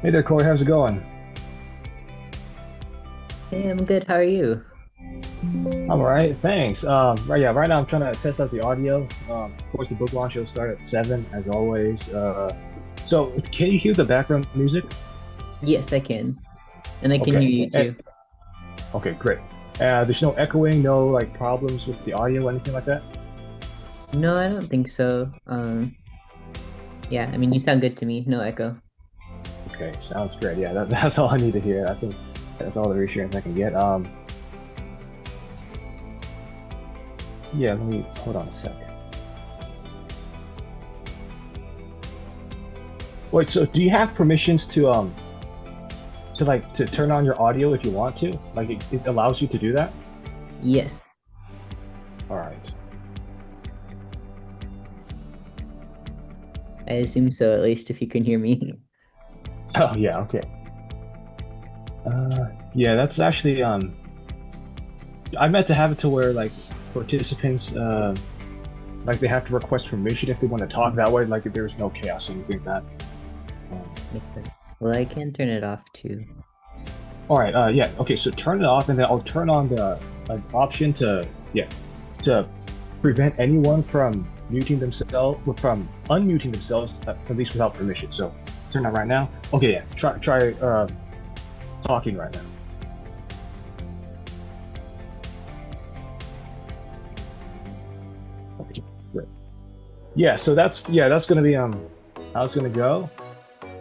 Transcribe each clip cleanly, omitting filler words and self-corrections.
Hey there, Corey. How's it going? Hey, I'm good. How are you? I'm all right, thanks. Yeah, right now I'm trying to test out the audio. Of course, the book launch will start at 7, as always. So can you hear the background music? Yes, I can. And I can hear Okay. you too. Okay, great. There's no echoing, no like problems with the audio, anything like that? No, I don't think so. Yeah, I mean, you sound good to me. No echo. Okay, sounds great. Yeah, that's all I need to hear. I think that's all the reassurance I can get. Yeah, let me hold on a sec. Wait, so do you have permissions to turn on your audio if you want to? Like it allows you to do that? Yes, All right. I assume so, at least if you can hear me. Oh yeah, okay. Yeah, that's actually I meant to have it to where like participants like they have to request permission if they want to talk that way, like if there's no chaos or anything like that. Um, Makes sense. Well, I can turn it off too. all right, yeah, okay, so turn it off and then I'll turn on the like option to yeah to prevent anyone from muting themselves from unmuting themselves at least without permission. So turn that right now. Okay, yeah, try talking right now. Okay, great. Yeah, so that's gonna be how it's gonna go.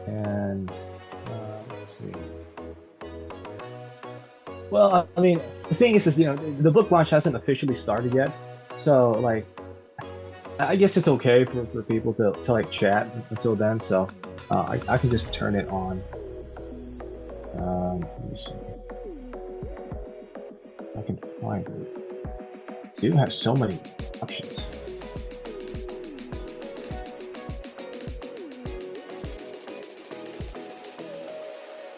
And let's see. Well, I mean, the thing is, the book launch hasn't officially started yet, so like, I guess it's okay for people to like chat until then. So I can just turn it on. Let me see. I can find it. Zoom has so many options.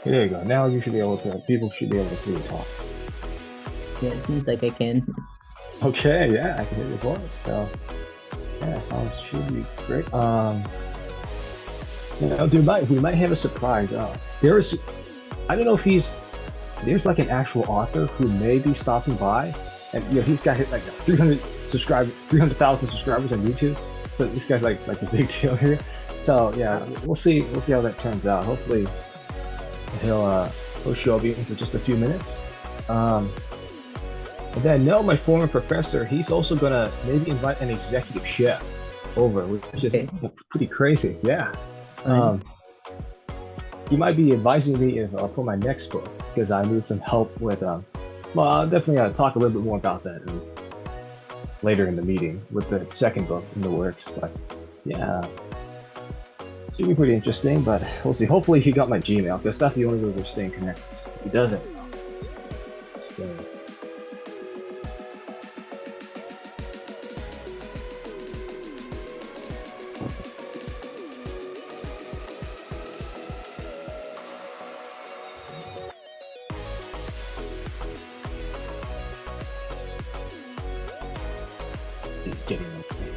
Okay, there you go. Now you should be able to. People should be able to hear you talk. Yeah, it seems like I can. Okay, yeah, I can hear your voice. So yeah, sounds should be great. We might have a surprise. There is I don't know if there's like an actual author who may be stopping by, and he's got hit like 300,000 subscribers on YouTube. So this guy's like a big deal here. So yeah, Wow. we'll see how that turns out. Hopefully he'll uh he'll show up even for just a few minutes. Um, and then no, my former professor, he's also gonna maybe invite an executive chef over, which is Okay, pretty crazy. Yeah. fun. Um, he might be advising me for my next book because I need some help with. Well, I'll definitely talk a little bit more about that later in the meeting with the second book in the works. But yeah, it's gonna be pretty interesting. But we'll see. Hopefully, he got my Gmail because that's the only way we're staying connected. If he doesn't, so, he's getting okay.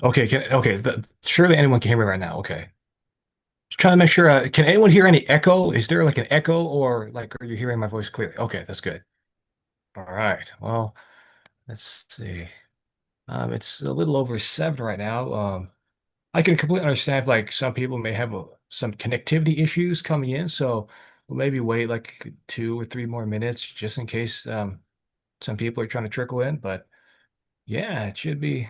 Okay, okay. Surely anyone can hear me right now. Okay. Just trying to make sure. Can anyone hear any echo? Is there like an echo or like are you hearing my voice clearly? Okay, that's good. All right. Well, let's see. It's a little over 7 right now. I can completely understand if like some people may have some connectivity issues coming in, so we'll maybe wait like 2 or 3 more minutes just in case some people are trying to trickle in. But yeah, it should be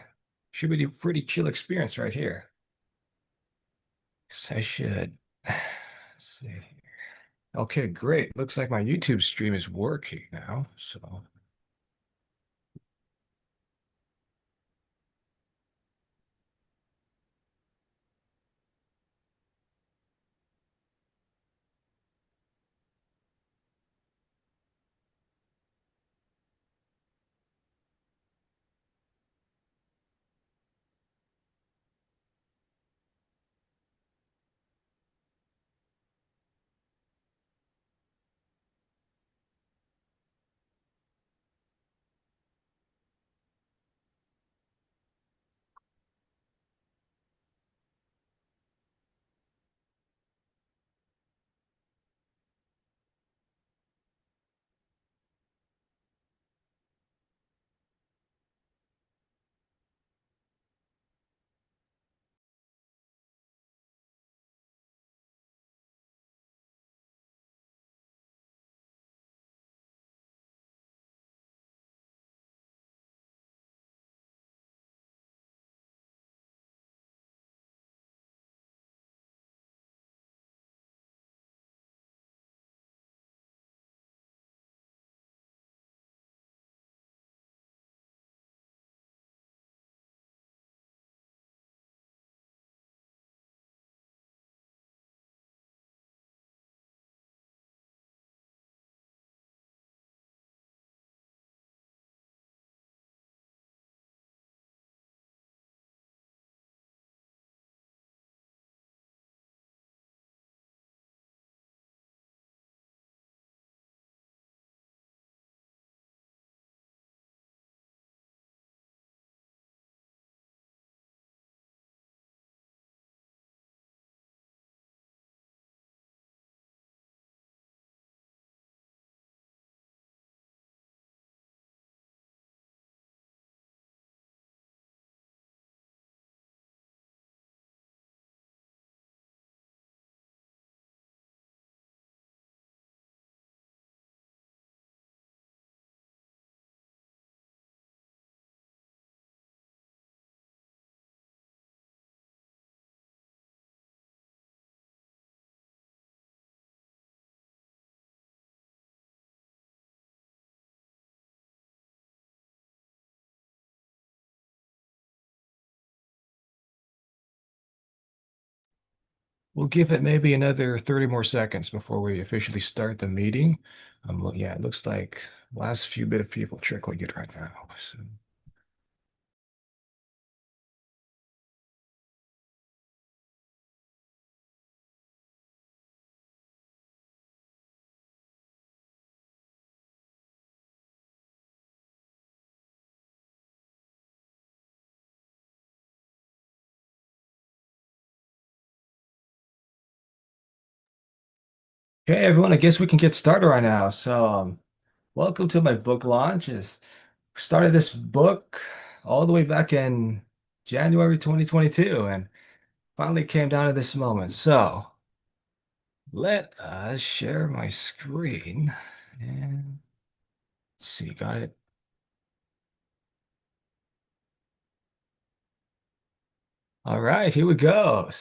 a pretty chill experience right here. Yes, I should. Let's see. Okay, great. Looks like my YouTube stream is working now. So, We'll give it maybe another 30 more seconds before we officially start the meeting. Yeah, it looks like last few bit of people trickling in right now. So. Okay, everyone, I guess we can get started right now. Welcome to my book launch. Started this book all the way back in January 2022 and finally came down to this moment. So, let us share my screen and let's see, got it. All right, here we go.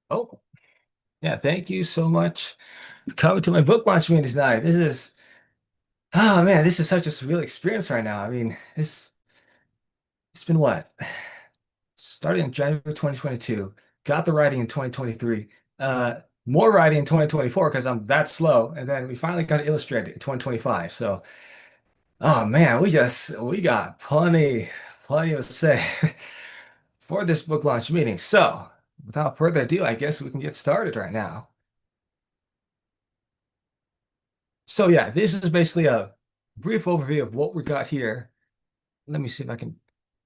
Oh, yeah, thank you so much for coming to my book launch meeting tonight. Oh man, this is such a surreal experience right now. I mean, it's been what? Started in January 2022, got the writing in 2023, more writing in 2024 because I'm that slow, and then we finally got it illustrated in 2025. So, oh man, we got plenty to say for this book launch meeting. So, without further ado, I guess we can get started right now. So yeah, this is basically a brief overview of what we got here. Let me see if I can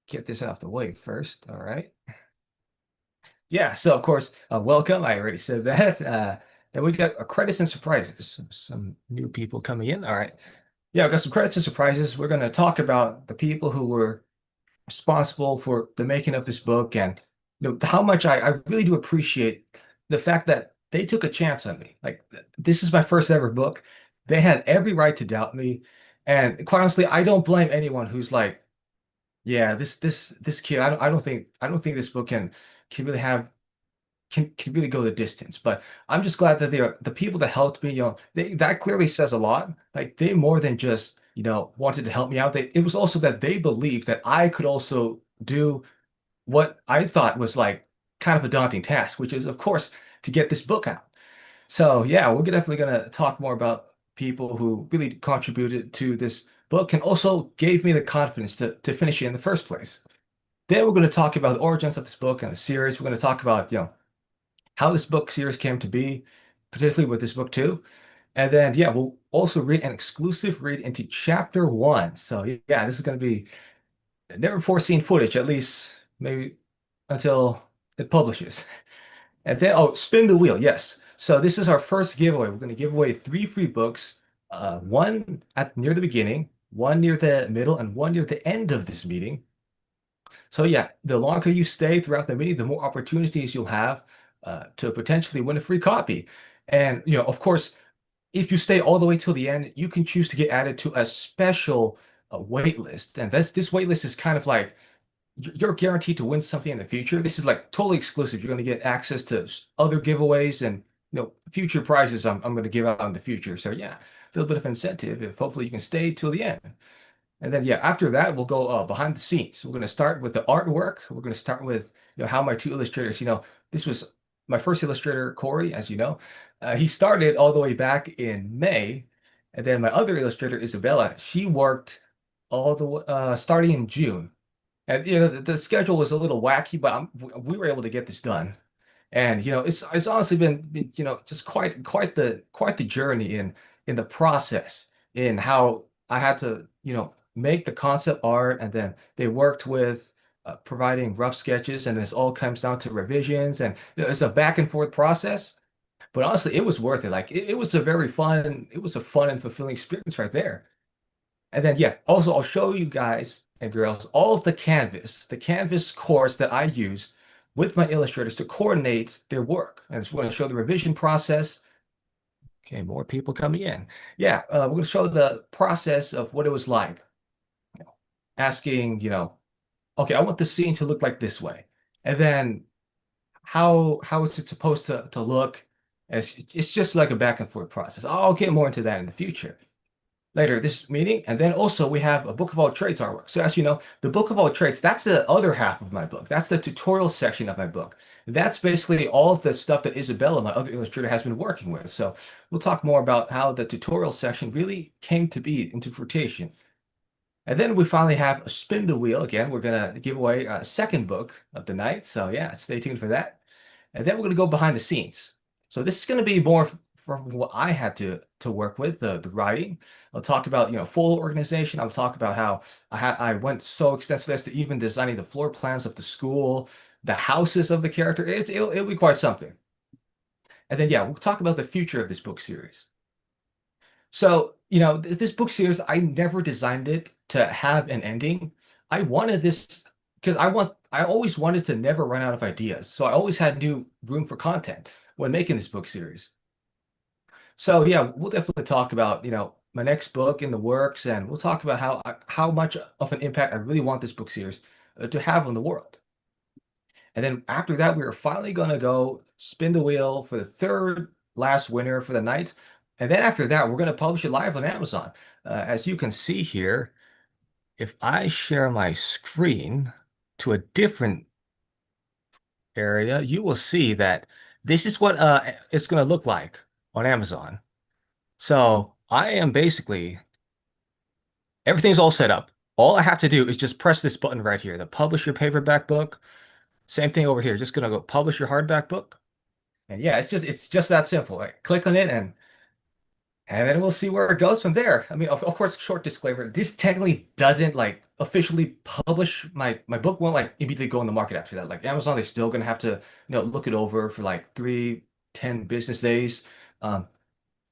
get this out of the way first. All right. Yeah, so of course, welcome. I already said that. Then we got credits and surprises. Some new people coming in. All right. Yeah, we got some credits and surprises. We're going to talk about the people who were responsible for the making of this book and how much I really do appreciate the fact that they took a chance on me. Like this is my first ever book. They had every right to doubt me. And quite honestly, I don't blame anyone who's like, yeah, this kid, I don't think this book can really have can really go the distance. But I'm just glad that they're the people that helped me, that clearly says a lot. Like they more than just, wanted to help me out. It was also that they believed that I could also do what I thought was like kind of a daunting task, which is of course to get this book out. So yeah, we're definitely gonna talk more about people who really contributed to this book and also gave me the confidence to finish it in the first place. Then we're going to talk about the origins of this book and the series. We're going to talk about, how this book series came to be, particularly with this book too. And then, yeah, we'll also read an exclusive read into chapter one. So, yeah, this is going to be never before seen footage, at least maybe until it publishes. And then, oh, spin the wheel. Yes. So, this is our first giveaway. We're going to give away 3 free books, one at near the beginning, one near the middle, and one near the end of this meeting. So yeah, the longer you stay throughout the meeting, the more opportunities you'll have to potentially win a free copy. And of course, if you stay all the way till the end, you can choose to get added to a special wait list. And this wait list is kind of like you're guaranteed to win something in the future. This is like totally exclusive. You're going to get access to other giveaways and future prizes I'm going to give out in the future. So yeah, a little bit of incentive if hopefully you can stay till the end. And then, yeah, after that, we'll go behind the scenes. We're going to start with the artwork. We're going to start with, how my two illustrators, this was my first illustrator, Corey, as you know. He started all the way back in May. And then my other illustrator, Isabella, she worked starting in June. And, the schedule was a little wacky, but we were able to get this done. And it's honestly been just quite the journey in the process in how I had to make the concept art, and then they worked with providing rough sketches, and this all comes down to revisions, and it's a back and forth process. But honestly, it was worth it. Like it was a fun and fulfilling experience right there. And then yeah, also I'll show you guys and girls all of the canvas course that I used with my illustrators to coordinate their work. And just want to show the revision process. Okay, more people coming in. Yeah, we're going to show the process of what it was like. Asking, okay, I want the scene to look like this way. And then how is it supposed to look? It's just like a back and forth process. I'll get more into that in the future. later this meeting. And then also we have a book of all trades artwork. So as you know, the book of all trades, that's the other half of my book. That's the tutorial section of my book. That's basically all of the stuff that Isabella, my other illustrator, has been working with. So we'll talk more about how the tutorial section really came to be into fruition. And then we finally have a spin the wheel. Again, we're gonna give away a second book of the night. So yeah, stay tuned for that. And then we're gonna go behind the scenes. So this is gonna be more from what I had to work with, the writing. I'll talk about, full organization. I'll talk about how I went so extensive as to even designing the floor plans of the school, the houses of the character. It'll be quite something. And then yeah, we'll talk about the future of this book series. So, this book series, I never designed it to have an ending. I wanted this because I always wanted to never run out of ideas. So I always had new room for content when making this book series. So yeah, we'll definitely talk about, my next book in the works, and we'll talk about how much of an impact I really want this book series to have on the world. And then after that, we are finally going to go spin the wheel for the third last winner for the night. And then after that, we're going to publish it live on Amazon. As you can see here, if I share my screen to a different area, you will see that this is what it's going to look like on Amazon. So I am basically, everything's all set up. All I have to do is just press this button right here, the publish your paperback book. Same thing over here. Just gonna go publish your hardback book. And yeah, it's just that simple. Like, click on it and then we'll see where it goes from there. I mean, of course, short disclaimer, this technically doesn't like officially publish my book won't like immediately go on the market after that. Like Amazon, they're still gonna have to, look it over for like 3-10 business days.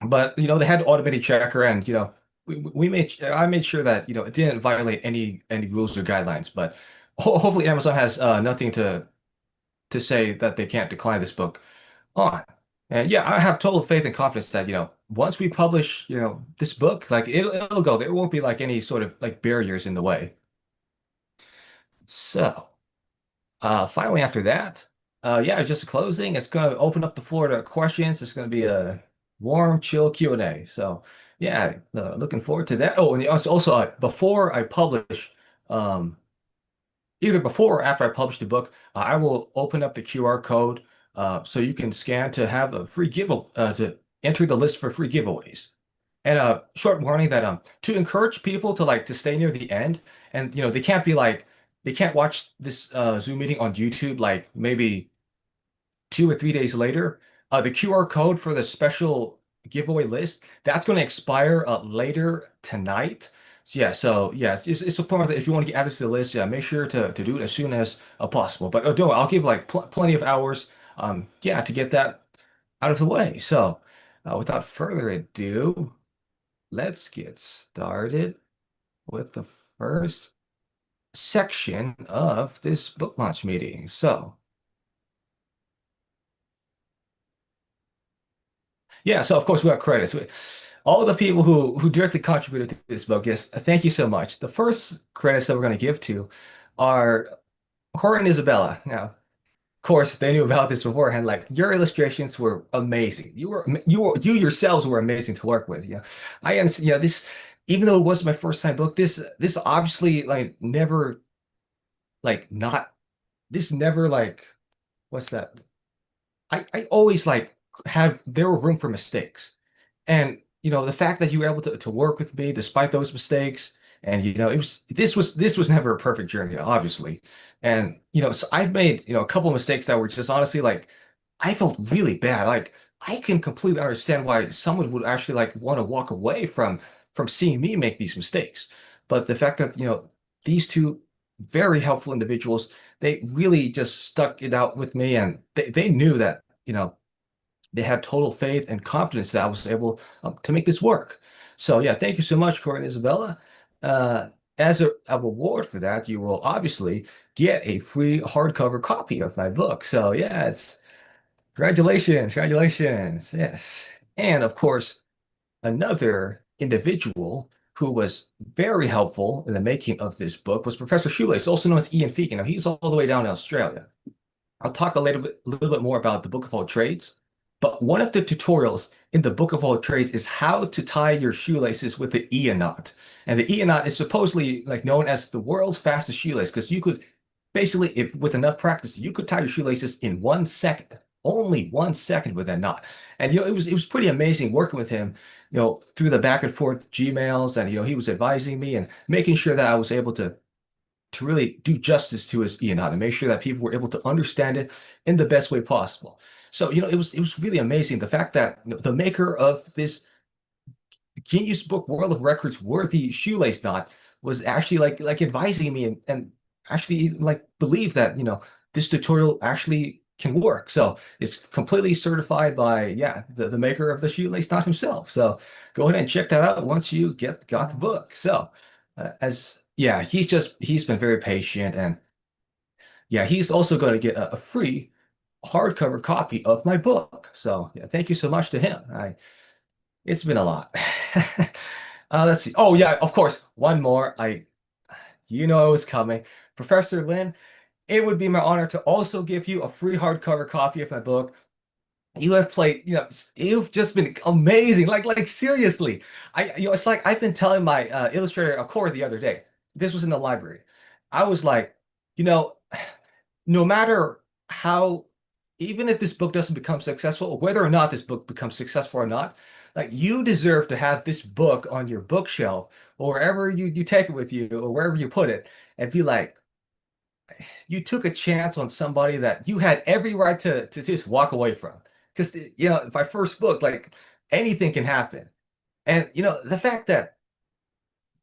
But they had automated checker and I made sure that it didn't violate any rules or guidelines. But hopefully Amazon has nothing to say that they can't decline this book on. And yeah, I have total faith and confidence that, once we publish, this book, like it'll go. There won't be like any sort of like barriers in the way. So, finally after that, yeah, just closing. It's going to open up the floor to questions. It's going to be a warm, chill Q&A. So, yeah, looking forward to that. Oh, and also before I publish, um, either before or after I publish the book, I will open up the QR code so you can scan to have a free to enter the list for free giveaways. And short warning that to encourage people to like to stay near the end, and they can't watch this Zoom meeting on YouTube like maybe 2 or 3 days later. The QR code for the special giveaway list that's going to expire later tonight. So yeah, it's a point that if you want to get added to the list, yeah, make sure to do it as soon as possible. But don't I'll give like plenty of hours, yeah, to get that out of the way. So without further ado, let's get started with the first section of this book launch meeting. So yeah, so of course we have credits. All the people who directly contributed to this book, yes, thank you so much. The first credits that we're going to give to are Cora and Isabella. Now, of course, they knew about this beforehand. Like your illustrations were amazing. You yourselves were amazing to work with. I understand. This, even though it was my first time book, this obviously like never like not this never like what's that? I always like have there were room for mistakes. And the fact that you were able to work with me despite those mistakes, and this was never a perfect journey, obviously. And so I've made a couple of mistakes that were just honestly like I felt really bad. Like I can completely understand why someone would actually like want to walk away from seeing me make these mistakes. But the fact that these two very helpful individuals, they really just stuck it out with me, and they knew that they had total faith and confidence that I was able to make this work. So yeah, thank you so much, Corey and Isabella. As a reward for that, you will obviously get a free hardcover copy of my book. So yeah, it's congratulations, yes. And of course, another individual who was very helpful in the making of this book was Professor Shoelace, also known as Ian Fegan. Now, he's all the way down in Australia. I'll talk a little bit more about the Book of All Trades. But one of the tutorials in the Book of All Trades is how to tie your shoelaces with the Ian knot. And the Ian knot is supposedly like known as the world's fastest shoelace because you could basically, if with enough practice, you could tie your shoelaces in 1 second, only 1 second with that knot. And it was pretty amazing working with him, through the back and forth Gmails, and he was advising me and making sure that I was able to really do justice to his Ian and make sure that people were able to understand it in the best way possible. So, it was really amazing the fact that the maker of this Guinness Book World of Records worthy shoelace knot was actually like advising me and actually like believe that this tutorial actually can work. So it's completely certified by the maker of the shoelace knot himself. So go ahead and check that out once you got the book. So as yeah, he's been very patient, and yeah, he's also going to get a free hardcover copy of my book. So yeah, thank you so much to him. It's been a lot. Let's see. Oh yeah, of course. One more. You know it was coming. Professor Lin, it would be my honor to also give you a free hardcover copy of my book. You have played, you've just been amazing. Like seriously. It's like I've been telling my illustrator, of course, the other day. This was in the library. I was like, you know, no matter how, even if this book doesn't become successful, or whether or not this book becomes successful or not, like you deserve to have this book on your bookshelf or wherever you take it with you or wherever you put it and be like, you took a chance on somebody that you had every right to just walk away from. Because, my first book, like anything can happen. And, the fact that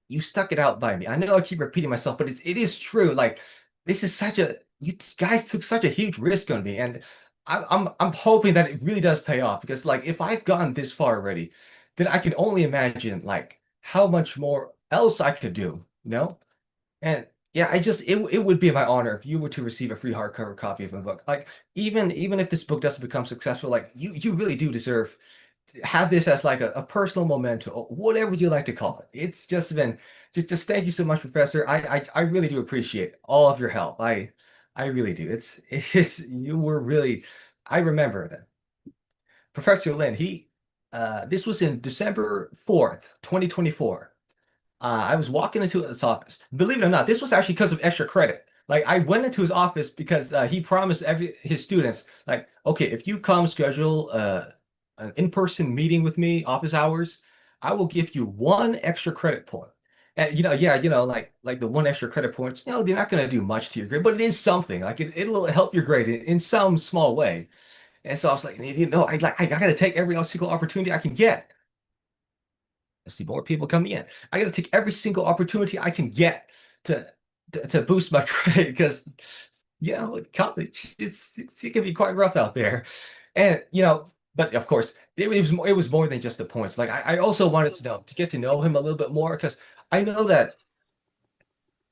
you stuck it out by me. I know I keep repeating myself, but it is true. Like this is you guys took such a huge risk on me, and I'm hoping that it really does pay off because like if I've gone this far already, then I can only imagine like how much more else I could do, And yeah, it would be my honor if you were to receive a free hardcover copy of my book. Like even if this book doesn't become successful, like you really do deserve have this as like a personal memento, or whatever you like to call it. It's just been just thank you so much, Professor. I really do appreciate all of your help. I really do. It's you were really I remember that. Professor Lin, this was in December 4th, 2024. I was walking into his office. Believe it or not, this was actually because of extra credit. Like I went into his office because he promised his students, like, okay, if you come schedule an in-person meeting with me, office hours, I will give you one extra credit point. And yeah, like the one extra credit points, they're not going to do much to your grade, but it is something. Like it'll help your grade in some small way. And so I was like, I got to take every single opportunity I can get. I see more people coming in. I got to take every single opportunity I can get to to boost my credit because college it can be quite rough out there, and but of course it was more than just the points. Like I also wanted to get to know him a little bit more because I know that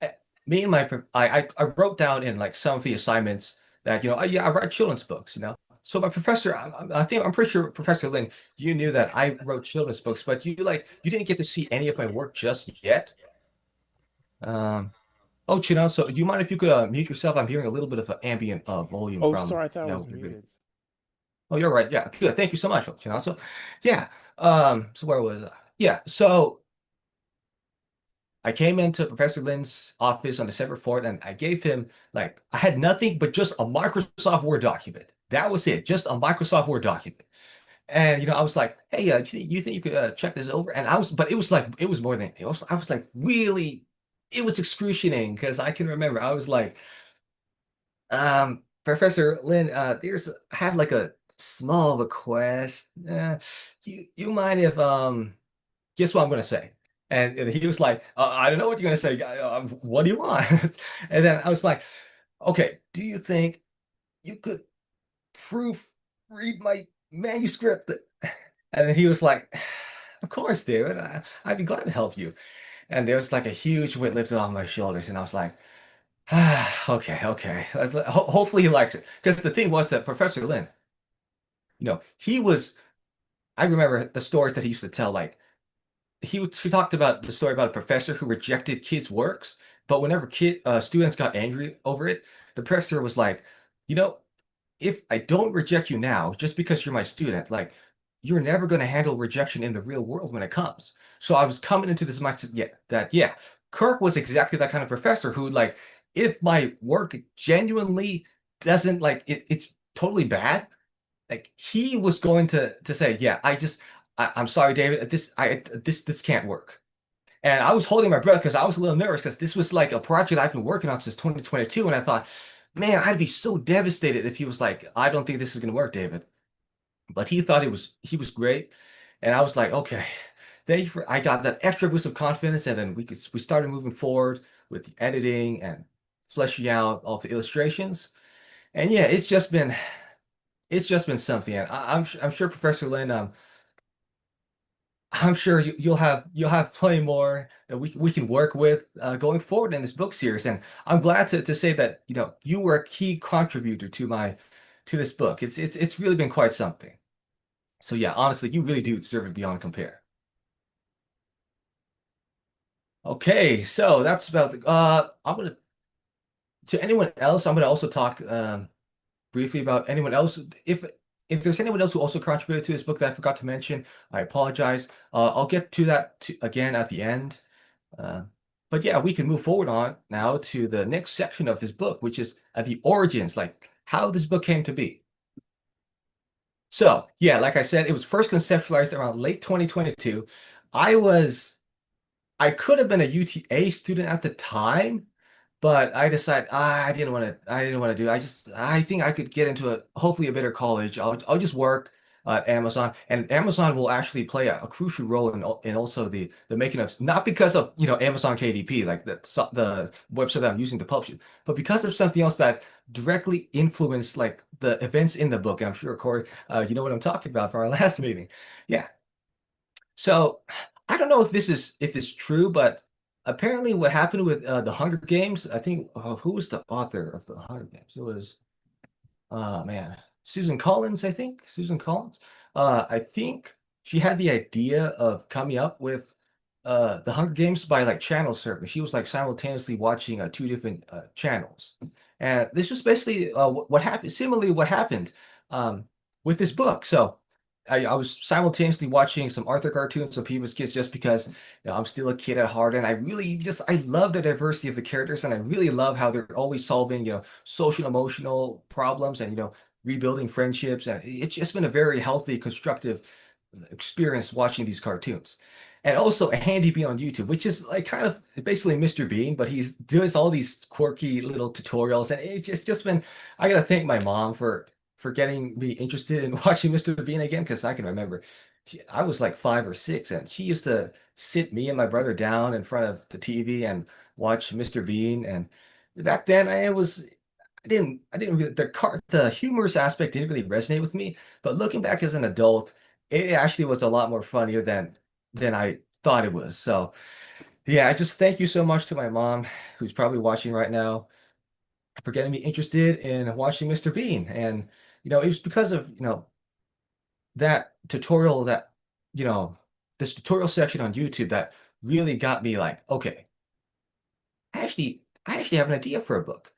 eh, me and I wrote down in like some of the assignments that I write children's books. So my professor, I'm pretty sure Professor Lin, you knew that I wrote children's books, but you didn't get to see any of my work just yet. Um, oh, Chino, so do you mind if you could mute yourself? I'm hearing a little bit of an ambient volume Oh, from sorry, I thought I was muted. Oh, you're right. Yeah, good. Thank you so much, Chino. So, yeah. So where was I? Yeah. So I came into Professor Lin's office on December 4th, and I gave him like I had nothing but just a Microsoft Word document. That was it, just a Microsoft Word document. And I was like, "Hey, you think you could check this over?" And but it was like it was more than it was. I was like, really, it was excruciating because I can remember I was like, Professor Lin, I have like a small request. You mind if guess what I'm gonna say? And he was like, I don't know what you're gonna say. What do you want? And then I was like, okay, do you think you could proofread my manuscript? And then he was like, of course, David. I'd be glad to help you. And there was like a huge weight lifted off my shoulders, and I was like, okay, okay. Hopefully he likes it. Because the thing was that Professor Lin, he was. I remember the stories that he used to tell. Like he talked about the story about a professor who rejected kids' works, but whenever students got angry over it, the professor was like, you know. if I don't reject you now, just because you're my student, like you're never going to handle rejection in the real world when it comes. So I was coming into this mindset, yeah, that yeah, Kirk was exactly that kind of professor who like, if my work genuinely doesn't like it's totally bad, like he was going to say, yeah, I'm sorry, David, this can't work. And I was holding my breath because I was a little nervous because this was like a project I've been working on since 2022. And I thought, man, I'd be so devastated if he was like, I don't think this is going to work, David. But he was great. And I was like, okay, thank you for, I got that extra boost of confidence. And then we started moving forward with the editing and fleshing out all the illustrations. And yeah, it's just been something. And I'm sure Professor Lin, I'm sure you'll have plenty more that we can work with going forward in this book series. And I'm glad to say that you were a key contributor to my to this book. It's really been quite something. So yeah, honestly, you really do deserve it beyond compare. Okay, so that's about the I'm gonna to anyone else, I'm gonna also talk briefly about anyone else. If there's anyone else who also contributed to this book that I forgot to mention, I apologize. I'll get to that again at the end. Uh, but yeah, we can move forward on now to the next section of this book, which is the origins, like how this book came to be. So yeah, like I said, it was first conceptualized around late 2022. I was I could have been a UTA student at the time, but I decided I didn't want to do it. I think I could get into a hopefully a better college. I'll just work at Amazon, and Amazon will actually play a crucial role in also the making of, not because of Amazon KDP, like the website that I'm using to publish it, but because of something else that directly influenced like the events in the book. And I'm sure Corey, you know what I'm talking about from our last meeting. Yeah. So I don't know if this is true, but apparently what happened with the Hunger Games, I think who was the author of the Hunger Games? It was oh man, Susan Collins, I think. Susan Collins. I think she had the idea of coming up with the Hunger Games by like channel service. She was like simultaneously watching two different channels. And this was basically what happened, similarly what happened with this book. So I was simultaneously watching some Arthur cartoons of People's Kids just because I'm still a kid at heart, and I really just I love the diversity of the characters, and I really love how they're always solving social emotional problems and rebuilding friendships, and it's just been a very healthy, constructive experience watching these cartoons. And also a handy bean on YouTube, which is like kind of basically Mr. Bean, but he's doing all these quirky little tutorials, and it's just been. I gotta thank my mom for getting me interested in watching Mr. Bean again, because I can remember I was like 5 or 6, and she used to sit me and my brother down in front of the TV and watch Mr. Bean. And back then I didn't really, the humorous aspect didn't really resonate with me, but looking back as an adult, it actually was a lot more funnier than I thought it was. So yeah, I just thank you so much to my mom, who's probably watching right now, for getting me interested in watching Mr. Bean. And it was because of that tutorial that you know this tutorial section on YouTube that really got me like, okay, I actually have an idea for a book.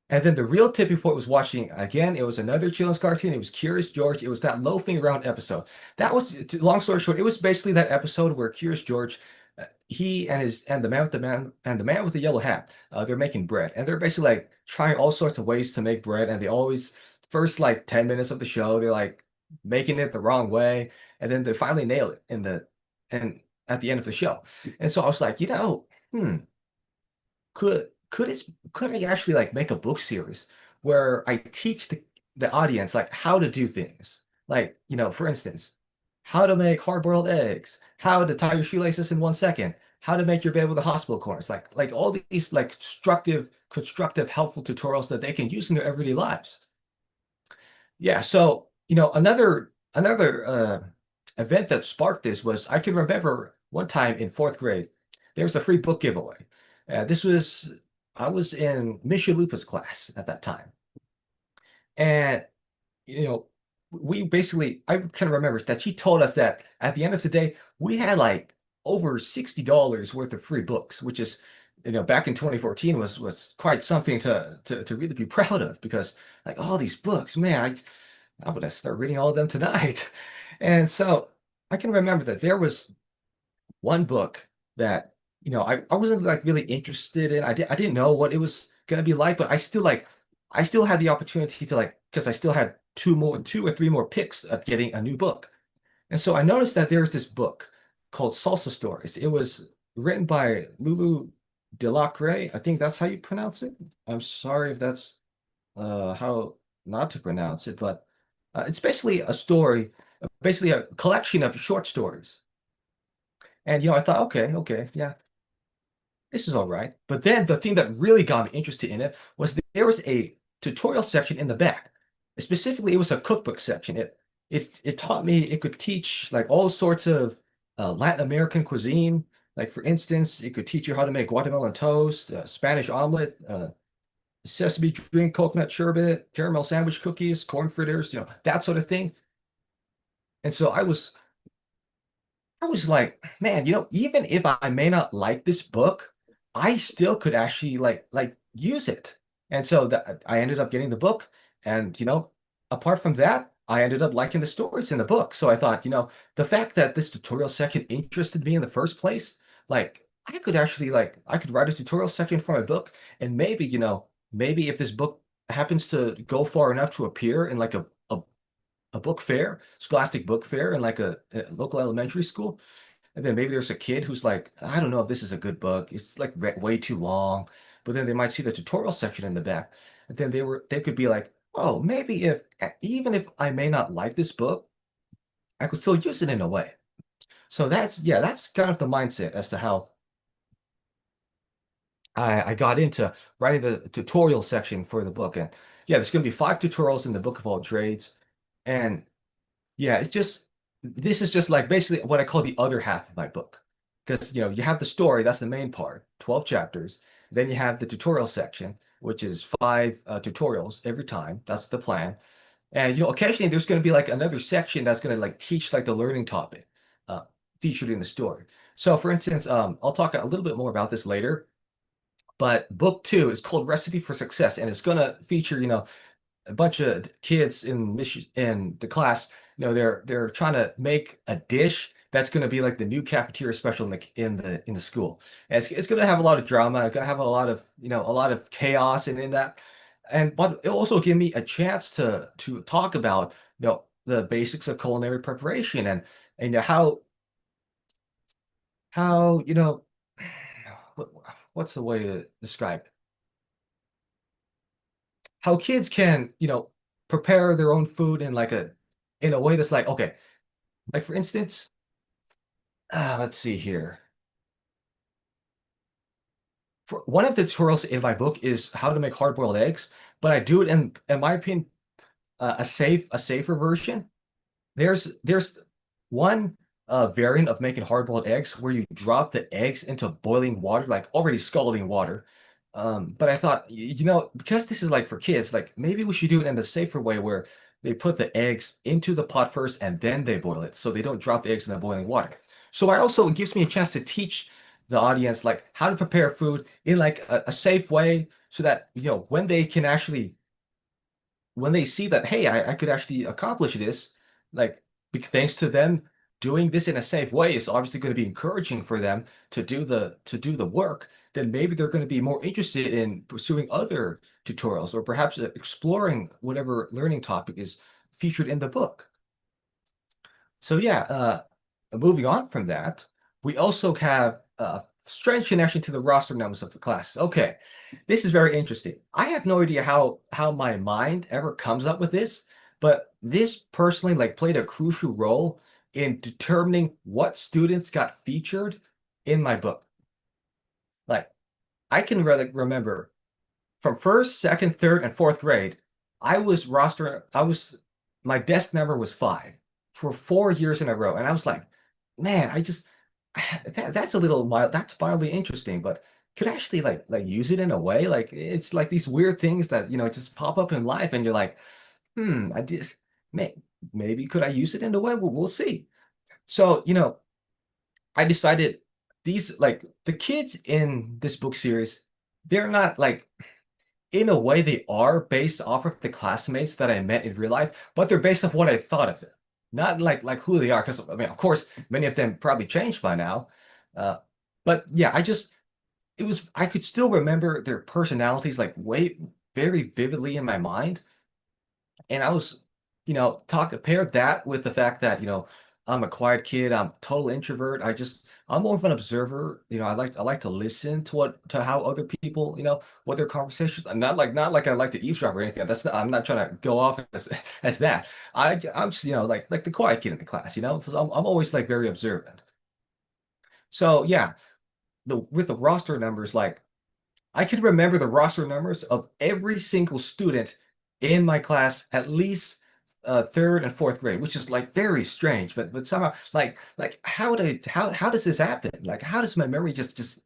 And then the real tipping point was watching again. It was another children's cartoon. It was Curious George. It was that loafing around episode. That was, long story short, it was basically that episode where Curious George, he and his and the man with the yellow hat, they're making bread, and they're basically like trying all sorts of ways to make bread. And they always first like 10 minutes of the show, they're like making it the wrong way, and then they finally nail it and at the end of the show. And so I was like, hmm could it could I actually like make a book series where I teach the audience like how to do things, like for instance, how to make hard-boiled eggs, how to tie your shoelaces in 1 second, how to make your bed with a hospital corners, like all these like constructive helpful tutorials that they can use in their everyday lives. Yeah, so another event that sparked this was, I can remember one time in fourth grade, there was a free book giveaway. This was I was in Miss Shalupa's class at that time, and you know we basically I kind of remember that she told us that at the end of the day we had like over $60 worth of free books, which is back in 2014 was quite something to really be proud of because like all these books, man, I would have start reading all of them tonight. And so I can remember that there was one book that I wasn't like really interested in. I didn't know what it was gonna be like, but I still had the opportunity to like because I still had two or three more picks of getting a new book. And so I noticed that there's this book called Salsa Stories. It was written by Lulu Delacre. I think that's how you pronounce it. I'm sorry if that's how not to pronounce it, but it's basically a story, basically a collection of short stories. And I thought, okay, yeah, this is all right. But then the thing that really got me interested in it was there was a tutorial section in the back. Specifically, it was a cookbook section. It taught me, it could teach like all sorts of Latin American cuisine. Like for instance, it could teach you how to make Guatemalan toast, Spanish omelet, sesame drink, coconut sherbet, caramel sandwich cookies, corn fritters, that sort of thing. And so I was like, man, even if I may not like this book, I still could actually like use it. And so that I ended up getting the book. And apart from that, I ended up liking the stories in the book. So I thought, the fact that this tutorial section interested me in the first place, like I could actually I could write a tutorial section for my book, and maybe, maybe if this book happens to go far enough to appear in like a book fair, scholastic book fair in like a local elementary school. And then maybe there's a kid who's like, I don't know if this is a good book. It's like way too long. But then they might see the tutorial section in the back. And then they could be like, oh, maybe if even if I may not like this book, I could still use it in a way. So that's kind of the mindset as to how I got into writing the tutorial section for the book. And yeah, there's gonna be 5 tutorials in the book of all trades. And yeah, this is just like basically what I call the other half of my book. Because you have the story, that's the main part, 12 chapters. Then you have the tutorial section, which is 5 tutorials every time. That's the plan. And occasionally there's going to be like another section that's going to like teach like the learning topic uh, featured in the story. So for instance, I'll talk a little bit more about this later. But book 2 is called Recipe for Success, and it's going to feature, a bunch of kids in the class, they're trying to make a dish that's going to be like the new cafeteria special in the school. And it's going to have a lot of drama. It's going to have a lot of a lot of chaos in that. But it'll also give me a chance to talk about the basics of culinary preparation and how what, what's the way to describe it? How kids can prepare their own food in a way that's like okay. Like for instance, let's see here. For one of the tutorials in my book is how to make hard-boiled eggs, but I do it in my opinion, a safer version. There's one variant of making hard-boiled eggs where you drop the eggs into boiling water, like already scalding water. But I thought, because this is like for kids, like maybe we should do it in the safer way where they put the eggs into the pot first and then they boil it, so they don't drop the eggs in the boiling water. So it gives me a chance to teach the audience like how to prepare food in like a safe way so that when they can actually when they see that, hey, I could actually accomplish this, like thanks to them doing this in a safe way is obviously going to be encouraging for them to do the work, then maybe they're going to be more interested in pursuing other tutorials or perhaps exploring whatever learning topic is featured in the book. So yeah, moving on from that, we also have a strange connection to the roster numbers of the class. Okay, this is very interesting. I have no idea how my mind ever comes up with this, but this personally like played a crucial role in determining what students got featured in my book. Like I can really remember from first, second, third, and fourth grade, I was my desk number was 5 for 4 years in a row. And I was like, man, that's a little mild, that's mildly interesting, but could I actually like use it in a way. Like it's like these weird things that just pop up in life, and you're like, I just may, maybe could I use it in a way? We'll see. So, I decided these like the kids in this book series, they're not like in a way they are based off of the classmates that I met in real life, but they're based off what I thought of them. Not like who they are, because I mean, of course, many of them probably changed by now. Uh, but yeah, I could still remember their personalities like way very vividly in my mind. And I was, paired that with the fact that, I'm a quiet kid, I'm total introvert. I'm more of an observer. I like to listen to how other people, what their conversations, not like I like to eavesdrop or anything. I'm not trying to go off as that. I'm just, like the quiet kid in the class, so I'm always like very observant. So yeah, with the roster numbers, like I can remember the roster numbers of every single student in my class, at least third and fourth grade, which is like very strange. But somehow, like how does this happen? Like how does my memory just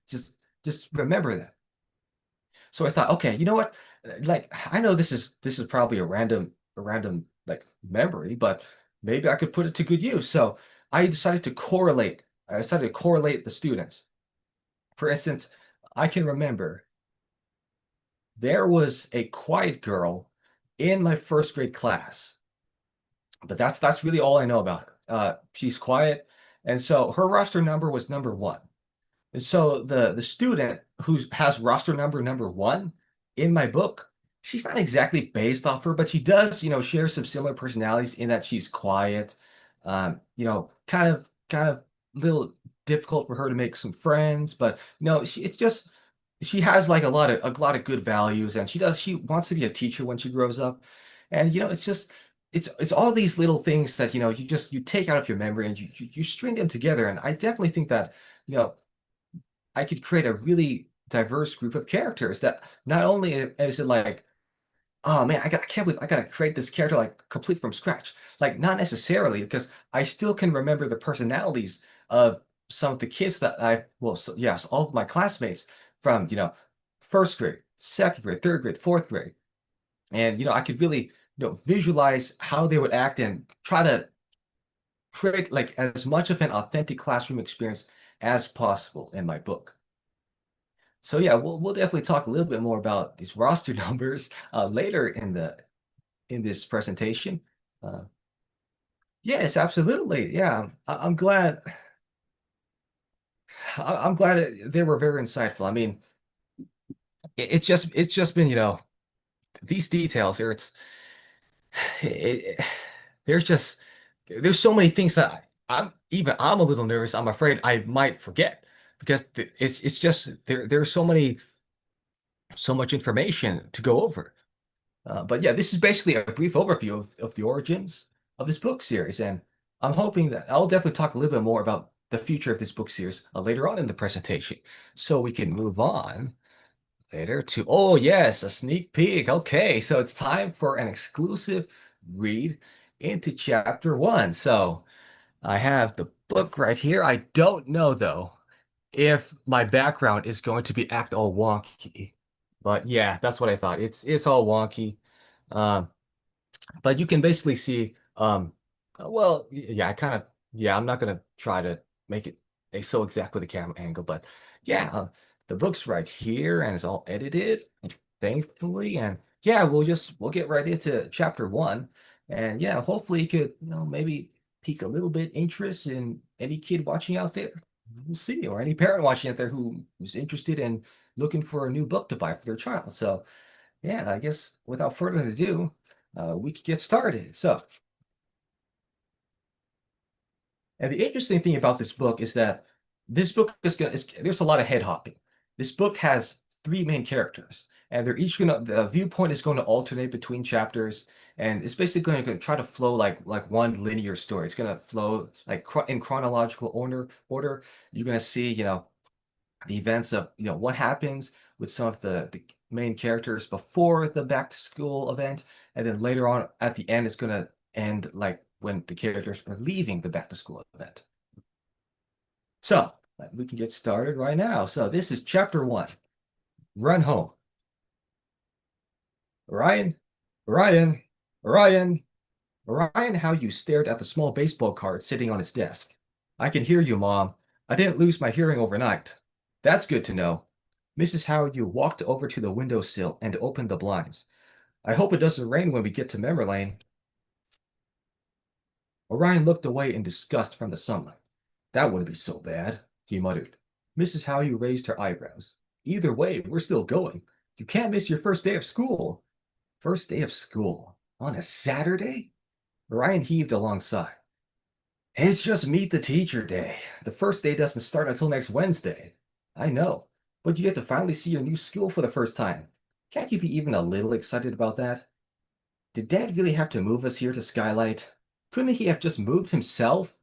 remember that? So I thought, okay, you know what? Like I know this is probably a random like memory, but maybe I could put it to good use. So I decided to correlate. I decided to correlate the students. For instance, I can remember there was a quiet girl in my first grade class, but that's really all I know about her. She's quiet, and so her roster number was number one. And so the student who has roster number one in my book, she's not exactly based off her, but she does, share some similar personalities in that she's quiet, kind of little difficult for her to make some friends, but it's just she has like a lot of good values, and she wants to be a teacher when she grows up. And it's just it's all these little things that you take out of your memory and you string them together. And I definitely think that you know I could create a really diverse group of characters that not only is it like, oh man, I can't believe I gotta create this character like complete from scratch. Like not necessarily, because I still can remember the personalities of some of the kids that well, so, yes, all of my classmates from, first grade, second grade, third grade, fourth grade. And, I could really, visualize how they would act and try to create like as much of an authentic classroom experience as possible in my book. So yeah, we'll definitely talk a little bit more about these roster numbers later in this presentation. Uh, yes, absolutely. Yeah, I'm glad. I'm glad they were very insightful. I mean, it's just been these details here. It, there's just there's so many things that I'm a little nervous. I'm afraid I might forget because it's just there's so much information to go over. But yeah, this is basically a brief overview of the origins of this book series, and I'm hoping that I'll definitely talk a little bit more about the future of this book series later on in the presentation, so we can move on later to, oh yes, a sneak peek. Okay, so it's time for an exclusive read into chapter one. So I have the book right here. I don't know though if my background is going to be act all wonky, but yeah, that's what I thought. It's all wonky. Um, but you can basically see, well, yeah, yeah, I'm not gonna try to make it so exact with the camera angle, but yeah, the book's right here and it's all edited, thankfully. And yeah, we'll get right into chapter one. And yeah, hopefully you could, maybe pique a little bit interest in any kid watching out there. We'll see, or any parent watching out there who's interested in looking for a new book to buy for their child. So yeah, I guess without further ado, we could get started. So, and the interesting thing about this book is that this book there's a lot of head hopping. This book has three main characters, and the viewpoint is going to alternate between chapters, and it's basically going to try to flow like one linear story. It's going to flow like in chronological order. You're going to see, the events of what happens with some of the main characters before the back to school event, and then later on at the end it's going to end like when the characters are leaving the back to school event. So we can get started right now. So this is chapter one, Run Home. Ryan, Ryan, Ryan, Ryan, how you stared at the small baseball card sitting on his desk. I can hear you, Mom. I didn't lose my hearing overnight. That's good to know. Mrs. Howard walked over to the windowsill and opened the blinds. I hope it doesn't rain when we get to Memory Lane. Orion looked away in disgust from the sunlight. That wouldn't be so bad, he muttered. Mrs. Howard raised her eyebrows. Either way, we're still going. You can't miss your first day of school. First day of school? On a Saturday? Orion heaved a long sigh. It's just meet the teacher day. The first day doesn't start until next Wednesday. I know, but you get to finally see your new school for the first time. Can't you be even a little excited about that? Did Dad really have to move us here to Skylight? Couldn't he have just moved himself?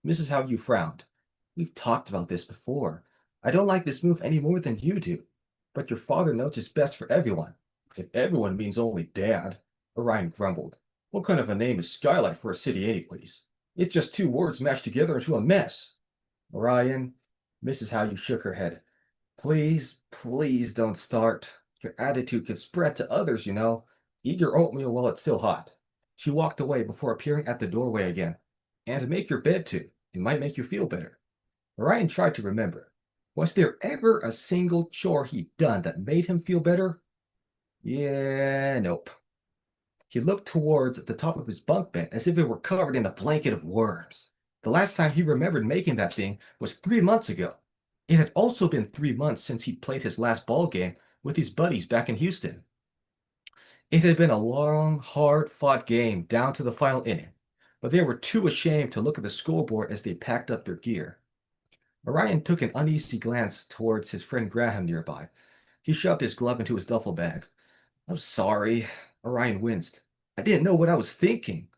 Mrs. Howard frowned. We've talked about this before. I don't like this move any more than you do. But your father knows it's best for everyone. If everyone means only Dad, Orion grumbled. What kind of a name is Skylight for a city anyways? It's just two words mashed together into a mess. Orion, Mrs. Howard shook her head. Please, please don't start. Your attitude could spread to others, you know. Eat your oatmeal while it's still hot. She walked away before appearing at the doorway again. And make your bed too. It might make you feel better. Orion tried to remember. Was there ever a single chore he'd done that made him feel better? Yeah, nope. He looked towards the top of his bunk bed as if it were covered in a blanket of worms. The last time he remembered making that thing was 3 months ago. It had also been 3 months since he'd played his last ball game with his buddies back in Houston. It had been a long, hard-fought game down to the final inning, but they were too ashamed to look at the scoreboard as they packed up their gear. Orion took an uneasy glance towards his friend Graham nearby. He shoved his glove into his duffel bag. I'm sorry. Orion winced. I didn't know what I was thinking.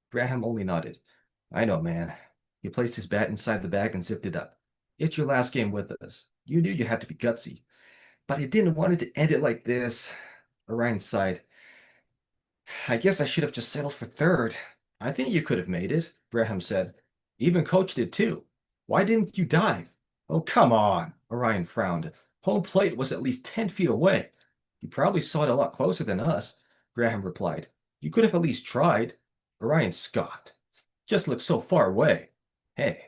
Graham only nodded. I know, man. He placed his bat inside the bag and zipped it up. It's your last game with us. You knew you had to be gutsy. But I didn't want it to end it like this. Orion sighed. I guess I should have just settled for third. I think you could have made it, Graham said. Even Coach did too. Why didn't you dive? Oh, come on, Orion frowned. Home plate was at least 10 feet away. You probably saw it a lot closer than us, Graham replied. You could have at least tried. Orion scoffed. Just looked so far away. Hey,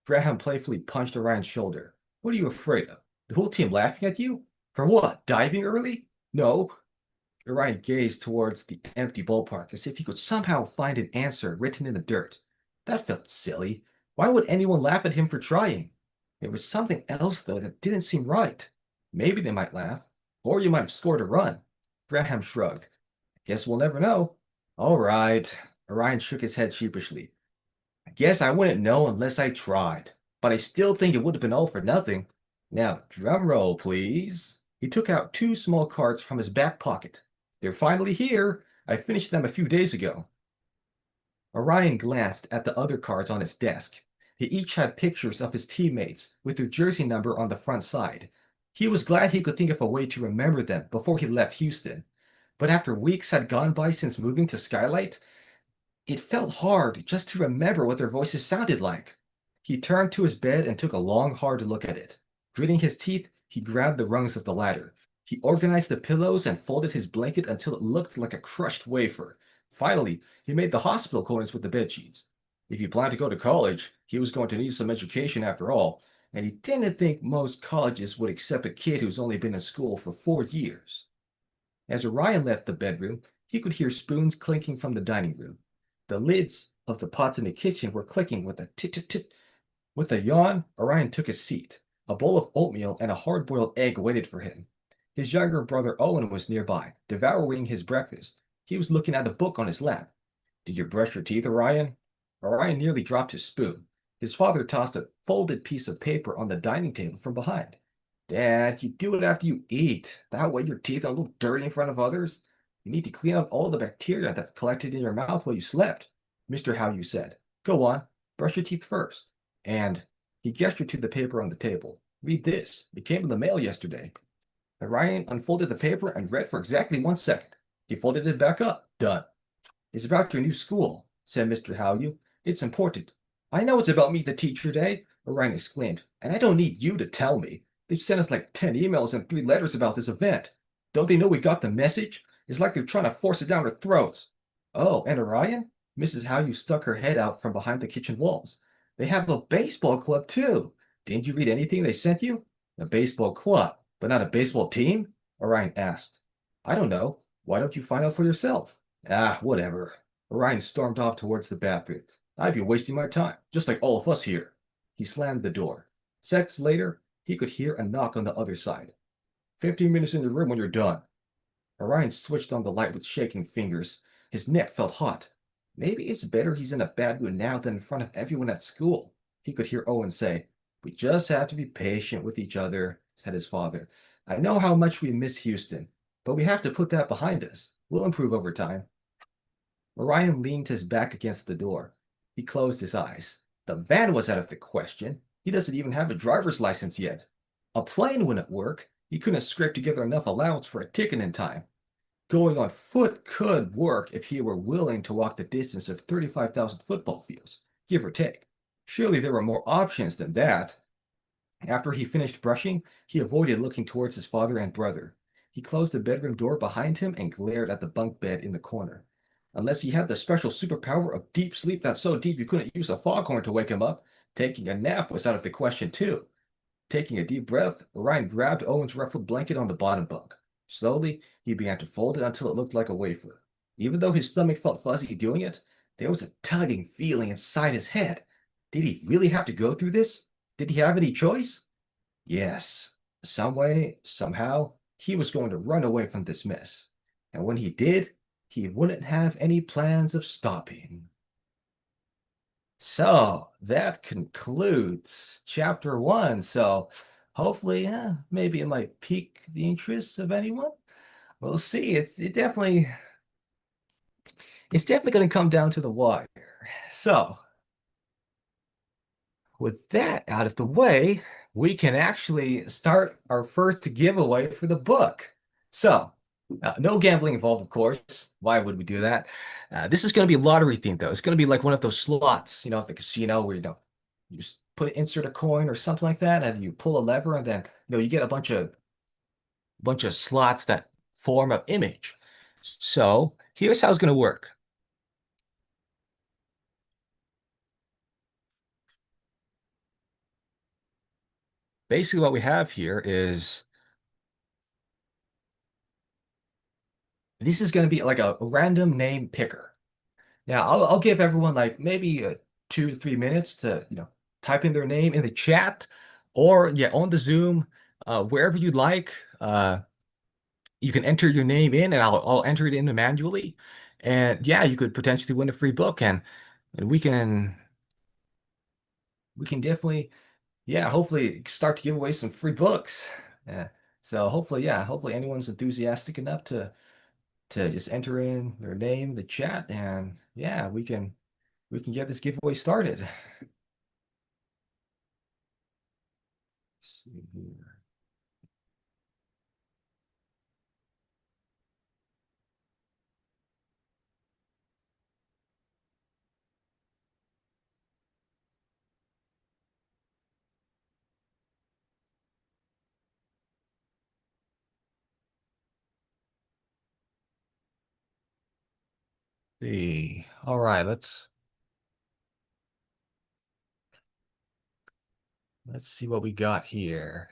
Graham playfully punched Orion's shoulder. What are you afraid of? The whole team laughing at you? For what, diving early? No. Orion gazed towards the empty ballpark as if he could somehow find an answer written in the dirt. That felt silly. Why would anyone laugh at him for trying? There was something else, though, that didn't seem right. Maybe they might laugh. Or you might have scored a run. Graham shrugged. Guess we'll never know. All right. Orion shook his head sheepishly. I guess I wouldn't know unless I tried. But I still think it would have been all for nothing. Now, drum roll, please. He took out 2 small cards from his back pocket. They're finally here. I finished them a few days ago. Orion glanced at the other cards on his desk. They each had pictures of his teammates with their jersey number on the front side. He was glad he could think of a way to remember them before he left Houston. But after weeks had gone by since moving to Skylight, it felt hard just to remember what their voices sounded like. He turned to his bed and took a long, hard look at it. Gritting his teeth, he grabbed the rungs of the ladder. He organized the pillows and folded his blanket until it looked like a crushed wafer. Finally, he made the hospital corners with the bedsheets. If he planned to go to college, he was going to need some education after all, and he didn't think most colleges would accept a kid who's only been in school for 4 years. As Orion left the bedroom, he could hear spoons clinking from the dining room. The lids of the pots in the kitchen were clicking with a tit-tit-tit. With a yawn, Orion took his seat. A bowl of oatmeal and a hard-boiled egg waited for him. His younger brother Owen was nearby, devouring his breakfast. He was looking at a book on his lap. Did you brush your teeth, Orion? Orion nearly dropped his spoon. His father tossed a folded piece of paper on the dining table from behind. Dad, you do it after you eat. That way your teeth don't look dirty in front of others. You need to clean out all the bacteria that collected in your mouth while you slept, Mr. Howard said. Go on, brush your teeth first. And he gestured to the paper on the table. Read this. It came in the mail yesterday. Orion unfolded the paper and read for exactly 1 second. He folded it back up. Done. It's about your new school, said Mr. Howard. It's important. I know it's about Meet the Teacher Day, Orion exclaimed, and I don't need you to tell me. They've sent us like 10 emails and 3 letters about this event. Don't they know we got the message? It's like they're trying to force it down our throats. Oh, and Orion? Mrs. Howard stuck her head out from behind the kitchen walls. They have a baseball club, too. Didn't you read anything they sent you? A baseball club, but not a baseball team? Orion asked. I don't know. Why don't you find out for yourself? Ah, whatever. Orion stormed off towards the bathroom. I'd be wasting my time, just like all of us here. He slammed the door. Seconds later, he could hear a knock on the other side. 15 minutes in the room when you're done. Orion switched on the light with shaking fingers. His neck felt hot. Maybe it's better he's in a bad mood now than in front of everyone at school. He could hear Owen say, We just have to be patient with each other, said his father. I know how much we miss Houston, but we have to put that behind us. We'll improve over time. Orion leaned his back against the door. He closed his eyes. The van was out of the question. He doesn't even have a driver's license yet. A plane wouldn't work. He couldn't scrape together enough allowance for a ticket in time. Going on foot could work if he were willing to walk the distance of 35,000 football fields, give or take. Surely there were more options than that. After he finished brushing, he avoided looking towards his father and brother. He closed the bedroom door behind him and glared at the bunk bed in the corner. Unless he had the special superpower of deep sleep that's so deep you couldn't use a foghorn to wake him up, taking a nap was out of the question too. Taking a deep breath, Orion grabbed Owen's ruffled blanket on the bottom bunk. Slowly, he began to fold it until it looked like a wafer. Even though his stomach felt fuzzy doing it, there was a tugging feeling inside his head. Did he really have to go through this? Did he have any choice? Yes. Some way, somehow, he was going to run away from this mess. And when he did, he wouldn't have any plans of stopping. So that concludes chapter one. So hopefully, maybe it might pique the interest of anyone. We'll see. It's definitely going to come down to the wire. So with that out of the way, we can actually start our first giveaway for the book. So no gambling involved, of course. Why would we do that? This is going to be lottery themed, though. It's going to be like one of those slots, at the casino where you just insert a coin or something like that, and you pull a lever, and then you get a bunch of slots that form an image. So here's how it's going to work. Basically, what we have here is this is going to be like a random name picker. Now, I'll give everyone like maybe 2 to 3 minutes to, type in their name in the chat or yeah, on the Zoom, wherever you'd like. You can enter your name in and I'll enter it in manually. And yeah, you could potentially win a free book and we can definitely, yeah, hopefully start to give away some free books. Yeah. So hopefully anyone's enthusiastic enough to just enter in their name, the chat, and yeah, we can get this giveaway started. Let's see here. See. All right, let's see what we got here.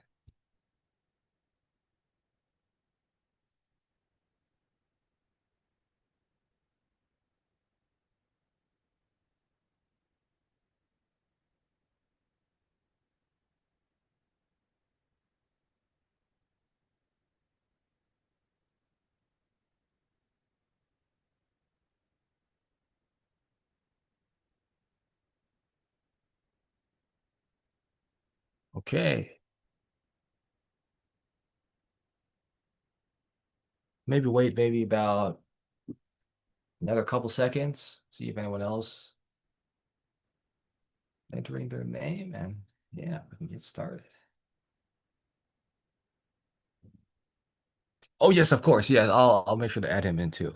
Okay. Maybe wait maybe about another couple seconds, see if anyone else entering their name, and yeah, we can get started. Oh yes, of course. Yeah, I'll make sure to add him in too.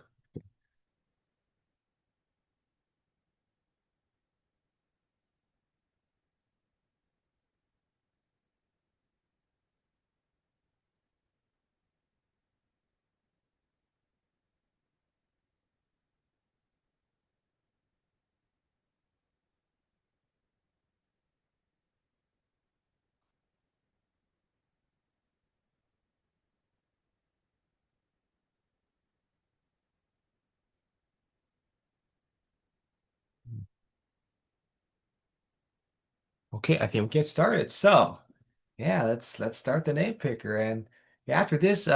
Okay, I think we get started. So, yeah, let's start the name picker. And yeah, after this,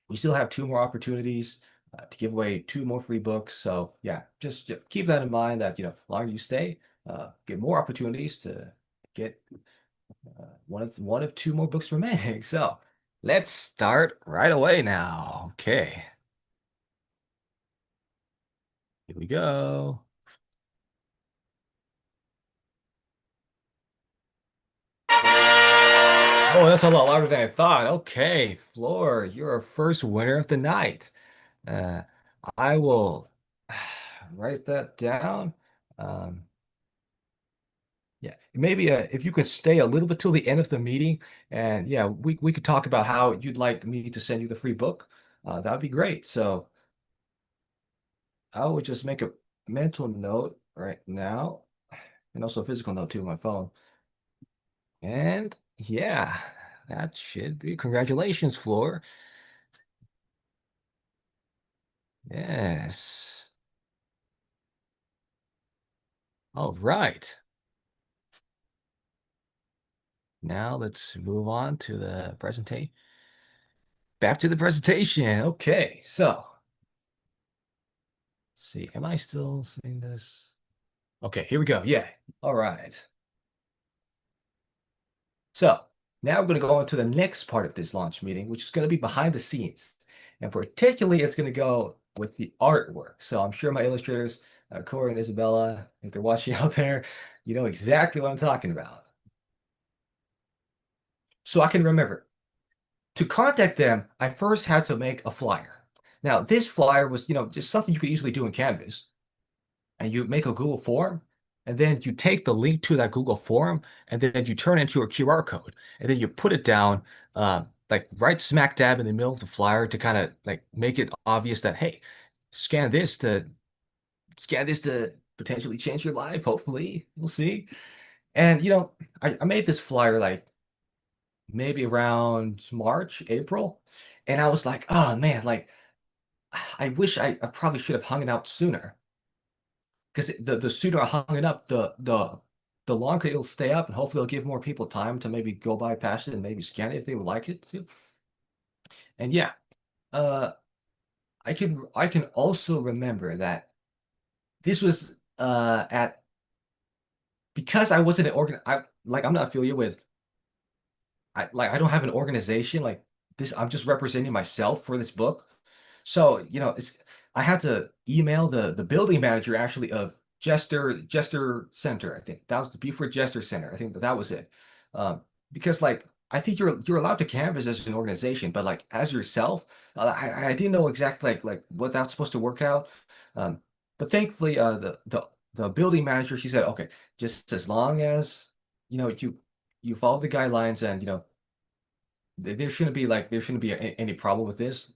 we still have two more opportunities to give away two more free books. So yeah, just keep that in mind that the longer you stay, get more opportunities to get one of two more books remaining. So let's start right away now. Okay, here we go. Oh, that's a lot louder than I thought. Okay, Floor, you're our first winner of the night. Uh, I will write that down. Um, yeah, maybe if you could stay a little bit till the end of the meeting, and yeah, we could talk about how you'd like me to send you the free book. That would be great. So I would just make a mental note right now, and also a physical note too on my phone. And yeah, that should be. Congratulations, Floor. Yes. All right. Now let's move on to the presentation. Back to the presentation. Okay, so let's see. Am I still seeing this? Okay, here we go. Yeah. All right. So now we're going to go on to the next part of this launch meeting, which is going to be behind the scenes. And particularly, it's going to go with the artwork. So I'm sure my illustrators, Corey and Isabella, if they're watching out there, you know exactly what I'm talking about. So I can remember. To contact them, I first had to make a flyer. Now, this flyer was, just something you could easily do in Canvas. And you make a Google form, and then you take the link to that Google form, and then you turn it into a QR code, and then you put it down, like right smack dab in the middle of the flyer to kind of like make it obvious that, hey, scan this to potentially change your life. Hopefully, we'll see. And I made this flyer like maybe around March, April, and I was like, oh man, like I wish I probably should have hung it out sooner. Because the sooner I hung it up, the longer it'll stay up, and hopefully it'll give more people time to maybe go by past it and maybe scan it if they would like it too. And yeah, uh, I can also remember that this was at because I wasn't an I'm not affiliated with I don't have an organization like this. I'm just representing myself for this book. So, I had to email the building manager actually of Jester Center. I think that was the Beaufort Jester Center. I think that was it. Because like I think you're allowed to canvas as an organization, but like as yourself, I didn't know exactly like what that's supposed to work out. Um, but thankfully, the building manager, she said, okay, just as long as you follow the guidelines and there shouldn't be any problem with this.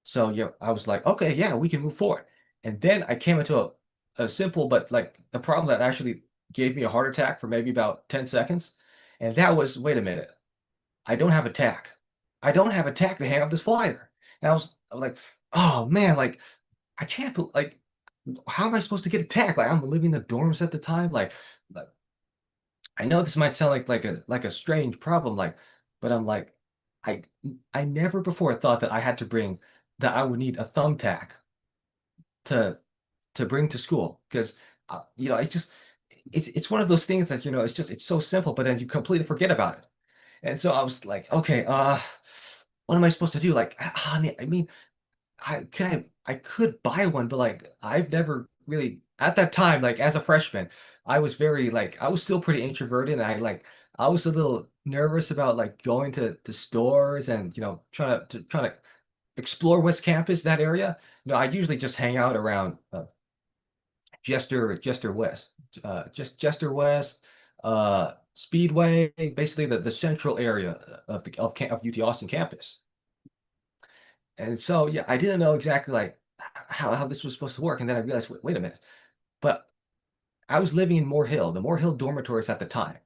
So yeah, I was like, okay, yeah, we can move forward. And then I came into a simple but like a problem that actually gave me a heart attack for maybe about 10 seconds. And that was, wait a minute, I don't have a tack. I don't have a tack to hang up this flyer. And I was like, oh man, like I can't like how am I supposed to get a tack? Like I'm living in the dorms at the time. Like I know this might sound like a strange problem, but I'm like, I I never before thought that I had to bring that I would need a thumbtack to bring to school because it's one of those things that it's so simple, but then you completely forget about it. And so I was like, okay, what am I supposed to do? Like, I mean, I could buy one, but like I've never really at that time, like as a freshman, I was very like I was still pretty introverted and I was a little nervous about like going to stores and trying to explore West Campus, that area. I usually just hang out around Jester West, just Jester West, Speedway, basically the central area of UT Austin campus. And so, yeah, I didn't know exactly like how this was supposed to work. And then I realized, wait a minute. But I was living in Moore Hill, the Moore Hill dormitories at the time.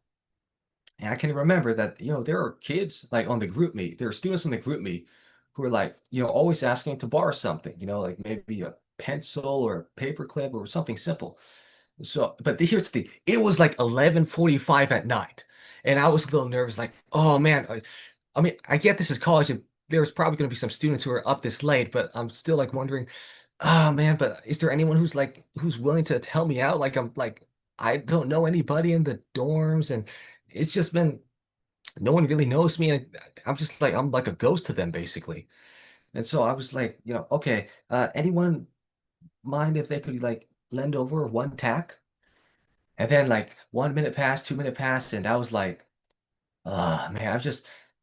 And I can remember that, there are kids like on the group meet, there are students on the group meet who are like, always asking to borrow something, like maybe a pencil or a paper clip or something simple. So, but here's the thing. It was like 11:45 at night, and I was a little nervous, like, oh man. I mean, I get this is college, and there's probably going to be some students who are up this late, but I'm still like wondering, oh man, but is there anyone who's like who's willing to help me out? Like, I'm like, I don't know anybody in the dorms, and it's just been no one really knows me, and I'm just like I'm like a ghost to them basically. And so I was like, okay, anyone mind if they could like lend over one tack? And then like 1 minute passed, 2 minute passed, and I was like, oh man,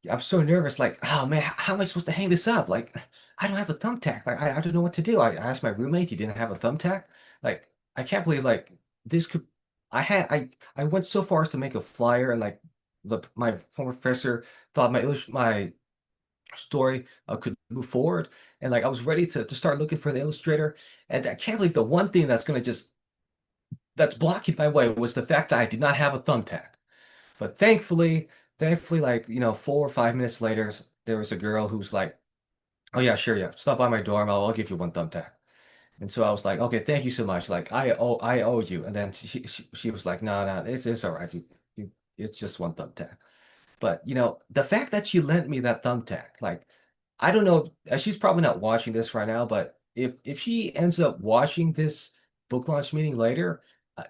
I'm so nervous. Like, oh man, how am I supposed to hang this up? Like, I don't have a thumbtack. Like, I don't know what to do. I asked my roommate, he didn't have a thumbtack. Like, I can't believe like this could. I went so far as to make a flyer, and like my former professor thought my story could move forward, and like I was ready to start looking for the illustrator, and I can't believe the one thing that's blocking my way was the fact that I did not have a thumbtack. But thankfully, like, 4 or 5 minutes later, there was a girl who's like, oh yeah, sure, yeah, stop by my dorm. I'll give you one thumbtack. And so I was like, okay, thank you so much. Like, I owe you. And then she was like, no, no, it's all right. It's just one thumbtack. But the fact that she lent me that thumbtack, like, I don't know, she's probably not watching this right now, but if she ends up watching this book launch meeting later,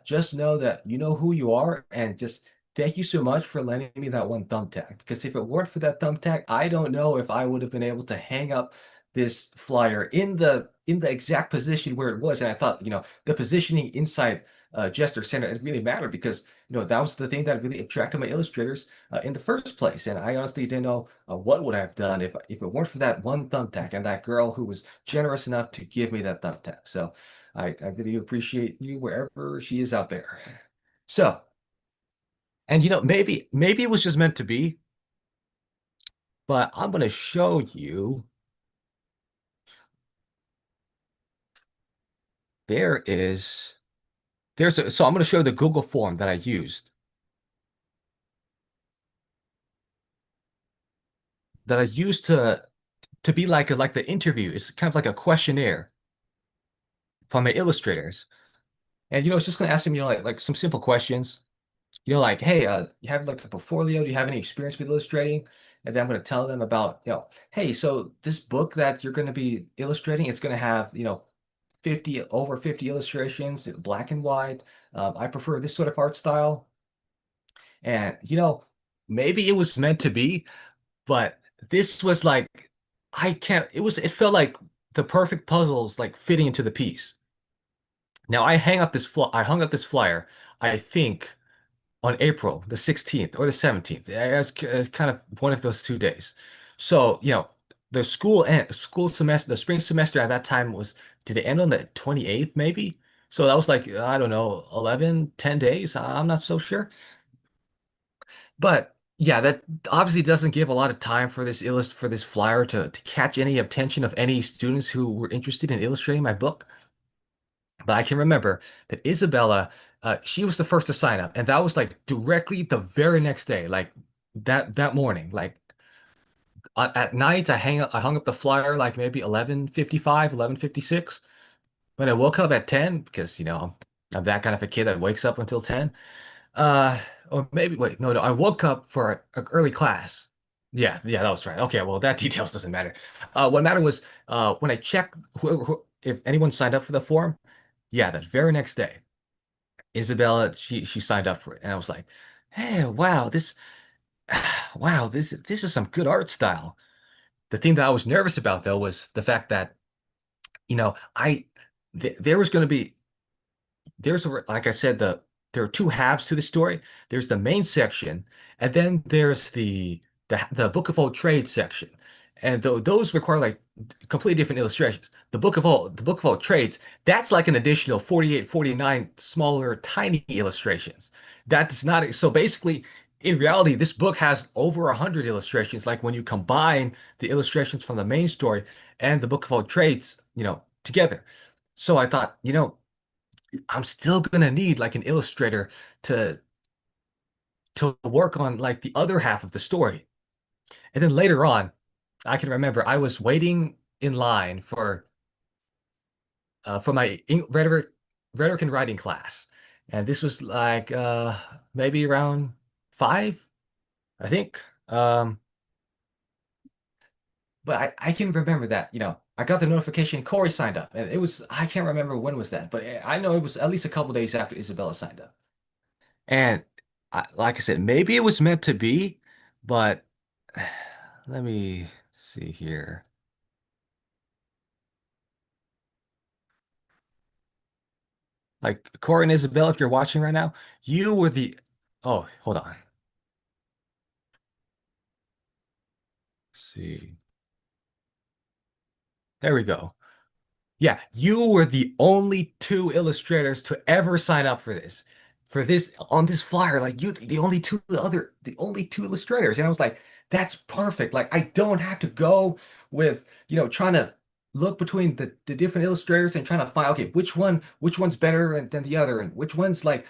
just know that you know who you are, and just thank you so much for lending me that one thumbtack. Because if it weren't for that thumbtack, I don't know if I would have been able to hang up this flyer in the exact position where it was. And I thought, the positioning inside Jester Center, it really mattered because that was the thing that really attracted my illustrators in the first place. And I honestly didn't know what would I have done if it weren't for that one thumbtack and that girl who was generous enough to give me that thumbtack. So I really appreciate you wherever she is out there. So, and maybe it was just meant to be, but I'm gonna show you. There is so I'm gonna show the Google form that I used to be like the interview. It's kind of like a questionnaire from my illustrators. And it's just gonna ask them, like some simple questions. Like, hey, you have like a portfolio? Do you have any experience with illustrating? And then I'm gonna tell them about, hey, so this book that you're gonna be illustrating, it's gonna have, 50 illustrations, black and white. I prefer this sort of art style. And maybe it was meant to be, but this was like it felt like the perfect puzzles like fitting into the piece. Now I hung up this flyer, I think on April the 16th or the 17th. It's kind of one of those 2 days. So, school semester, the spring semester at that time did it end on the 28th maybe? So that was like, I don't know, 11, 10 days. I'm not so sure. But yeah, that obviously doesn't give a lot of time for this flyer to catch any attention of any students who were interested in illustrating my book. But I can remember that Isabella, she was the first to sign up, and that was like directly the very next day, like that morning. Like at night, I hung up the flyer like maybe 11:55, 11:56. When I woke up at 10, because I'm that kind of a kid that wakes up until 10. Uh, or maybe wait, no, I woke up for an early class. Yeah, yeah, that was right. Okay, well, that details doesn't matter. What mattered was when I checked if anyone signed up for the form. Yeah, that very next day, Isabella, she signed up for it, and I was like, "Hey, wow, wow, this is some good art style." The thing that I was nervous about though was the fact that I there was going to be like I said, there are two halves to the story. There's the main section, and then there's the Book of Old Trade section. And those require like completely different illustrations. The Book of All Trades, that's like an additional 48, 49 smaller, tiny illustrations. That's not so basically in reality, this book has over 100 illustrations, like when you combine the illustrations from the main story and the Book of All Trades, together. So I thought, I'm still gonna need like an illustrator to work on like the other half of the story. And then later on, I can remember I was waiting in line for my rhetoric and writing class. And this was like maybe around 5, I think. But I can remember that, I got the notification Corey signed up. And it was, I can't remember when was that, but I know it was at least a couple days after Isabella signed up. And like I said, maybe it was meant to be, but let me see here. Like Corey and Isabella, if you're watching right now, you were the, oh, hold on. Let's see. There we go. Yeah, you were the only two illustrators to ever sign up for this. For this on this flyer, like you the only two illustrators. And I was like, that's perfect. Like I don't have to go with, trying to look between the different illustrators and trying to find, okay, which one's better than the other, and which one's like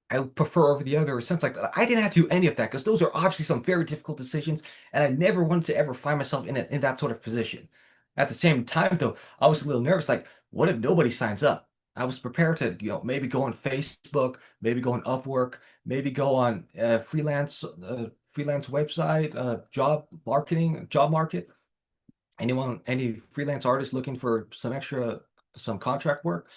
I would prefer over the other or something like that. I didn't have to do any of that because those are obviously some very difficult decisions, and I never wanted to ever find myself in that sort of position. At the same time, though, I was a little nervous. Like, what if nobody signs up? I was prepared to, maybe go on Facebook, maybe go on Upwork, maybe go on freelance website, job market. Any freelance artist looking for some contract work.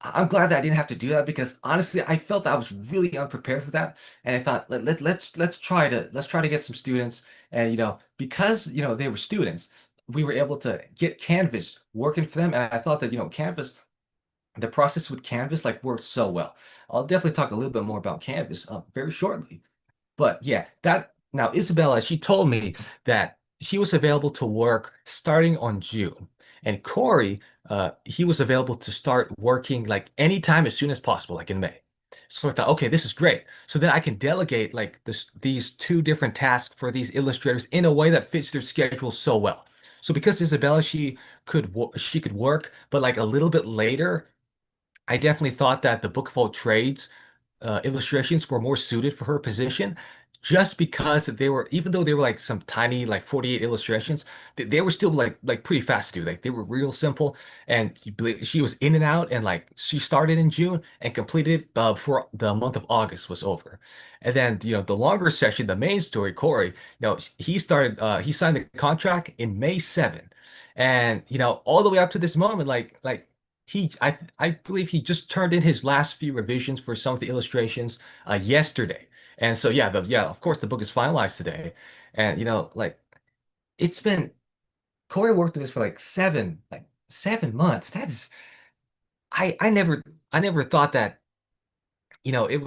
I'm glad that I didn't have to do that because honestly, I felt that I was really unprepared for that. And I thought, let's try to get some students. And because they were students, we were able to get Canvas working for them. And I thought that, Canvas, the process with Canvas like worked so well. I'll definitely talk a little bit more about Canvas very shortly. But yeah, that now Isabella, she told me that she was available to work starting on June. And Corey, he was available to start working like anytime as soon as possible, like in May. So I thought, okay, this is great. So then I can delegate like these two different tasks for these illustrators in a way that fits their schedule so well. So because Isabella, she could work, but like a little bit later, I definitely thought that the Book of All Trades illustrations were more suited for her position just because they were, even though they were like some tiny like 48 illustrations, they were still like pretty fast to do. Like they were real simple, and she was in and out, and like she started in June and completed before the month of August was over. And then the longer session, the main story, Corey, he signed the contract in May 7th. And all the way up to this moment, I believe he just turned in his last few revisions for some of the illustrations yesterday. And so yeah, of course the book is finalized today. And it's been Corey worked on this for like 7 months. That is I never thought that it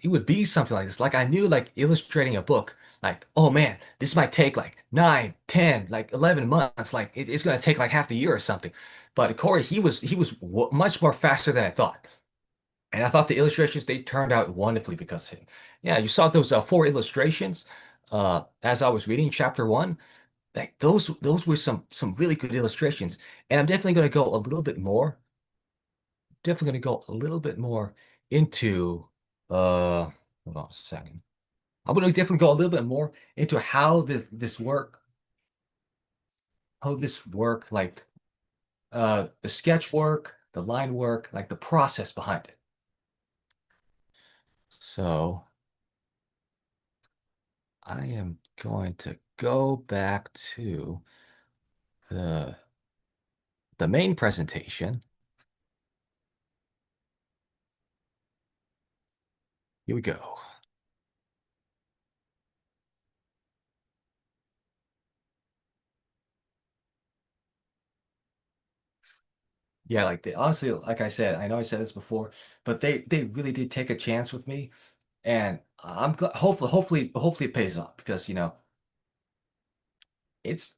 would be something like this. Like I knew like illustrating a book, like, oh man, this might take like 9, 10, like 11 months. Like it's gonna take like half the year or something. But Corey, he was much more faster than I thought. And I thought the illustrations, they turned out wonderfully because of him. Yeah, you saw those 4 illustrations as I was reading chapter 1. Like those were some really good illustrations. And I'm definitely going to go a little bit more into hold on a second. I'm going to definitely go a little bit more into how this work, like the sketch work, the line work, like the process behind it. So I am going to go back to the the main presentation. Here we go. Yeah, like they honestly, like I said, I know I said this before, but they really did take a chance with me, and I'm glad, hopefully it pays off because it's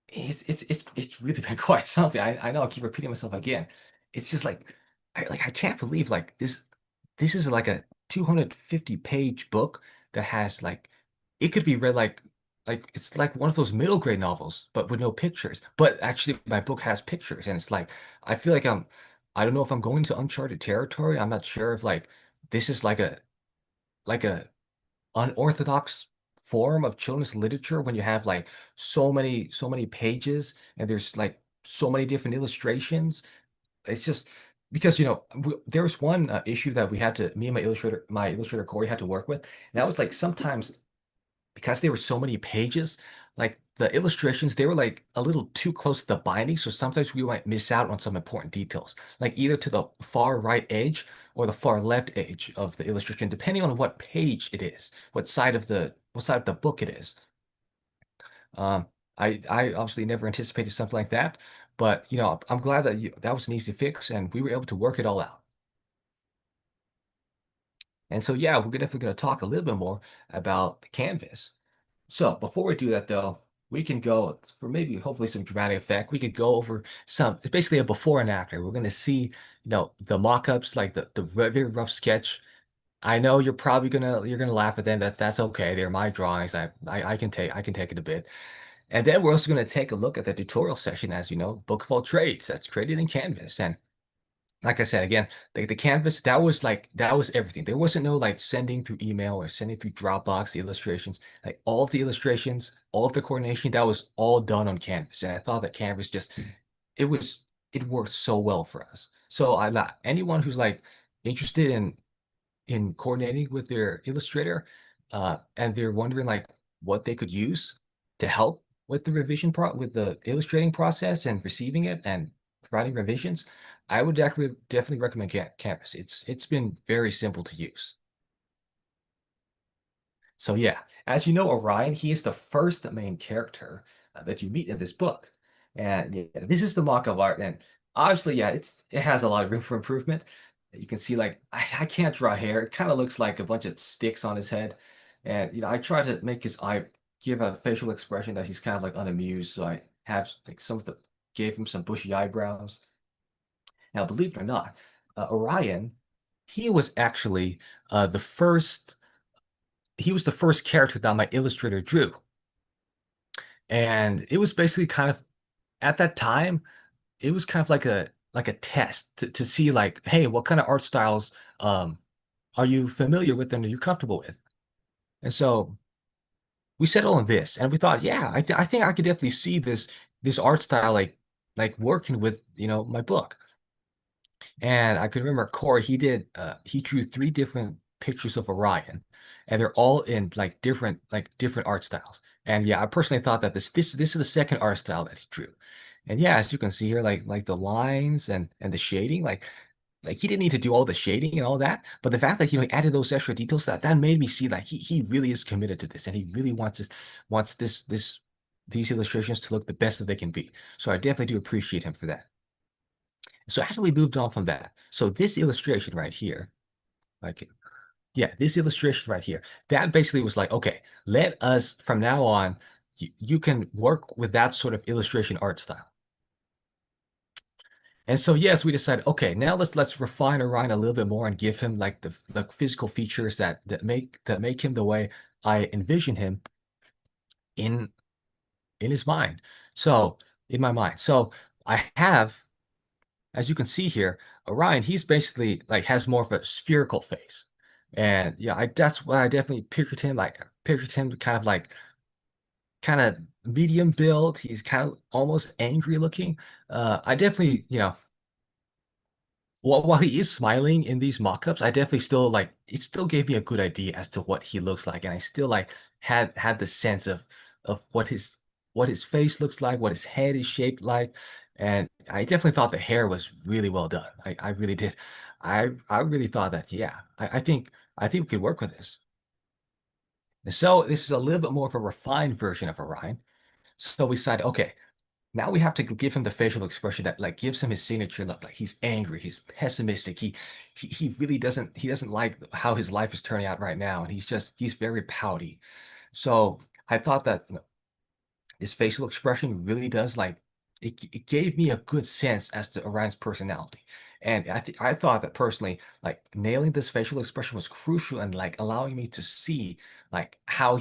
it's really been quite something. I know I keep repeating myself again. It's just like I can't believe like this is like a 250-page book that has like it could be read like it's like one of those middle grade novels, but with no pictures. But actually my book has pictures, and it's like I feel like I don't know if I'm going to uncharted territory. I'm not sure if like this is like a unorthodox form of children's literature when you have like so many pages and there's like so many different illustrations. It's just because there was one issue that we had to me and my illustrator Corey had to work with, and that was like sometimes because there were so many pages, like the illustrations, they were like a little too close to the binding. So sometimes we might miss out on some important details, like either to the far right edge or the far left edge of the illustration, depending on what page it is, what side of the book it is. Um, I obviously never anticipated something like that, but I'm glad that that was an easy fix and we were able to work it all out. And so, yeah, we're definitely going to talk a little bit more about the canvas. So before we do that, though, we can go for maybe hopefully some dramatic effect. We could go over it's basically a before and after. We're going to see, the mock-ups, like the very rough sketch. I know you're gonna laugh at them. That's okay. They're my drawings. I can take it a bit. And then we're also going to take a look at the tutorial session, as you know, Book of All Trades that's created in Canvas. And like I said, again, the Canvas, that was everything. There wasn't no like sending through email or sending through Dropbox, the illustrations, like all of the illustrations, all of the coordination, that was all done on Canvas. And I thought that Canvas it was, it worked so well for us. So anyone who's like interested in coordinating with their illustrator, and they're wondering like what they could use to help with the with the illustrating process and receiving it and providing revisions, I would definitely recommend Canvas. It's been very simple to use. So yeah, as you know, Orion, he is the first main character that you meet in this book. And yeah, this is the mock-up art. And obviously, yeah, it has a lot of room for improvement. You can see like I can't draw hair. It kind of looks like a bunch of sticks on his head. And I try to make his eye give a facial expression that he's kind of like unamused. So I have like gave him some bushy eyebrows. Now, believe it or not, Orion, he was actually the first he was the first character that my illustrator drew. And it was basically kind of at that time, it was kind of like a test to see like, hey, what kind of art styles are you familiar with and are you comfortable with? And so we settled on this and we thought, yeah, I think I could definitely see this art style like working with, my book. And I could remember Corey, he drew three different pictures of Orion, and they're all in like different art styles. And yeah, I personally thought that this is the second art style that he drew. And yeah, as you can see here, like the lines and the shading, like he didn't need to do all the shading and all that, but the fact that he added those extra details that made me see like he really is committed to this and he really wants these illustrations to look the best that they can be. So I definitely do appreciate him for that. So after we moved on from that, so this illustration right here, like, yeah, this illustration right here, that basically was like, okay, let us from now on, you can work with that sort of illustration art style. And so yes, we decided, okay, now let's refine Orion a little bit more and give him like the physical features that make him the way I envision him in in his mind. So in my mind. So I have as you can see here, Orion, he's basically like has more of a spherical face. And yeah, that's what I definitely pictured him. Like pictured him kind of medium build. He's kind of almost angry looking. I definitely, while he is smiling in these mock-ups, I definitely still like it still gave me a good idea as to what he looks like. And I still like had the sense of what his face looks like, what his head is shaped like. And I definitely thought the hair was really well done. I really did. I really thought that, yeah, I think we could work with this. And so this is a little bit more of a refined version of Orion. So we decided, okay, now we have to give him the facial expression that like gives him his signature look. Like he's angry, he's pessimistic. He really doesn't like how his life is turning out right now, and he's very pouty. So I thought that his facial expression really does like it gave me a good sense as to Orion's personality. And I thought that personally, like nailing this facial expression was crucial and like allowing me to see like how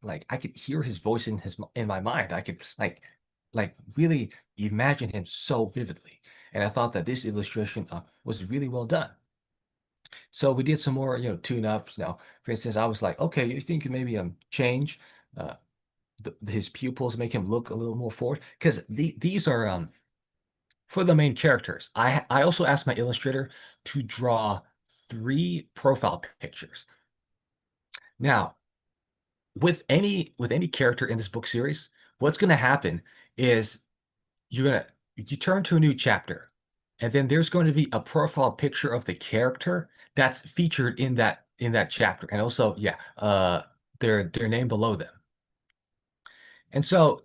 like I could hear his voice in my mind. I could like really imagine him so vividly. And I thought that this illustration was really well done. So we did some more, tune-ups. Now, for instance, I was like, okay, you think you maybe change uh, his pupils, make him look a little more forward because these are for the main characters, I also asked my illustrator to draw 3 profile pictures. Now, with any character in this book series, what's going to happen is you turn to a new chapter, and then there's going to be a profile picture of the character that's featured in that chapter, and also, yeah, their name below them. And so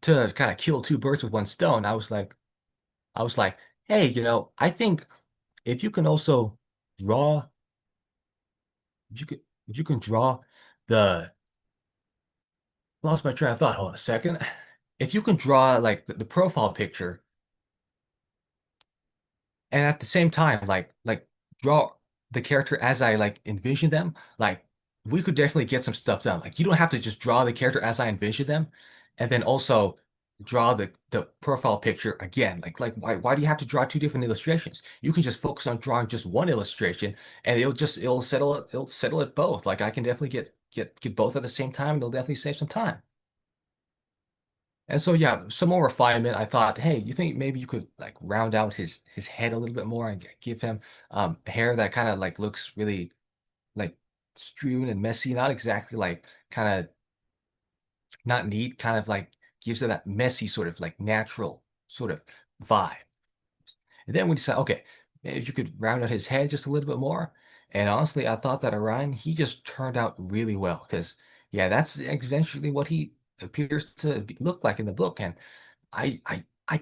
to kind of kill two birds with one stone, I was like, hey, I think if you can also draw, if you can draw the lost my train of thought. Hold on a second. If you can draw like the profile picture and at the same time like draw the character as I like envision them, like we could definitely get some stuff done. Like you don't have to just draw the character as I envision them and then also draw the profile picture again. Like why do you have to draw 2 different illustrations? You can just focus on drawing just one illustration and it'll settle it both. Like I can definitely get both at the same time. It'll definitely save some time. And so yeah, some more refinement. I thought, hey, you think maybe you could like round out his head a little bit more and give him hair that kind of like looks really like strewn and messy, not exactly like kind of not neat, kind of like gives it that messy sort of like natural sort of vibe. And then we decided, okay, maybe if you could round out his head just a little bit more. And honestly, I thought that Orion, he just turned out really well because yeah, that's eventually what he appears to look like in the book. And I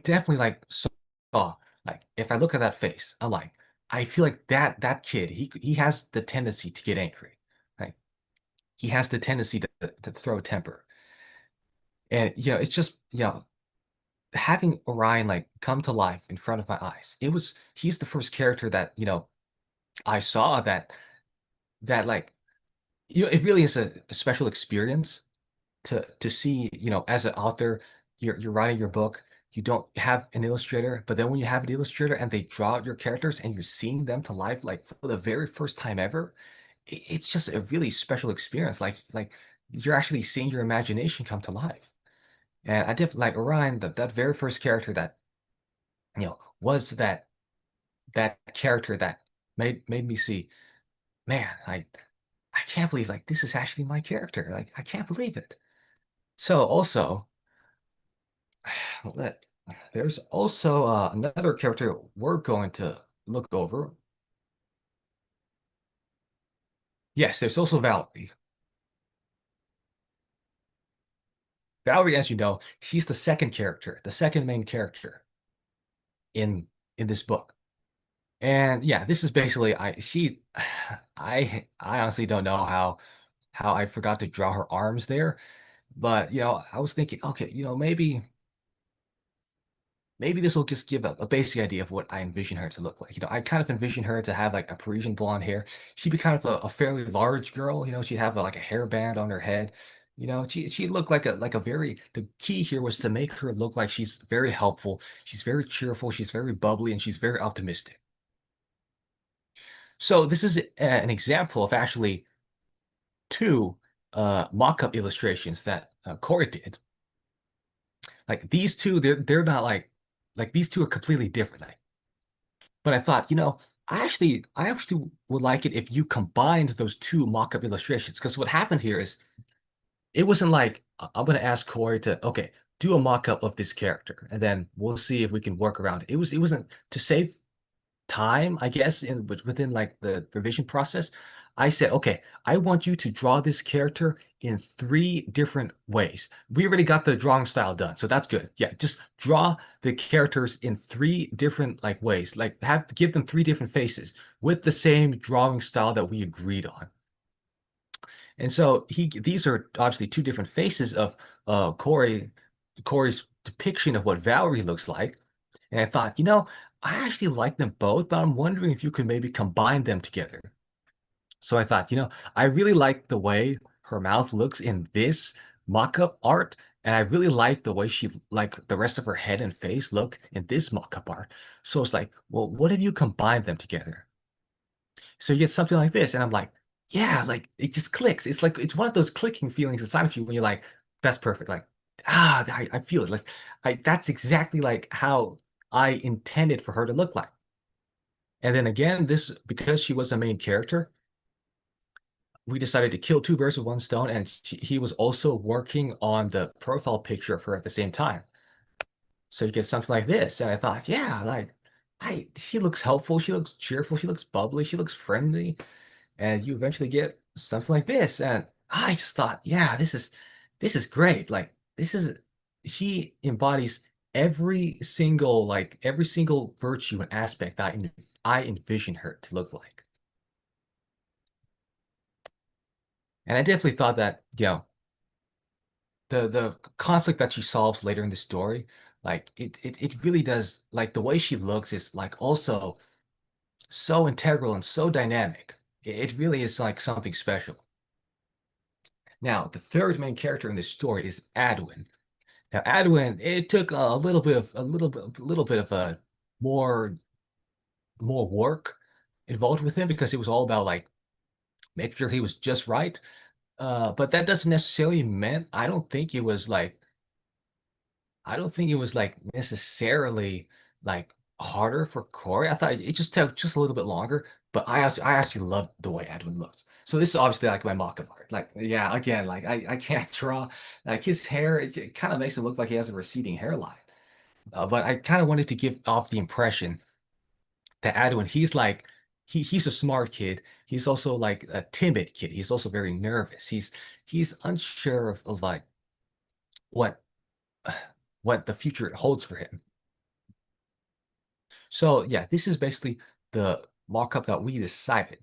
definitely like saw like if I look at that face, I'm like I feel like that kid he has the tendency to get angry, like he has the tendency to throw a temper, and it's just having Orion like come to life in front of my eyes. He's the first character that I saw that like it really is a special experience to see, as an author, you're writing your book, you don't have an illustrator, but then when you have an illustrator and they draw out your characters and you're seeing them to life like for the very first time ever, it's just a really special experience. Like you're actually seeing your imagination come to life. And I did like Orion, that very first character that, was that character that made me see, man, I can't believe like this is actually my character. Like I can't believe it. So also Let, there's also another character we're going to look over. Yes, there's also Valerie. Valerie, as you know, she's the second character, the second main character in this book. And yeah, this is basically I honestly don't know how I forgot to draw her arms there, but I was thinking, okay, maybe this will just give a basic idea of what I envision her to look like. I kind of envision her to have like a Parisian blonde hair. She'd be kind of a fairly large girl. She'd have like a hairband on her head. She looked like a very. The key here was to make her look like she's very helpful. She's very cheerful. She's very bubbly, and she's very optimistic. So this is an example of actually two mock-up illustrations that Corey did. Like these two, they're not like these two are completely different. But I thought, I actually would like it if you combined those two mock-up illustrations. Because what happened here is it wasn't like I'm gonna ask Corey to, okay, do a mock-up of this character, and then we'll see if we can work around it. It wasn't to save time, I guess, within like the revision process. I said, okay, I want you to draw this character in 3 different ways. We already got the drawing style done, so that's good. Yeah, just draw the characters in 3 different like ways. Like give them 3 different faces with the same drawing style that we agreed on. And so these are obviously 2 different faces of Corey's depiction of what Valerie looks like. And I thought, I actually like them both, but I'm wondering if you could maybe combine them together. So I thought, I really like the way her mouth looks in this mock-up art, and I really like the way like the rest of her head and face look in this mock-up art. So it's like, well, what if you combine them together? So you get something like this, and I'm like, yeah, like it just clicks. It's like it's one of those clicking feelings inside of you when you're like, that's perfect. Like, I feel it. Like, that's exactly like how I intended for her to look like. And then again, this because she was a main character, we decided to kill two birds with one stone, and he was also working on the profile picture of her at the same time. So you get something like this, and I thought, yeah, like she looks helpful, she looks cheerful, she looks bubbly, she looks friendly, and you eventually get something like this, and I just thought, yeah, this is great. Like this is he embodies every single virtue and aspect that I envision her to look like. And I definitely thought that, the conflict that she solves later in the story, like it really does, like the way she looks is like also so integral and so dynamic. It really is like something special. Now, the third main character in this story is Adwin. Now, Adwin, it took a little bit of a more more work involved with him because it was all about like making sure he was just right. But that doesn't necessarily mean I don't think it was like necessarily like harder for Corey. I thought it just took just a little bit longer, but I actually loved the way Edwin looks. So this is obviously like my mock-up art. Like, yeah, again, like I can't draw like his hair. It kind of makes it look like he has a receding hairline. But I kind of wanted to give off the impression that Edwin, he's a smart kid. He's also like a timid kid. He's also very nervous. He's unsure of like what what the future holds for him. So yeah, this is basically the markup that we decided.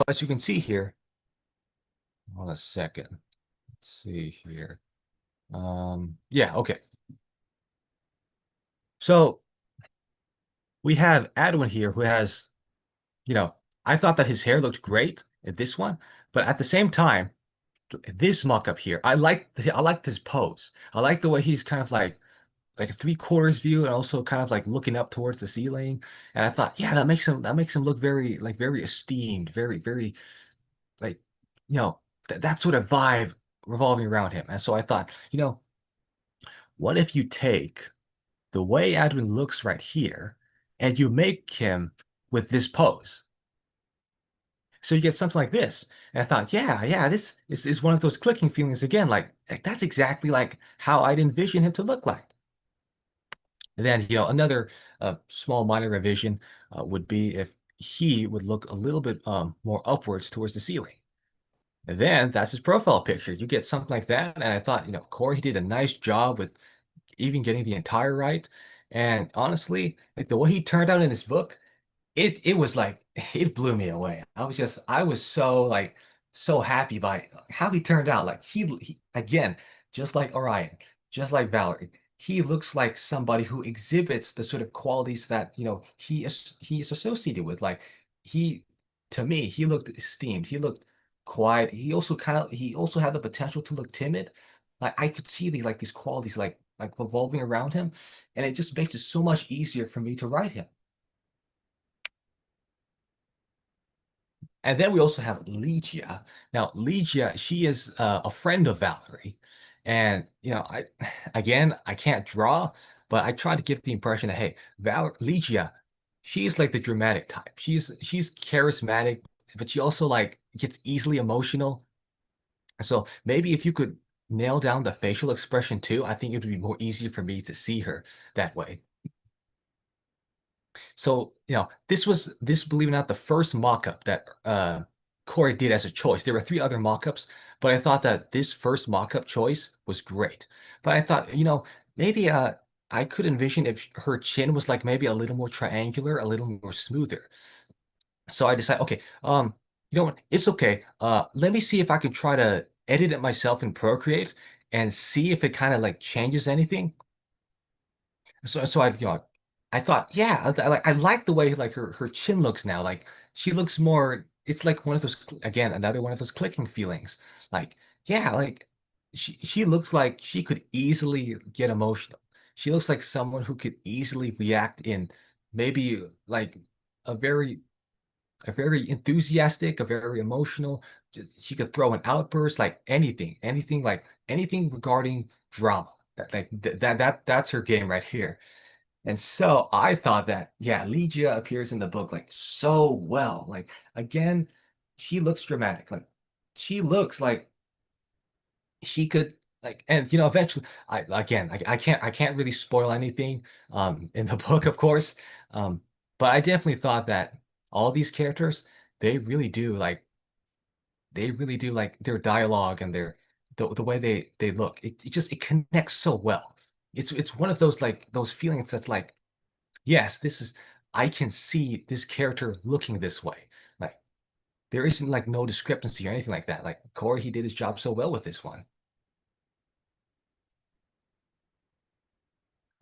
As you can see here, hold on a second. Let's see here. Yeah, okay. So we have Adwin here who has, you know, I thought that his hair looked great at this one, but at the same time, this mock-up here, I liked his pose. I like the way he's kind of like a three-quarters view and also kind of like looking up towards the ceiling. And I thought, yeah, that makes him look very like very esteemed, very like that sort of vibe revolving around him. And so I thought, what if you take the way Edwin looks right here and you make him with this pose? So you get something like this. And I thought, yeah, this is one of those clicking feelings again. Like that's exactly like how I'd envision him to look like. And then, another small minor revision would be if he would look a little bit more upwards towards the ceiling. And then that's his profile picture. You get something like that. And I thought, Corey did a nice job with even getting the entire right. And honestly, like the way he turned out in this book, it was like it blew me away. I was so like so happy by how he turned out. Like he again, just like Orion, just like Valerie, he looks like somebody who exhibits the sort of qualities that he is associated with. Like he to me, he looked esteemed. He looked quiet. He also had the potential to look timid. Like I could see these qualities like revolving around him, and it just makes it so much easier for me to write him. And then we also have Ligia. Now, Ligia, she is a friend of Valerie. And, I again, I can't draw, but I try to give the impression that, hey, Ligia, she's like the dramatic type. She's charismatic, but she also like gets easily emotional. So maybe if you could nail down the facial expression too, I think it would be more easier for me to see her that way. So, this, believe it or not, the first mock-up that Corey did as a choice. There were three other mock-ups, but I thought that this first mock-up choice was great. But I thought, maybe I could envision if her chin was like maybe a little more triangular, a little more smoother. So I decided, okay, you know what? It's okay. Let me see if I could try to edit it myself in Procreate and see if it kind of like changes anything. So I thought, yeah, I like the way like her chin looks now. Like she looks more. It's like one of those again, another one of those clicking feelings. Like yeah, like she looks like she could easily get emotional. She looks like someone who could easily react in maybe like a very a very enthusiastic, a very emotional. She could throw an outburst, like anything, like anything regarding drama. That's her game right here. And so I thought that, yeah, Lygia appears in the book like so well. Like again, she looks dramatic. Like she looks like she could like, and eventually I can't really spoil anything in the book, of course. Um, but I definitely thought that all these characters, they really do like they really do like their dialogue and the way they look. It connects so well. It's one of those like those feelings that's like, yes, this is I can see this character looking this way. Like there isn't like no discrepancy or anything like that. Like Corey, he did his job so well with this one.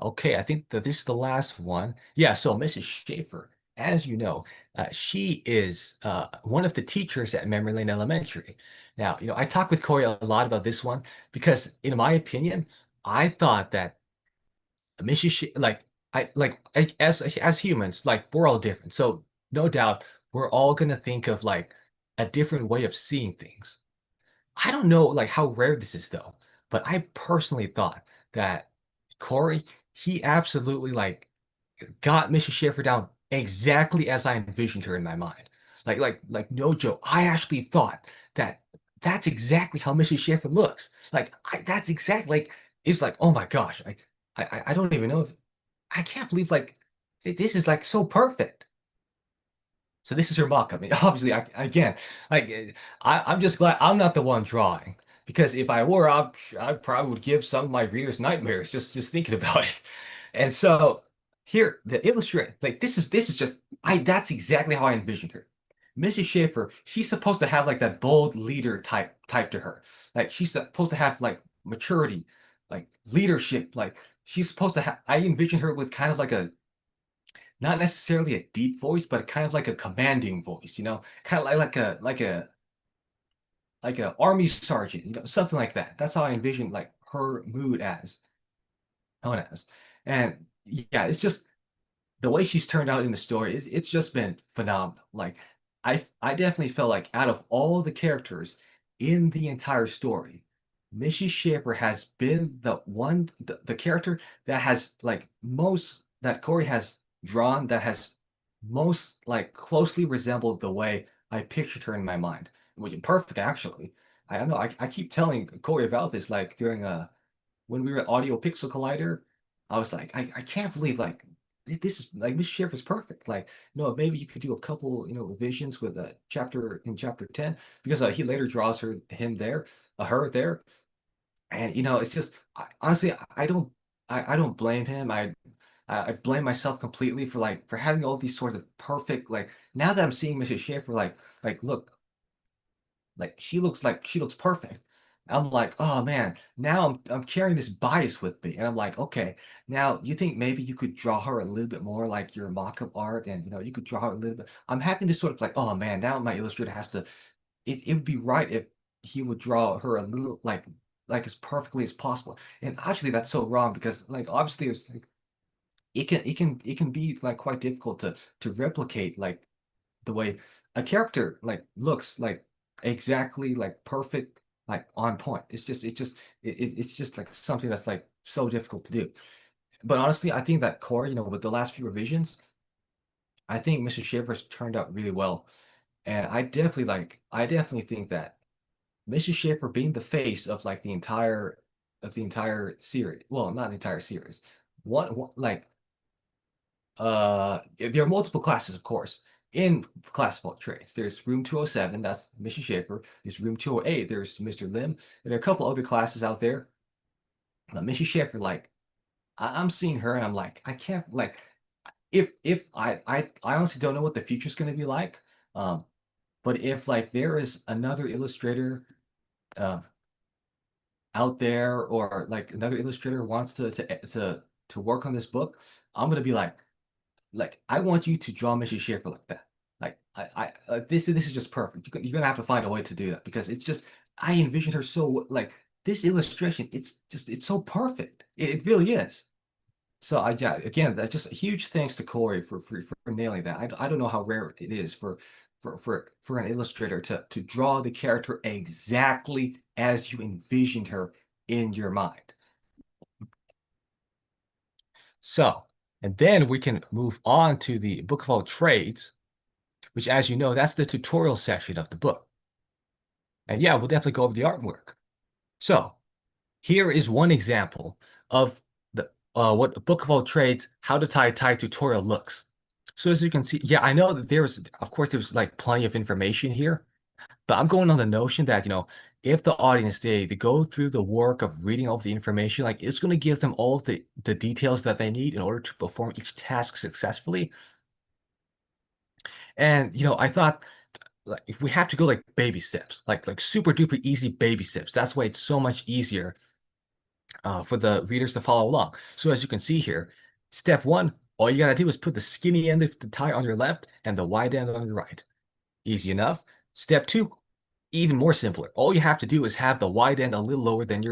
Okay, I think that this is the last one. Yeah, so Mrs. Schaefer, as you know, she is one of the teachers at Memory Lane Elementary. Now, I talked with Corey a lot about this one because, in my opinion, I thought that Mrs. As humans, like we're all different. So no doubt we're all gonna think of like a different way of seeing things. I don't know like how rare this is though, but I personally thought that Corey, he absolutely like got Mrs. Schaefer down exactly as I envisioned her in my mind. Like no joke. I actually thought that that's exactly how Mrs. Schaefer looks. That's exactly like it's like, oh my gosh, I don't even know if I can't believe like this is like so perfect. So this is her mock-up. I mean, obviously, again, like I'm just glad I'm not the one drawing because if I were, I probably would give some of my readers nightmares just thinking about it. And so here, the illustrator, like this is just that's exactly how I envisioned her. Mrs. Schaefer, she's supposed to have like that bold leader type to her. Like she's supposed to have like maturity, like leadership. Like she's supposed to have. I envision her with kind of like a not necessarily a deep voice, but kind of like a commanding voice, kind of like a army sergeant, something like that. That's how I envision like her mood as known as. And yeah, it's just the way she's turned out in the story, it's just been phenomenal. Like I definitely felt like out of all the characters in the entire story, Mrs. Shaper has been the character that has like most that Corey has drawn that has most like closely resembled the way I pictured her in my mind. Which is perfect actually. I don't know. I keep telling Corey about this like during when we were at Audio Pixel Collider, I was like, I can't believe like this is like Miss Sheriff is perfect. Like, no, maybe you could do a couple, revisions with a chapter in chapter 10 because he later draws her there. And it's just honestly, I don't blame him. I blame myself completely for like for having all these sorts of perfect like now that I'm seeing Mrs. Schaefer look like she looks perfect. I'm like, oh man, now I'm carrying this bias with me, and I'm like, okay, now you think maybe you could draw her a little bit more like your mock-up art, and you could draw her a little bit. I'm having this sort of like, oh man, now my illustrator has to. It would be right if he would draw her a little like as perfectly as possible. And actually, that's so wrong because like obviously it's like it can be like quite difficult to replicate like the way a character like looks like exactly like perfect like on point it's just like something that's like so difficult to do, but honestly I think that core with the last few revisions I think Mr. Schaefer's turned out really well, and I definitely think that Mr. Schaefer being the face of like the entire series, well not the entire series, one like there are multiple classes, of course, in classified trades. There's room 207, that's Mr. Schaefer. There's room 208, there's Mr. Lim. And there are a couple other classes out there. Mrs. Schaefer, like, I'm seeing her and I'm like, I can't like if I honestly don't know what the future's gonna be like. Um, but if like there is another illustrator uh out there or like another illustrator wants to work on this book, I'm gonna be like I want you to draw Mrs. Schaefer like that. Like this is just perfect. You're gonna have to find a way to do that because it's just I envision her so like this illustration. It's so perfect. It really is. So yeah, again, that just a huge thanks to Corey for nailing that. I don't know how rare it is for an illustrator to draw the character exactly as you envisioned her in your mind. So And then we can move on to the Book of All Trades, which, as you know, that's the tutorial section of the book. And yeah, we'll definitely go over the artwork. So here is one example of the what the Book of All Trades, how to tie tutorial looks. So as you can see, yeah, I know that of course, there's like plenty of information here, but I'm going on the notion that, if the audience, they go through the work of reading all the information, like it's going to give them all of the details that they need in order to perform each task successfully. And, I thought, like, if we have to go like baby steps, like super duper easy baby steps, that's why it's so much easier for the readers to follow along. So as you can see here, step one, all you gotta do is put the skinny end of the tie on your left and the wide end on your right. Easy enough. Step two, even more simpler. All you have to do is have the wide end a little lower than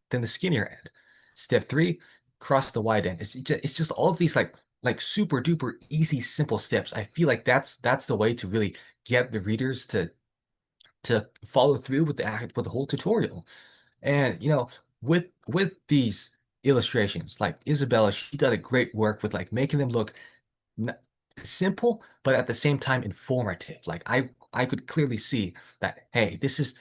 the skinnier end. Step three, cross the wide end. It's just all of these like super duper easy simple steps. I feel like that's the way to really get the readers to follow through with the whole tutorial. And with these illustrations, like Isabella, she did a great work with like making them look simple, but at the same time informative. Like I could clearly see that, hey, this is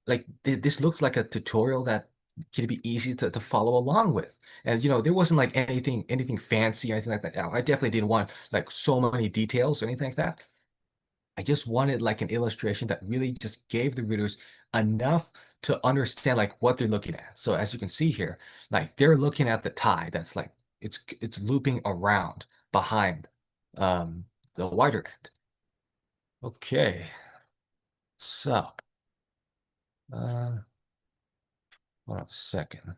like this looks like a tutorial that can be easy to follow along with. And there wasn't like anything fancy or anything like that. I definitely didn't want like so many details or anything like that. I just wanted like an illustration that really just gave the readers enough to understand like what they're looking at. So as you can see here, like they're looking at the tie that's like it's looping around behind um the wider end. Okay. So uh hold on a second.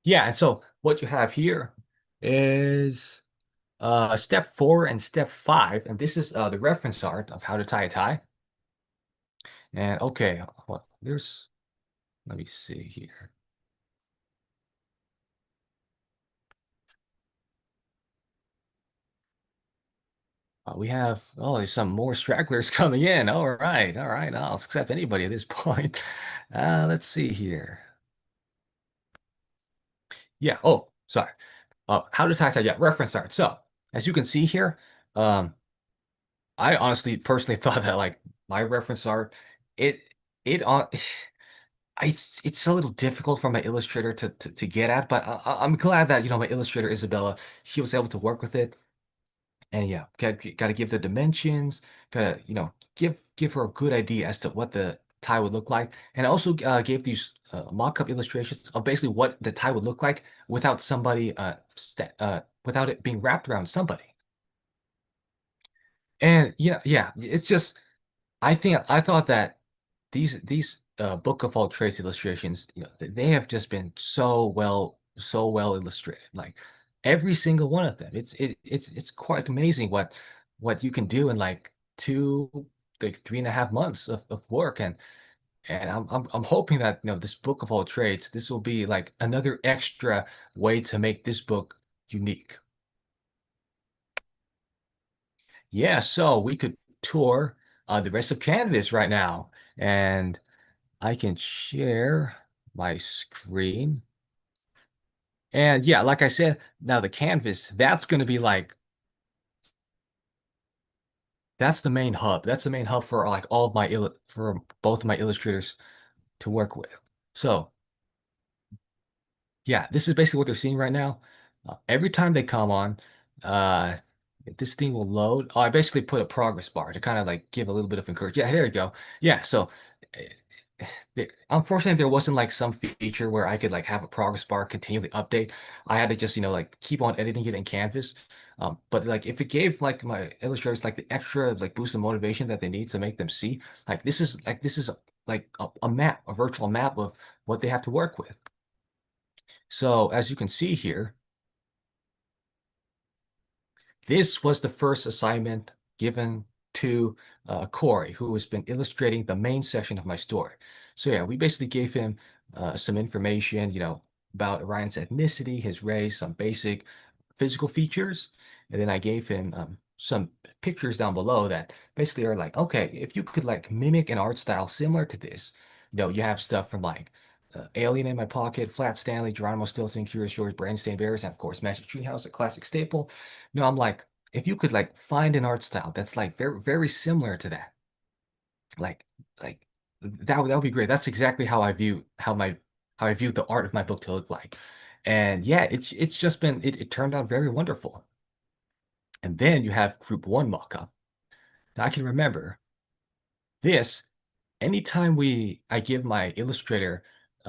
Yeah, and so what you have here is step 4 and step 5, and this is the reference art of how to tie a tie. And okay, well, let me see here. We have, oh, there's some more stragglers coming in. All right, all right. I'll accept anybody at this point. Let's see here. Yeah. Oh, sorry. How to tie tie? Yeah, reference art. So as you can see here, um, I honestly personally thought that like my reference art, it it on it's a little difficult for my illustrator to get at, but I'm glad that my illustrator Isabella, she was able to work with it. And yeah, gotta give the dimensions, gotta, give her a good idea as to what the tie would look like. And I also gave these mock-up illustrations of basically what the tie would look like without somebody, without it being wrapped around somebody. And yeah, it's just, I thought that these Book of All Trades illustrations, they have just been so well illustrated. Like every single one of them. It's quite amazing what you can do in like 3.5 months of work. And I'm hoping that this Book of All Trades, this will be like another extra way to make this book unique. Yeah, so we could tour the rest of Canvas right now. And I can share my screen. And yeah, like I said, now the canvas, that's going to be like, that's the main hub. That's the main hub for like all of for both of my illustrators to work with. So yeah, this is basically what they're seeing right now. Every time they come on, uh, this thing will load. Oh, I basically put a progress bar to kind of like give a little bit of encouragement. Yeah, there you go. Yeah, so unfortunately, there wasn't like some feature where I could like have a progress bar continually update. I had to just, like keep on editing it in Canvas. But like if it gave like my illustrators like the extra like boost of motivation that they need to make them see, like this is like a map, a virtual map of what they have to work with. So as you can see here, this was the first assignment given to Corey, who has been illustrating the main section of my story. So yeah, we basically gave him some information, about Ryan's ethnicity, his race, some basic physical features. And then I gave him some pictures down below that basically are like, okay, if you could like mimic an art style similar to this, you have stuff from like Alien in my pocket, Flat Stanley, Geronimo Stilton, Curious George, Brand Bears, and of course Magic Treehouse, a classic staple. I'm like, if you could like find an art style that's like very similar to that, like like that would be great. That's exactly how I view how I view the art of my book to look like. And yeah, it's just been it turned out very wonderful. And then you have group one mock-up. Now I can remember this anytime I give my illustrator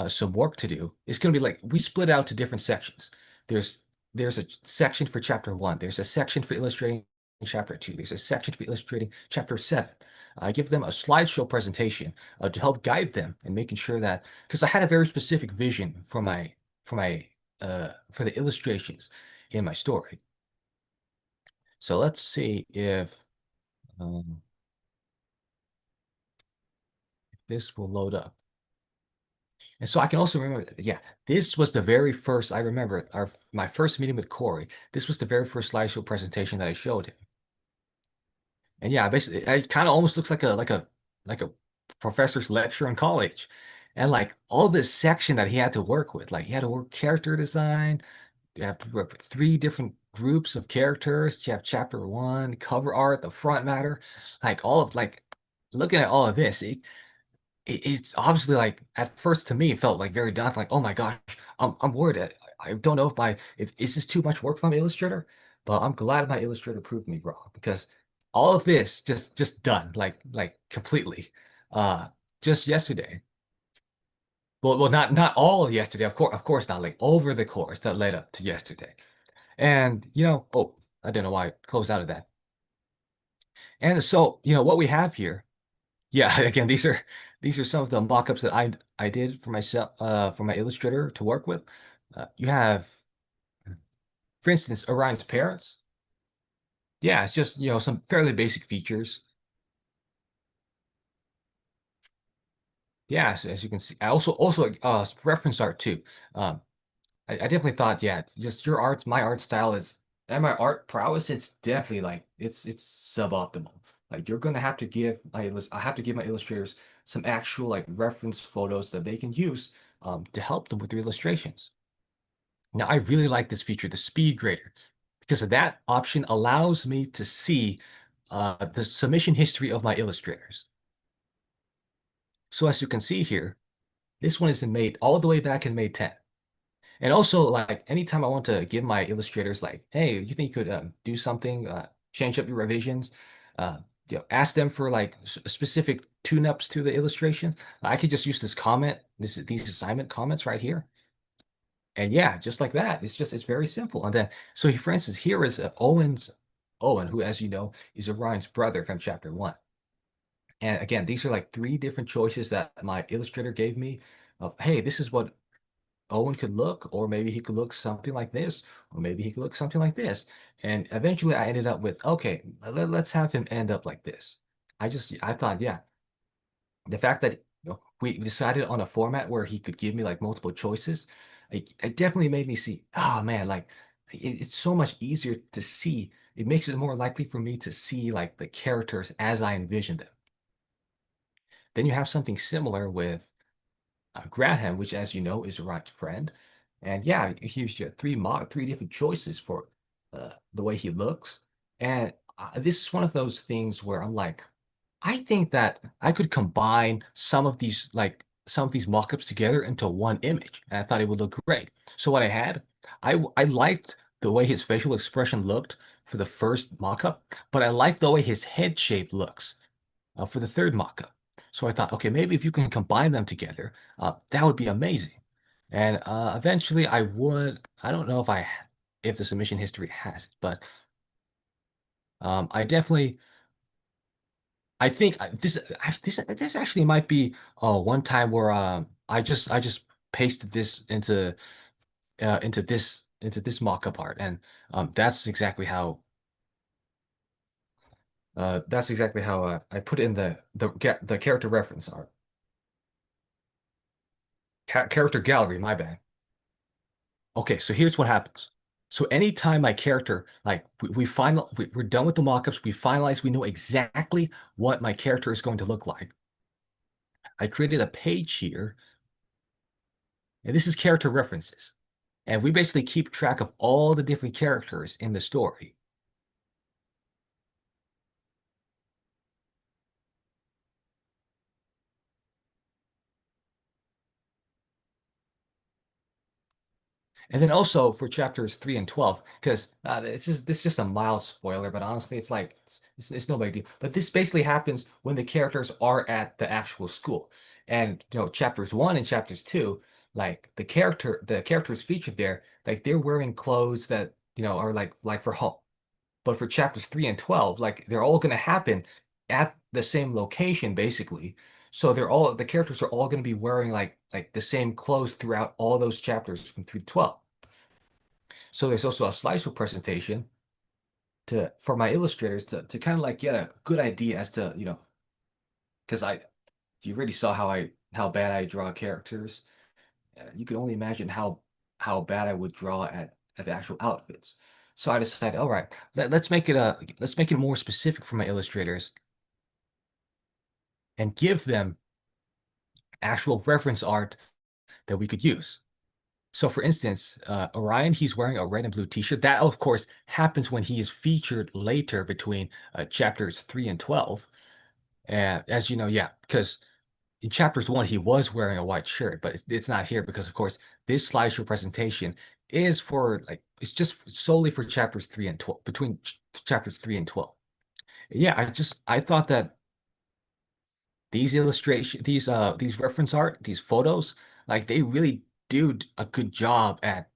some work to do, it's going to be like we split out to different sections. There's there's a section for chapter one. There's a section for illustrating chapter two. There's a section for illustrating chapter seven. I give them a slideshow presentation to help guide them and making sure that because I had a very specific vision for my for the illustrations in my story. So let's see if um, this will load up. And so I can also remember, yeah, this was the very first, I remember my first meeting with Corey. This was the very first slideshow presentation that I showed him. And yeah, basically it kind of almost looks like a professor's lecture in college. And like all this section that he had to work with, like he had to work character design, you have to work with three different groups of characters. You have chapter one, cover art, the front matter, like all of like looking at all of this, it's obviously like at first to me it felt like very daunting. Like, oh my gosh, I'm worried. I don't know if is this too much work for my illustrator, but I'm glad my illustrator proved me wrong because all of this just done like completely uh just yesterday. Well, not all yesterday, of course not, like over the course that led up to yesterday. And oh, I don't know why I closed out of that. And so, what we have here. Yeah, again, these are some of the mock-ups that I did for myself for my illustrator to work with. You have, for instance, Orion's parents. Yeah, it's just some fairly basic features. Yeah, as you can see, I also reference art too. Um, I definitely thought, yeah, just my art style is, and my art prowess, it's definitely like it's suboptimal. Like you're gonna have to I have to give my illustrators some actual like reference photos that they can use to help them with their illustrations. Now, I really like this feature, the speed grader, because that option allows me to see the submission history of my illustrators. So as you can see here, this one is in May, all the way back in May 10th. And also, like, anytime I want to give my illustrators, like, hey, you think you could do something, change up your revisions, uh, ask them for like specific tune-ups to the illustration, I could just use this comment, these assignment comments right here. And yeah, just like that, it's very simple. And then, so for instance, here is Owen, who, as you know, is Orion's brother from chapter one. And again, these are like three different choices that my illustrator gave me of, hey, this is what Owen could look, or maybe he could look something like this, or maybe he could look something like this. And eventually I ended up with, okay, let's have him end up like this. I thought, yeah, the fact that we decided on a format where he could give me like multiple choices, it definitely made me see, oh man, like it's so much easier to see. It makes it more likely for me to see like the characters as I envision them. Then you have something similar with Graham, which, as you know, is a right friend. And yeah, here's your three different choices for the way he looks. And this is one of those things where I'm like, I think that I could combine some of these mock-ups together into one image, and I thought it would look great. So what I had, I liked the way his facial expression looked for the first mock-up, but I liked the way his head shape looks for the third mock-up. So I thought, okay, maybe if you can combine them together, that would be amazing. And eventually, I don't know if the submission history has it, but I definitely. I think this actually might be one time where I just pasted this into this mock-up art, and that's exactly how I put in the character reference art, character gallery. My bad. Okay, so here's what happens. So anytime my character, like we're done with the mock-ups, we know exactly what my character is going to look like. I created a page here And this is character references. And we basically keep track of all the different characters in the story. And then also for chapters 3 and 12, because this is just a mild spoiler, but honestly, it's like it's no big deal. But this basically happens when the characters are at the actual school. And chapters 1 and chapters 2, like the characters featured there, like they're wearing clothes that, are like for home. But for chapters 3 and 12, like they're all gonna happen at the same location, basically. So the characters are all gonna be wearing like the same clothes throughout all those chapters from 3 to 12. So there's also a slideshow presentation for my illustrators to kind of like get a good idea as to, because you already saw how bad I draw characters. You can only imagine how bad I would draw at the actual outfits. So I decided, all right, let's make it more specific for my illustrators and give them actual reference art that we could use. So for instance, Orion, he's wearing a red and blue t-shirt. That, of course, happens when he is featured later between chapters 3 and 12. And as you know, yeah, because in chapters 1, he was wearing a white shirt, but it's not here because, of course, this slideshow presentation is it's just solely for chapters 3 and 12, between chapters 3 and 12. Yeah, I thought that these reference art, these photos, like they really do a good job at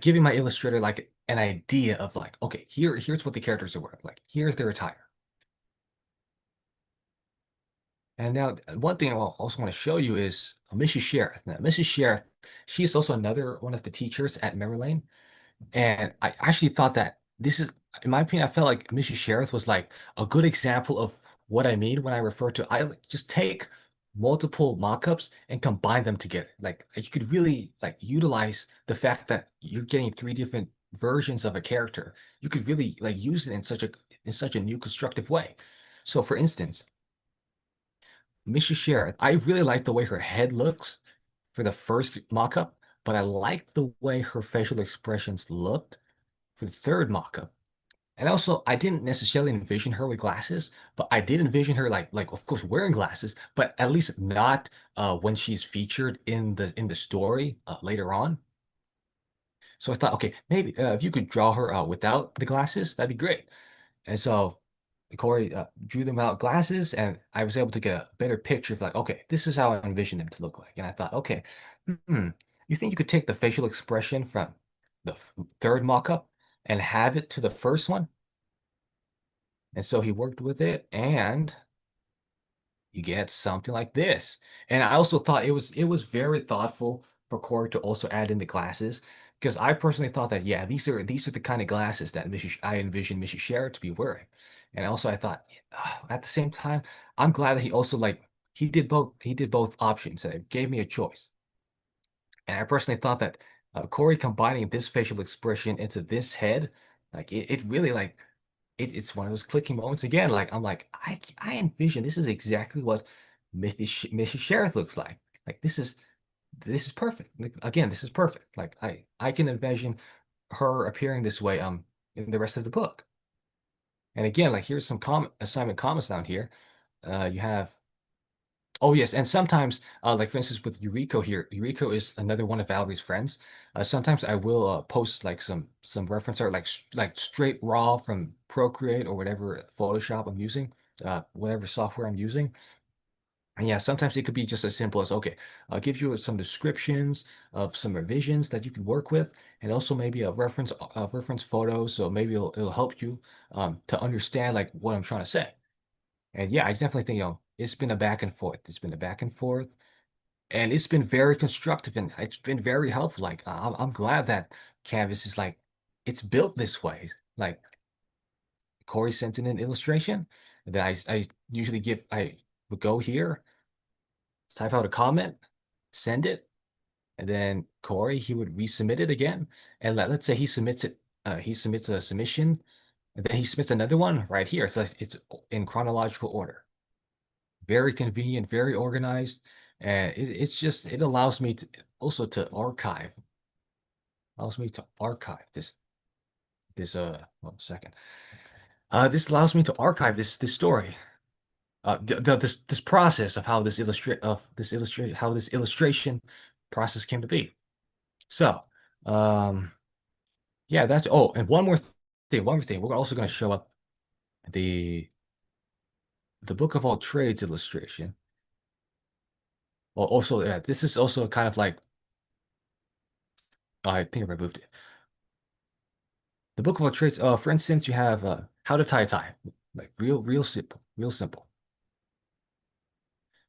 giving my illustrator like an idea of like, okay, here's what the characters are wearing, like here's their attire. And now one thing I also want to show you is Mrs. Sheriff. Now, Mrs. Sheriff, she's also another one of the teachers at Memory Lane. And I actually thought that in my opinion, I felt like Mrs. Sheriff was like a good example of what I mean when I refer to, just take multiple mock-ups and combine them together. Like you could really like utilize the fact that you're getting three different versions of a character. You could really like use it in such a new constructive way. So for instance, Mrs. Sheriff, I really like the way her head looks for the first mock-up, but I like the way her facial expressions looked for the third mock-up. And also, I didn't necessarily envision her with glasses, but I did envision her like of course wearing glasses, but at least not when she's featured in the story later on. So I thought, okay, maybe if you could draw her without the glasses, that'd be great. And so Corey drew them out glasses, and I was able to get a better picture of like, okay, this is how I envisioned them to look like. And I thought, okay, hmm, you think you could take the facial expression from the third mock-up and have it to the first one? And so he worked with it, and you get something like this. And I also thought it was very thoughtful for Corey to also add in the glasses, because I personally thought that yeah, these are the kind of glasses that I envisioned Mrs. Shara to be wearing. And also I thought at the same time, I'm glad that he also like he did both options and it gave me a choice. And I personally thought that Corey combining this facial expression into this head, like it really like it's one of those clicking moments again. Like I'm like, I envision this is exactly what Mrs. Sheriff looks like. Like this is perfect. Like, again, this is perfect. Like I can envision her appearing this way in the rest of the book. And again, like here's some comment assignment comments down here. You have Oh yes, and sometimes, like for instance with Yuriko here, Yuriko is another one of Valerie's friends. Sometimes I will post like some reference art, like straight raw from Procreate or whatever Photoshop I'm using, whatever software I'm using. And yeah, sometimes it could be just as simple as, okay, I'll give you some descriptions of some revisions that you can work with, and also maybe a reference photo, so maybe it'll help you to understand like what I'm trying to say. And yeah, I definitely think, it's been a back and forth. It's been a back and forth, and it's been very constructive and it's been very helpful. Like, I'm glad that Canvas is like, it's built this way. Like, Corey sent in an illustration that I would go here, type out a comment, send it, and then Corey, he would resubmit it again. And let's say he submits a submission, and then he submits another one right here. So it's in chronological order. Very convenient, very organized, and it's just it allows me to also to archive this one second. This allows me to archive this story. This process of how this illustration process came to be. So, um, yeah, that's and one more thing. We're also going to show up the the Book of All Trades illustration. Well, also, yeah, this is also kind of like I think I removed it. The Book of All Trades. For instance, you have how to tie a tie, like real simple, real simple.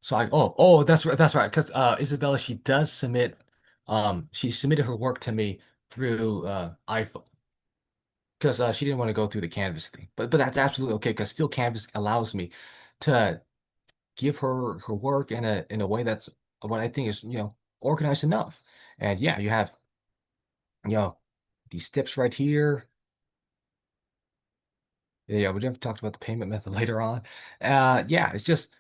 So that's right. Because Isabella, she does submit, she submitted her work to me through iPhone because she didn't want to go through the Canvas thing. But that's absolutely okay because still Canvas allows me to give her work in a way that's what I think is organized enough. And yeah, you have you know these steps right here. Yeah, we never talked about the payment method later on. Yeah, it's just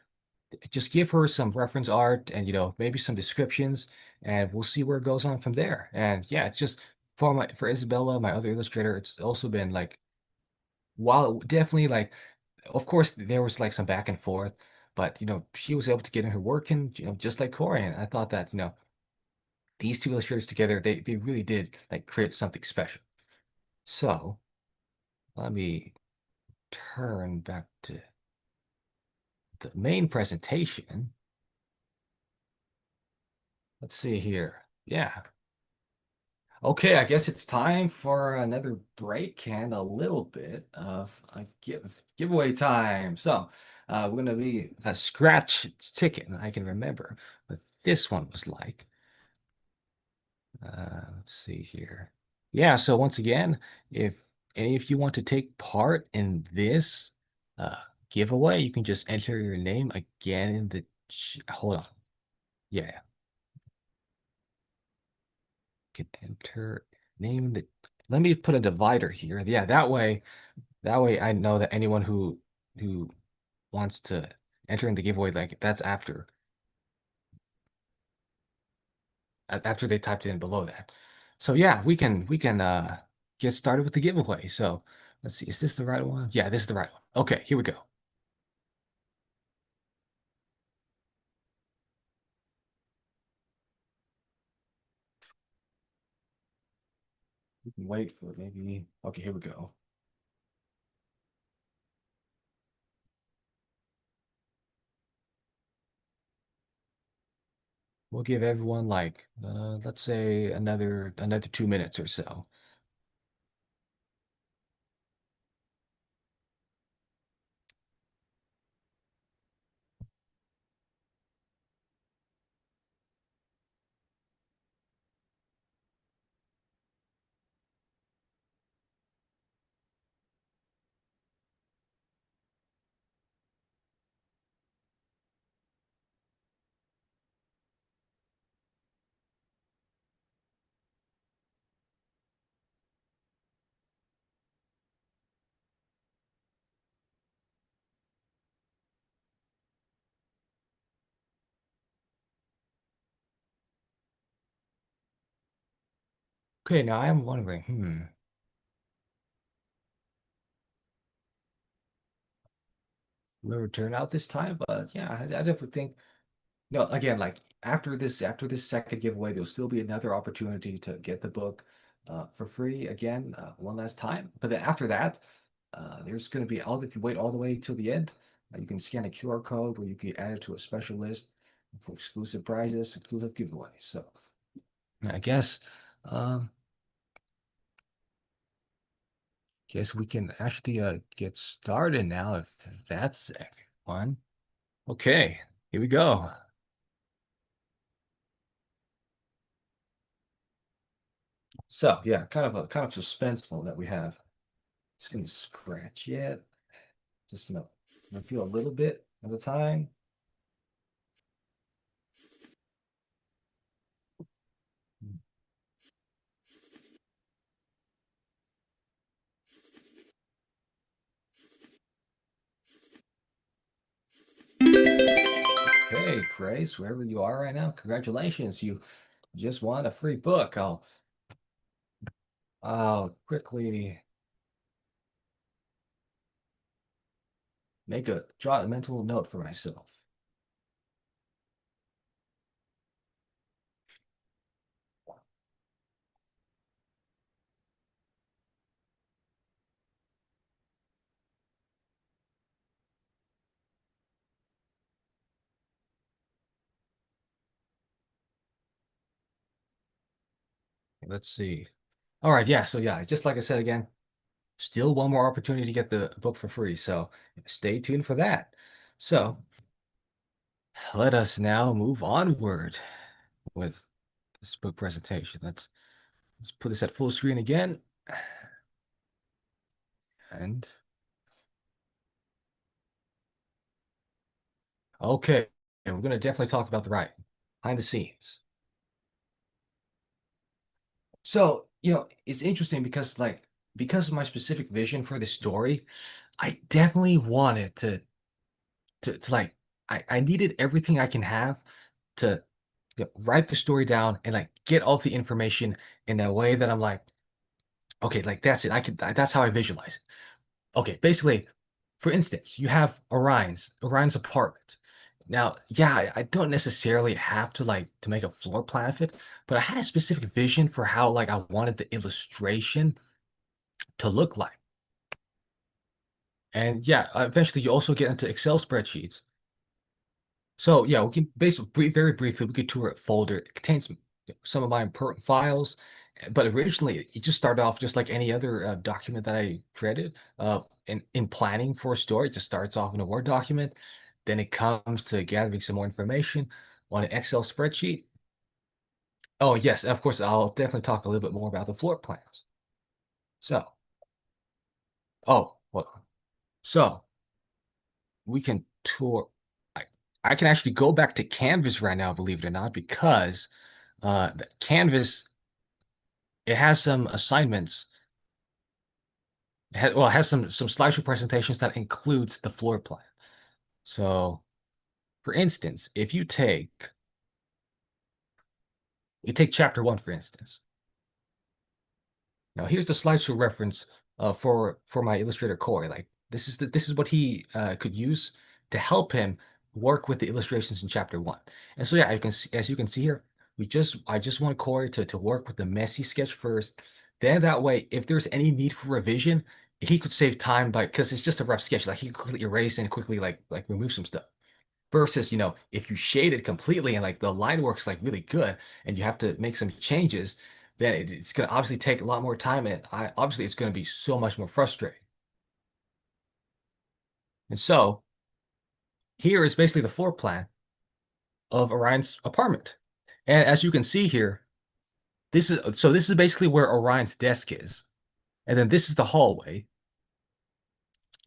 give her some reference art and maybe some descriptions, and we'll see where it goes on from there. And yeah, it's just for Isabella, my other illustrator, it's also been like while definitely like of course there was like some back and forth, but she was able to get in her work and just like Corey. And I thought that these two illustrators together, they really did like create something special. So let me turn back to the main presentation. Let's see here. Yeah. Okay, I guess it's time for another break and a little bit of a giveaway time. So, we're gonna be a scratch ticket, and I can remember what this one was like. Let's see here. Yeah, so once again, if any of you want to take part in this uh, giveaway, you can just enter your name again in the hold on. Yeah, you can enter name in the. Let me put a divider here. Yeah, that way I know that anyone who wants to enter in the giveaway, like that's after they typed it in below that. So yeah, we can get started with the giveaway. So let's see, is this the right one? Yeah, this is the right one. Okay, here we go. We can wait for maybe. Okay, here we go. We'll give everyone like let's say another 2 minutes or so. Okay, now I am wondering, will it turn out this time? But yeah, I definitely think no, again, like after this second giveaway, there'll still be another opportunity to get the book for free again, one last time. But then after that, there's going to be if you wait all the way till the end, you can scan a QR code where you can add it to a special list for exclusive prizes, exclusive giveaways. So I um, guess we can actually get started now if that's everyone. Okay, here we go. So yeah, kind of suspenseful that we have. Just gonna scratch it. Just gonna feel a little bit at a time. Okay, Grace, wherever you are right now. Congratulations, you just won a free book. I'll quickly draw a mental note for myself. Let's see. All right, yeah. So yeah, just like I said again, still one more opportunity to get the book for free. So stay tuned for that. So let us now move onward with this book presentation. Let's put this at full screen again. And okay, and we're going to definitely talk about the writing behind the scenes. So, it's interesting because of my specific vision for this story, I definitely wanted to like I needed everything I can have to write the story down and like get all the information in a way that I'm like, okay, like that's it. That's how I visualize it. Okay, basically, for instance, you have Orion's apartment. Now, yeah, I don't necessarily have to make a floor plan of it, but I had a specific vision for how like I wanted the illustration to look like. And yeah, eventually you also get into Excel spreadsheets. So yeah, we can basically very briefly we could tour a folder. It contains some of my important files, but originally it just started off just like any other document that I created. In planning for a story, it just starts off in a Word document. Then it comes to gathering some more information on an Excel spreadsheet. Oh yes, and of course I'll definitely talk a little bit more about the floor plans. So, oh, well, so we can tour. I, I can actually go back to Canvas right now, believe it or not, because the Canvas it has some assignments. It has some slideshow presentations that includes the floor plan. So, for instance, if you take chapter one, for instance. Now, here's the slideshow reference for my Illustrator core. Like this is what he could use to help him work with the illustrations in chapter one. And so yeah, as you can see here, I just want Corey to work with the messy sketch first. Then that way, if there's any need for revision, he could save time because it's just a rough sketch. Like he could quickly erase and quickly like remove some stuff. Versus, if you shade it completely and like the line works like really good and you have to make some changes, then it's going to obviously take a lot more time and obviously it's going to be so much more frustrating. And so here is basically the floor plan of Orion's apartment. And as you can see here, this is basically where Orion's desk is. And then this is the hallway.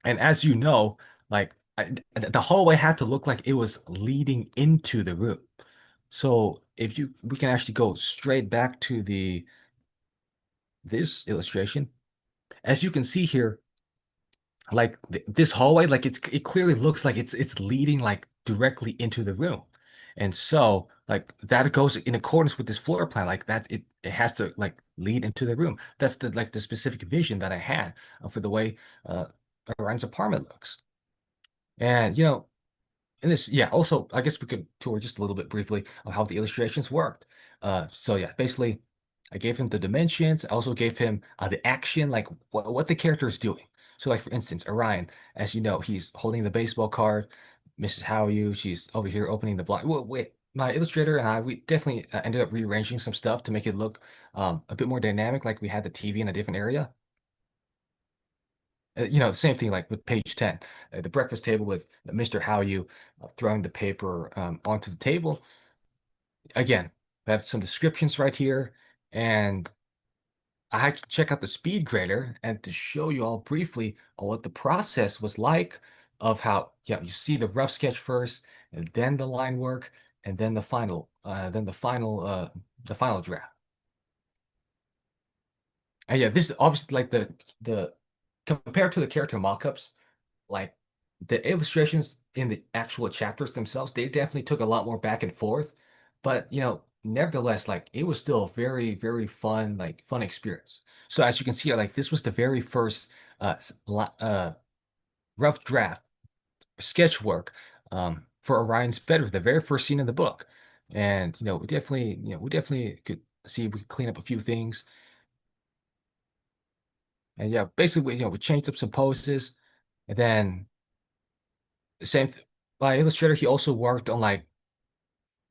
And as you know, like the hallway had to look like it was leading into the room. So we can actually go straight back to this illustration. As you can see here, like this hallway, like it clearly looks like it's leading like directly into the room. And so like that goes in accordance with this floor plan, like that it has to like lead into the room. That's the specific vision that I had for the way uh Orion's apartment looks. And and this, yeah, also, I guess we could tour just a little bit briefly on how the illustrations worked. So yeah, basically, I gave him the dimensions. I also gave him the action, like what the character is doing. So like, for instance, Orion, as you know, he's holding the baseball card. Mrs. Howeyu, she's over here opening the blind. Wait, my illustrator and I, we definitely ended up rearranging some stuff to make it look a bit more dynamic, like we had the TV in a different area. The same thing like with page 10, the breakfast table with Mr. Howeyu throwing the paper onto the table. Again, I have some descriptions right here, and I had to check out the speed grader and to show you all briefly what the process was like of how, you see the rough sketch first, and then the line work, and then the final draft. And yeah, this is obviously like the compared to the character mockups, like the illustrations in the actual chapters themselves, they definitely took a lot more back and forth. But nevertheless, like it was still a very, very fun, like fun experience. So as you can see, like this was the very first rough draft sketch work for Orion's Bedroom, the very first scene in the book. And we definitely could see we could clean up a few things. And yeah, basically, we changed up some poses, and then the same th by Illustrator, he also worked on like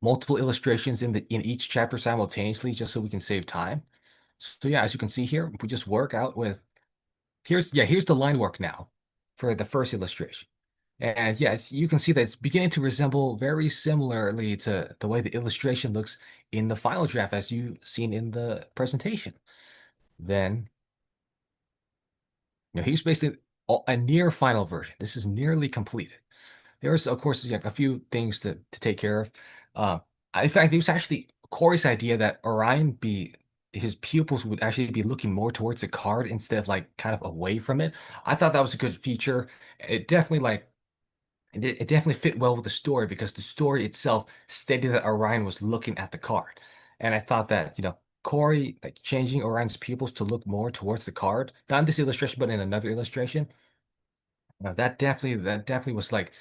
multiple illustrations in each chapter simultaneously, just so we can save time. So yeah, as you can see here, we just work out with here's the line work now for the first illustration. And yes, you can see that it's beginning to resemble very similarly to the way the illustration looks in the final draft as you've seen in the presentation. Then, here's basically a near final version. This is nearly completed. There's, of course, yeah, a few things to take care of. Uh, in fact, it was actually Corey's idea that Orion be his pupils would actually be looking more towards the card instead of like kind of away from it. I thought that was a good feature. It definitely like it definitely fit well with the story because the story itself stated that Orion was looking at the card. And I thought that, Corey like changing Orion's pupils to look more towards the card, not in this illustration, but in another illustration. That definitely was like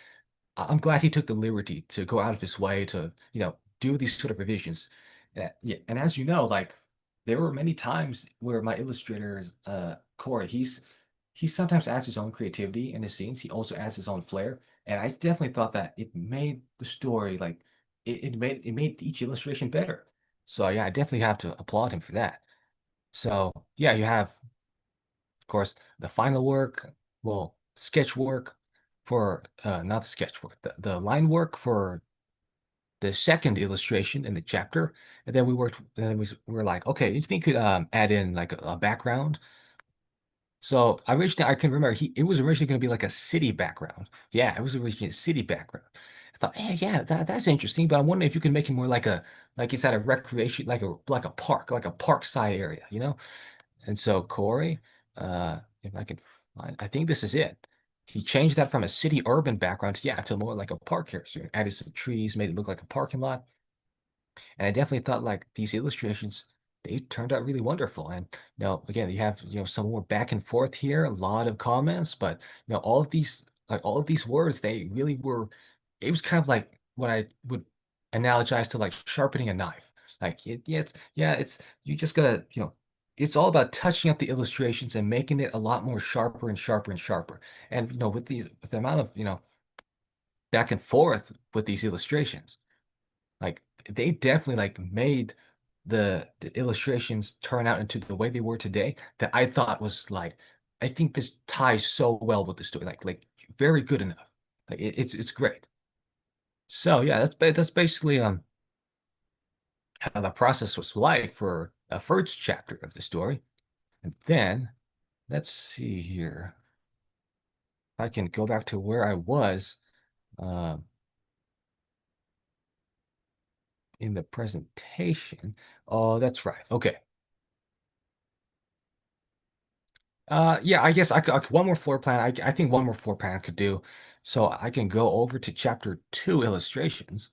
I'm glad he took the liberty to go out of his way to, do these sort of revisions. Yeah, and as you know, like there were many times where my illustrators, Corey, he sometimes adds his own creativity in the scenes. He also adds his own flair, and I definitely thought that it made the story like it made each illustration better. So yeah, I definitely have to applaud him for that. So yeah, you have of course, the final work, well, sketch work for not the sketch work, the line work for the second illustration in the chapter, and then we were like, okay, you think you could add in like a background? So I can remember it was originally going to be like a city background. Yeah, it was originally a city background. I thought, hey, yeah, that's interesting, but I'm wondering if you can make it more like it's at a recreation, like a park side area, you know? And so Corey, if I can find, I think this is it. He changed that from a city urban background to, yeah, to more like a park here. So added some trees, made it look like a parking lot. And I definitely thought like these illustrations, they turned out really wonderful. And again, you have some more back and forth here, a lot of comments, but all of these words, they really were. It was kind of like what I would analogize to like sharpening a knife. Like it's you just gotta it's all about touching up the illustrations and making it a lot more sharper and sharper and sharper. And with the amount of back and forth with these illustrations. Like they definitely like made the illustrations turn out into the way they were today that I thought was like I think this ties so well with the story. Like very good enough. Like it's great. So yeah, that's basically how the process was like for a first chapter of the story. And then let's see here. If I can go back to where I was um in the presentation. Oh, that's right. Okay. Yeah, I guess one more floor plan. I think one more floor plan I could do. So I can go over to chapter 2 illustrations.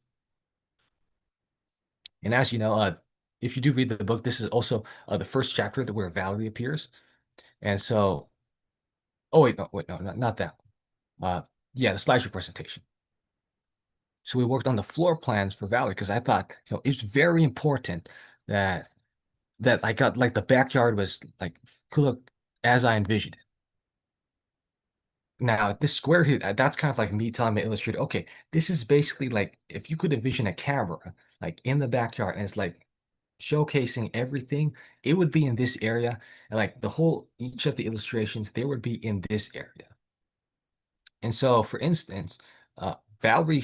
And as you know, if you do read the book, this is also the first chapter where Valerie appears. And so, oh wait, no, not that one. Yeah, the slideshow presentation. So we worked on the floor plans for Valerie because I thought, it's very important that I got like the backyard was like could look as I envisioned it. Now, this square here, that's kind of like me telling my illustrator, okay, this is basically like if you could envision a camera like in the backyard and it's like showcasing everything, it would be in this area. And like each of the illustrations, they would be in this area. And so, for instance, Valerie,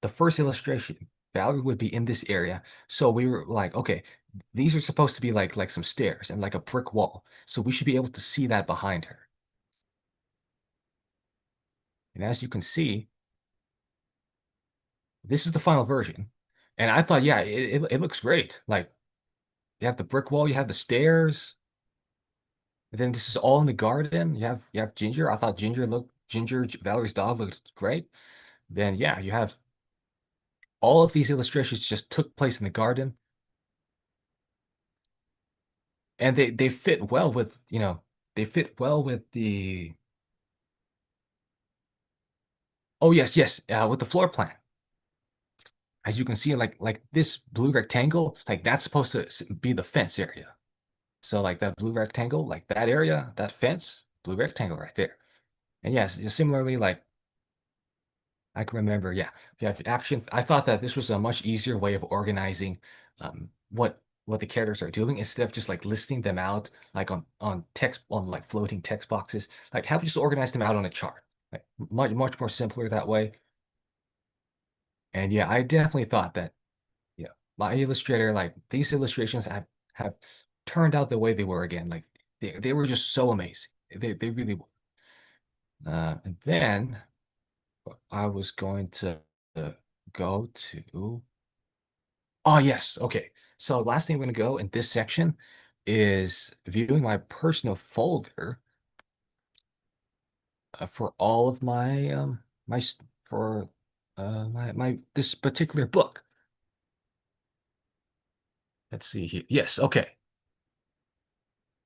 the first illustration, Valerie would be in this area. So we were like, okay, these are supposed to be like some stairs and like a brick wall. So we should be able to see that behind her. And as you can see, this is the final version. And I thought, yeah, it looks great. Like you have the brick wall, you have the stairs, and then this is all in the garden. You have Ginger. I thought Ginger, Valerie's dog looked great. then yeah, you have all of these illustrations just took place in the garden, and they fit well with, they fit well with the oh yes, with the floor plan. As you can see, like this blue rectangle, like that's supposed to be the fence area. So like that blue rectangle, like that area, that fence, blue rectangle right there. And yes, similarly, like I can remember, yeah, action. I thought that this was a much easier way of organizing what the characters are doing instead of just like listing them out like on text on like floating text boxes. Like have just organize them out on a chart. Like much more simpler that way. And yeah, I definitely thought that my Illustrator, like these illustrations have turned out the way they were again. Like they were just so amazing. They really were. And then I was going to uh, go to. Oh, yes. Okay. So last thing we're going to go in this section is viewing my personal folder for all of my my s- for my this particular book. Let's see here. Yes, okay.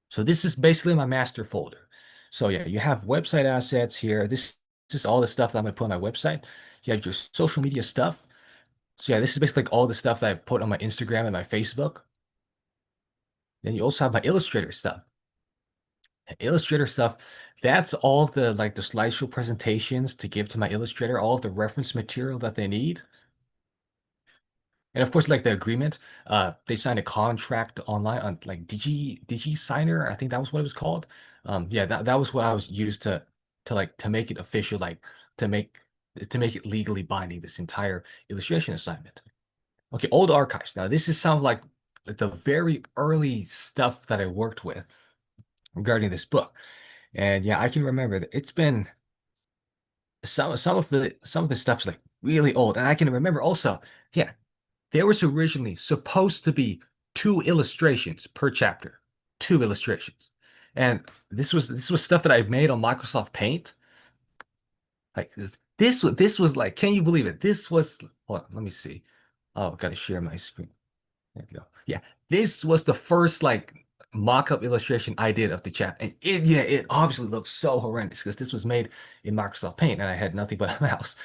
So this is basically my master folder. So yeah, you have website assets here. This is all the stuff that I'm gonna put on my website. You have your social media stuff. So yeah, this is basically like all the stuff that I put on my Instagram and my Facebook. Then you also have my Illustrator stuff. Illustrator stuff, that's all of the like the slideshow presentations to give to my Illustrator, all of the reference material that they need. And of course, like the agreement, they signed a contract online on like Digi Signer, I think that was what it was called. Yeah, that was what I was used to make it official, like to make to make it legally binding, this entire illustration assignment. Okay, old archives. Now this is some like the very early stuff that I worked with regarding this book. And yeah, I can remember that it's been some of the stuff's like really old. And I can remember also, yeah, there was originally supposed to be two illustrations per chapter, two illustrations. And this was stuff that I made on Microsoft Paint. Like this was like, can you believe it? This was, hold on, let me see. Oh, gotta share my screen. There you go. Yeah, this was the first like mock-up illustration I did of the chapter. And it obviously looks so horrendous because this was made in Microsoft Paint and I had nothing but a mouse.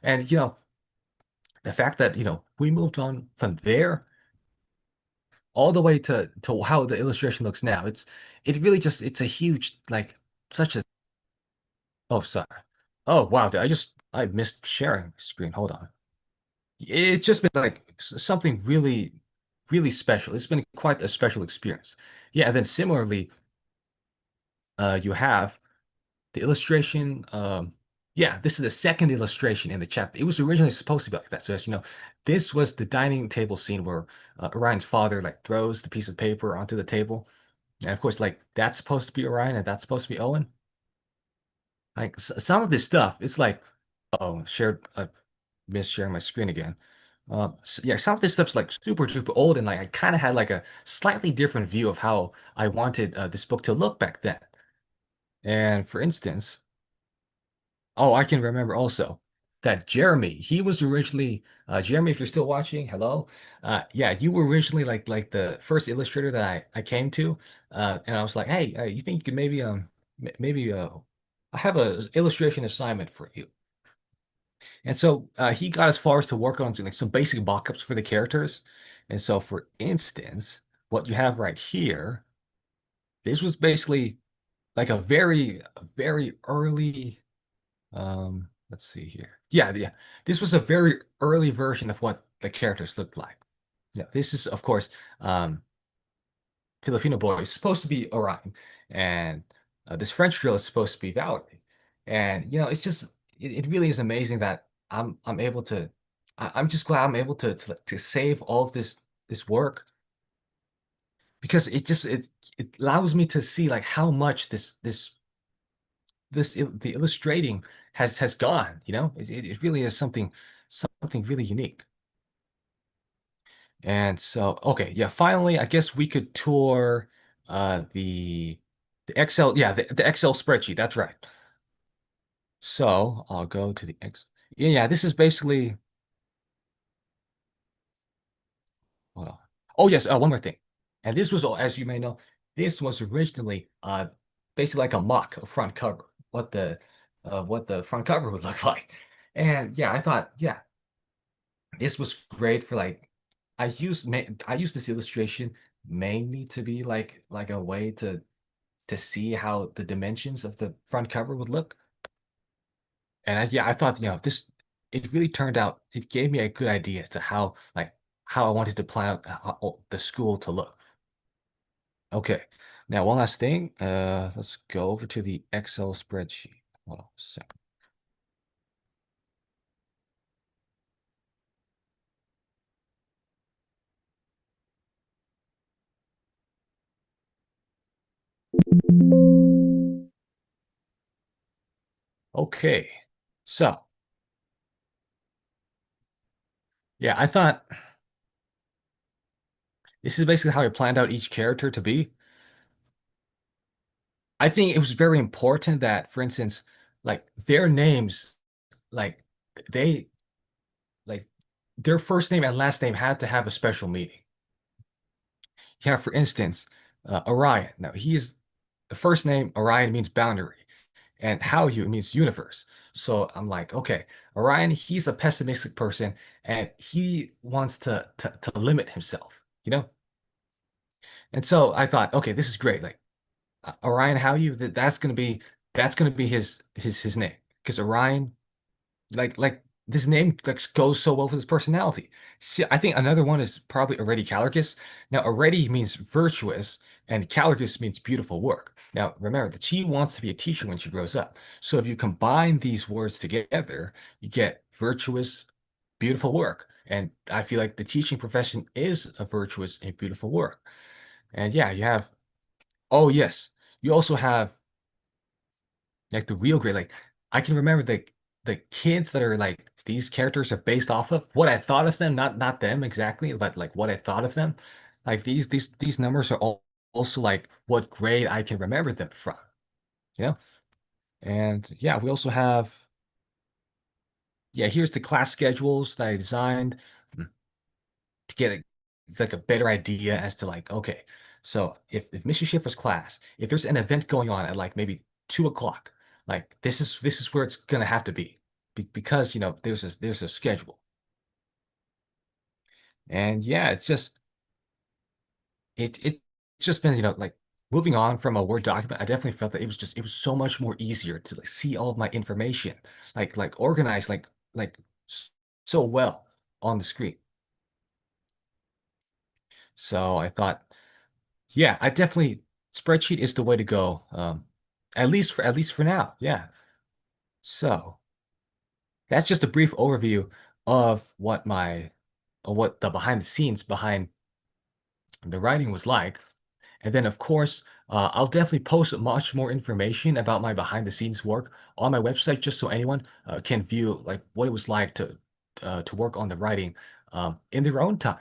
And the fact that we moved on from there all the way to how the illustration looks now. It really just it's a huge like such a oh sorry. Oh wow, I missed sharing screen. Hold on. It's just been like something really special. It's been quite a special experience. Yeah, and then similarly, you have the illustration. Yeah, this is the second illustration in the chapter. It was originally supposed to be like that. So as you know, this was the dining table scene where Orion's father like throws the piece of paper onto the table. And of course, like that's supposed to be Orion and that's supposed to be Owen. Like some of this stuff, it's like, oh, I missed sharing my screen again. Yeah, some of this stuff's like super old, and like I kind of had like a slightly different view of how I wanted this book to look back then. And for instance, oh, I can remember also that Jeremy, he was originally Jeremy, if you're still watching, hello. Yeah, you were originally like the first illustrator that I came to, and I was like, hey, you think you could maybe maybe I have a illustration assignment for you. And so he got as far as to work on like some basic mock-ups for the characters. And so for instance, what you have right here, this was basically like a very early let's see here. Yeah. This was a very early version of what the characters looked like. Yeah, this is of course Filipino boy is supposed to be Orion, and this French girl is supposed to be Valerie. And it's just it really is amazing that I'm able to I'm just glad I'm able to save all of this work because it allows me to see like how much the illustrating has gone, it really is something really unique. And so, okay, yeah, finally, I guess we could tour the Excel, yeah, the Excel spreadsheet. That's right. So I'll go to the X. yeah, this is basically, hold on. Oh yes, one more thing. And this was, as you may know, this was originally basically like a mock of front cover, what the front cover would look like. And yeah, I thought, yeah, this was great for like I used this illustration mainly to be like a way to see how the dimensions of the front cover would look. And yeah, I thought, this it really turned out, it gave me a good idea as to how I wanted to plan out the school to look. Okay. Now, one last thing. Let's go over to the Excel spreadsheet. Hold on a second. Okay. So, yeah, I thought this is basically how I planned out each character to be. I think it was very important that, for instance, like their names, like they like their first name and last name had to have a special meaning. Yeah, for instance, Orion. Now he's the first name Orion means boundary, and Hallyu means universe. So I'm like, okay, Orion, he's a pessimistic person, and he wants to limit himself, you know? And so I thought, okay, this is great. Like Orion Hallyu, that's gonna be his name because Orion like this name like goes so well with his personality. See, I think another one is probably Already Callicus. Now, Already means virtuous, and Callicus means beautiful work. Now, remember that she wants to be a teacher when she grows up. So if you combine these words together, you get virtuous, beautiful work. And I feel like the teaching profession is a virtuous and beautiful work. And yeah, you have, oh yes, you also have like the real great, like I can remember the kids that are like these characters are based off of what I thought of them, not them exactly, but like what I thought of them. Like these numbers are all also like what grade I can remember them from, you know? And yeah, we also have, yeah, here's the class schedules that I designed to get like a better idea as to like, okay, so if Mr. Schiffer's class, if there's an event going on at like maybe 2 o'clock, like this is where it's gonna have to be, because there's a schedule. And yeah, it's just been like moving on from a Word document. I definitely felt that it was so much more easier to like see all of my information like organized like s- so well on the screen. So I thought, yeah, I definitely spreadsheet is the way to go. At least for now. Yeah. So that's just a brief overview of what the behind the scenes behind the writing was like. And then of course, I'll definitely post much more information about my behind the scenes work on my website, just so anyone can view like what it was like to work on the writing in their own time.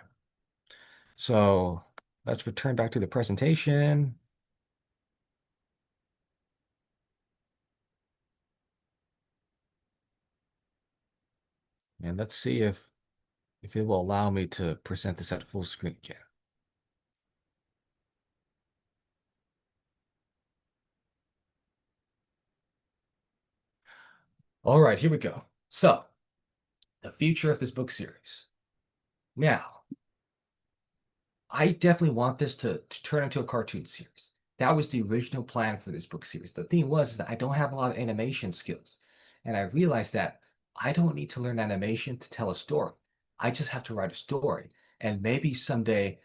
So let's return back to the presentation. And let's see if it will allow me to present this at full screen again. All right, here we go. So, the future of this book series. Now, I definitely want this to turn into a cartoon series. That was the original plan for this book series. The thing was is that I don't have a lot of animation skills. And I realized that I don't need to learn animation to tell a story. I just have to write a story. And maybe someday,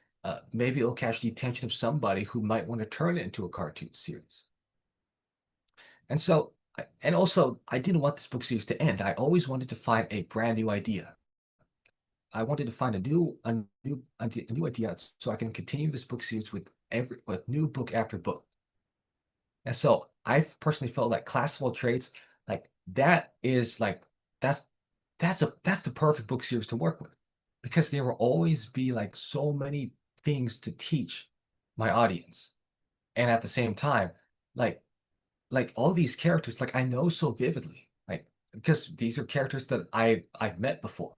maybe it'll catch the attention of somebody who might want to turn it into a cartoon series. And so, and also, I didn't want this book series to end. I always wanted to find a brand new idea. I wanted to find a new idea so I can continue this book series with new book after book. And so I've personally felt like classical traits, like that is like that's that's the perfect book series to work with, because there will always be like so many things to teach my audience. And at the same time, like like all these characters, like I know so vividly. Like because these are characters that I've met before.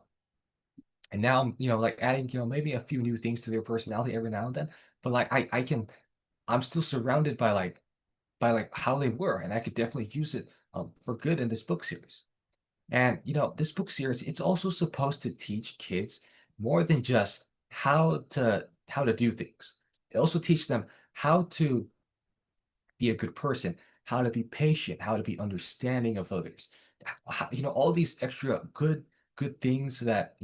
And now I'm, like adding, maybe a few new things to their personality every now and then. But like I'm still surrounded by like how they were, and I could definitely use it for good in this book series. And this book series, it's also supposed to teach kids more than just how to do things. It also teach them how to be a good person, how to be patient, how to be understanding of others. All these extra good things that,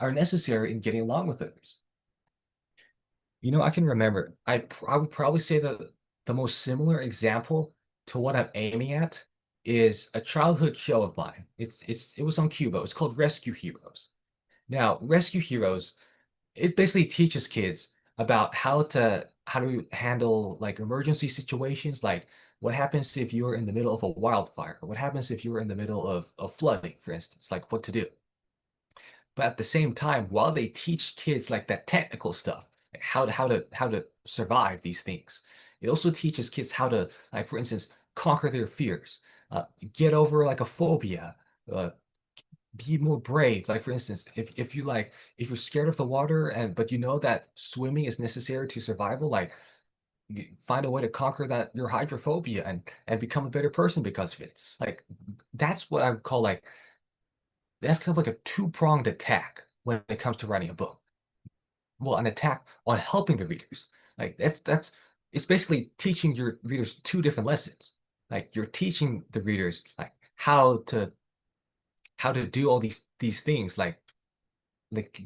are necessary in getting along with others. I can remember, I would probably say that the most similar example to what I'm aiming at is a childhood show of mine. It was on Cubo. It's called Rescue Heroes. Now, Rescue Heroes, it basically teaches kids about how to handle like emergency situations, like what happens if you're in the middle of a wildfire, or what happens if you're in the middle of flooding, for instance, like what to do. But at the same time, while they teach kids like that technical stuff, like how to survive these things, it also teaches kids how to, like, for instance, conquer their fears, get over like a phobia, uh, be more brave. Like, for instance, if you're scared of the water and but you know that swimming is necessary to survival, like find a way to conquer that your hydrophobia and become a better person because of it. Like that's what I would call like that's kind of like a two-pronged attack when it comes to writing a book. Well, an attack on helping the readers. Like that's it's basically teaching your readers two different lessons. Like you're teaching the readers like how to do all these things like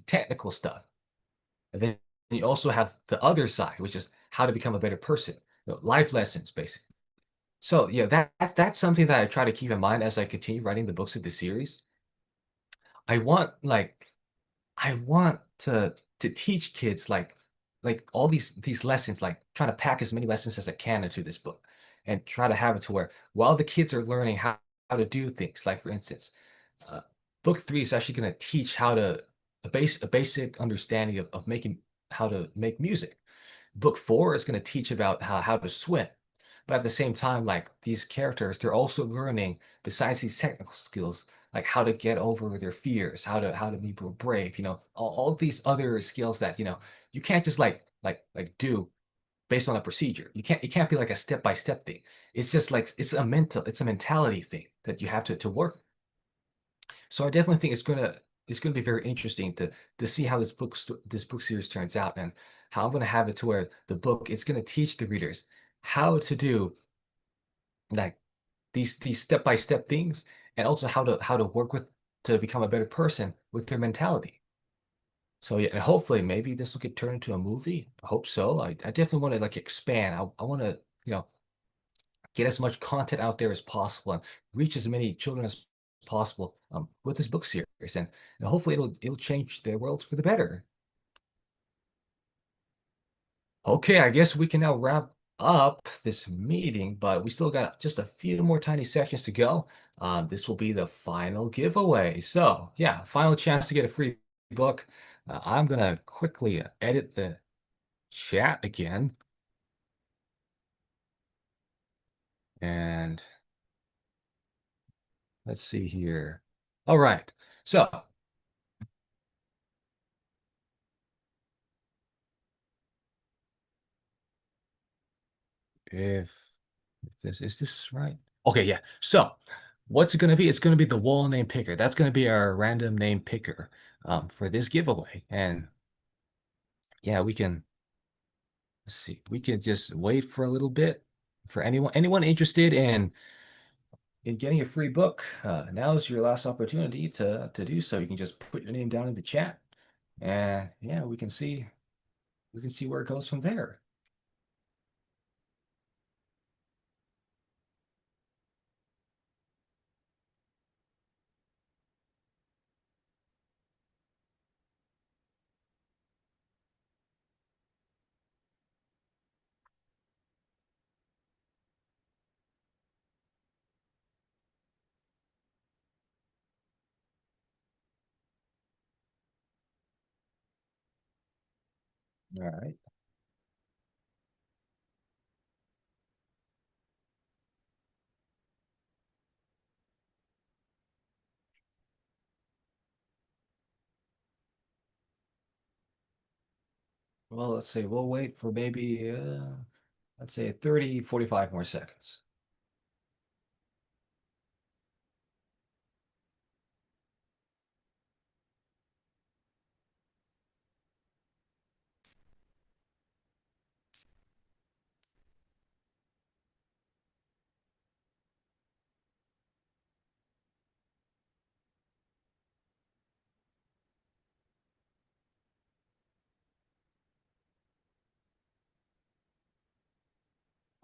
technical stuff. And then you also have the other side, which is how to become a better person. Life lessons, basically. So yeah, that's something that I try to keep in mind as I continue writing the books of the series. I want like I want to teach kids like all these lessons, like trying to pack as many lessons as I can into this book and try to have it to where while the kids are learning how to do things, like for instance, uh, book three is actually going to teach how to a basic understanding of making how to make music. Book four is going to teach about how to swim. But at the same time, like these characters, they're also learning, besides these technical skills, like how to get over their fears, how to be more brave, all these other skills that, you can't just like do based on a procedure. It can't be like a step-by-step thing. It's just like it's a mentality thing that you have to work. So I definitely think it's gonna be very interesting to see how this book series turns out and how I'm gonna have it to where the book it's gonna teach the readers how to do like these step-by-step things and also how to work with to become a better person with their mentality. So yeah, and hopefully maybe this will get turned into a movie. I hope so. I definitely want to like expand. I want to, get as much content out there as possible and reach as many children as possible with this book series, and hopefully it'll change their worlds for the better. Okay, I guess we can now wrap up this meeting, but we still got just a few more tiny sections to go. This will be the final giveaway. So yeah, final chance to get a free book. I'm gonna quickly edit the chat again. And let's see here. All right. So if this is this right? Okay, yeah. So what's it gonna be? It's gonna be the wall name picker. That's gonna be our random name picker for this giveaway. And yeah, let's see, we can just wait for a little bit for anyone interested in getting a free book. Now is your last opportunity to do so. You can just put your name down in the chat, and yeah, we can see where it goes from there. All right. Well, let's say we'll wait for maybe let's say 30, 45 more seconds.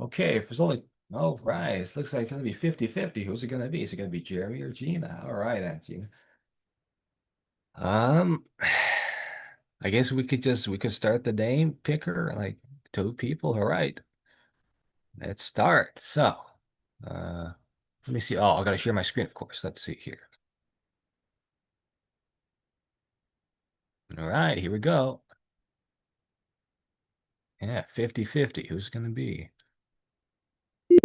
Okay, if it's only oh right, it looks like it's gonna be 50-50. Who's it gonna be? Is it gonna be Jeremy or Gina? All right, Aunt Gina. Um, I guess we could start the name picker, like two people. All right, let's start. So, uh, let me see. Oh, I gotta share my screen, of course. Let's see here. All right, here we go. Yeah, 50-50. Who's it gonna be? All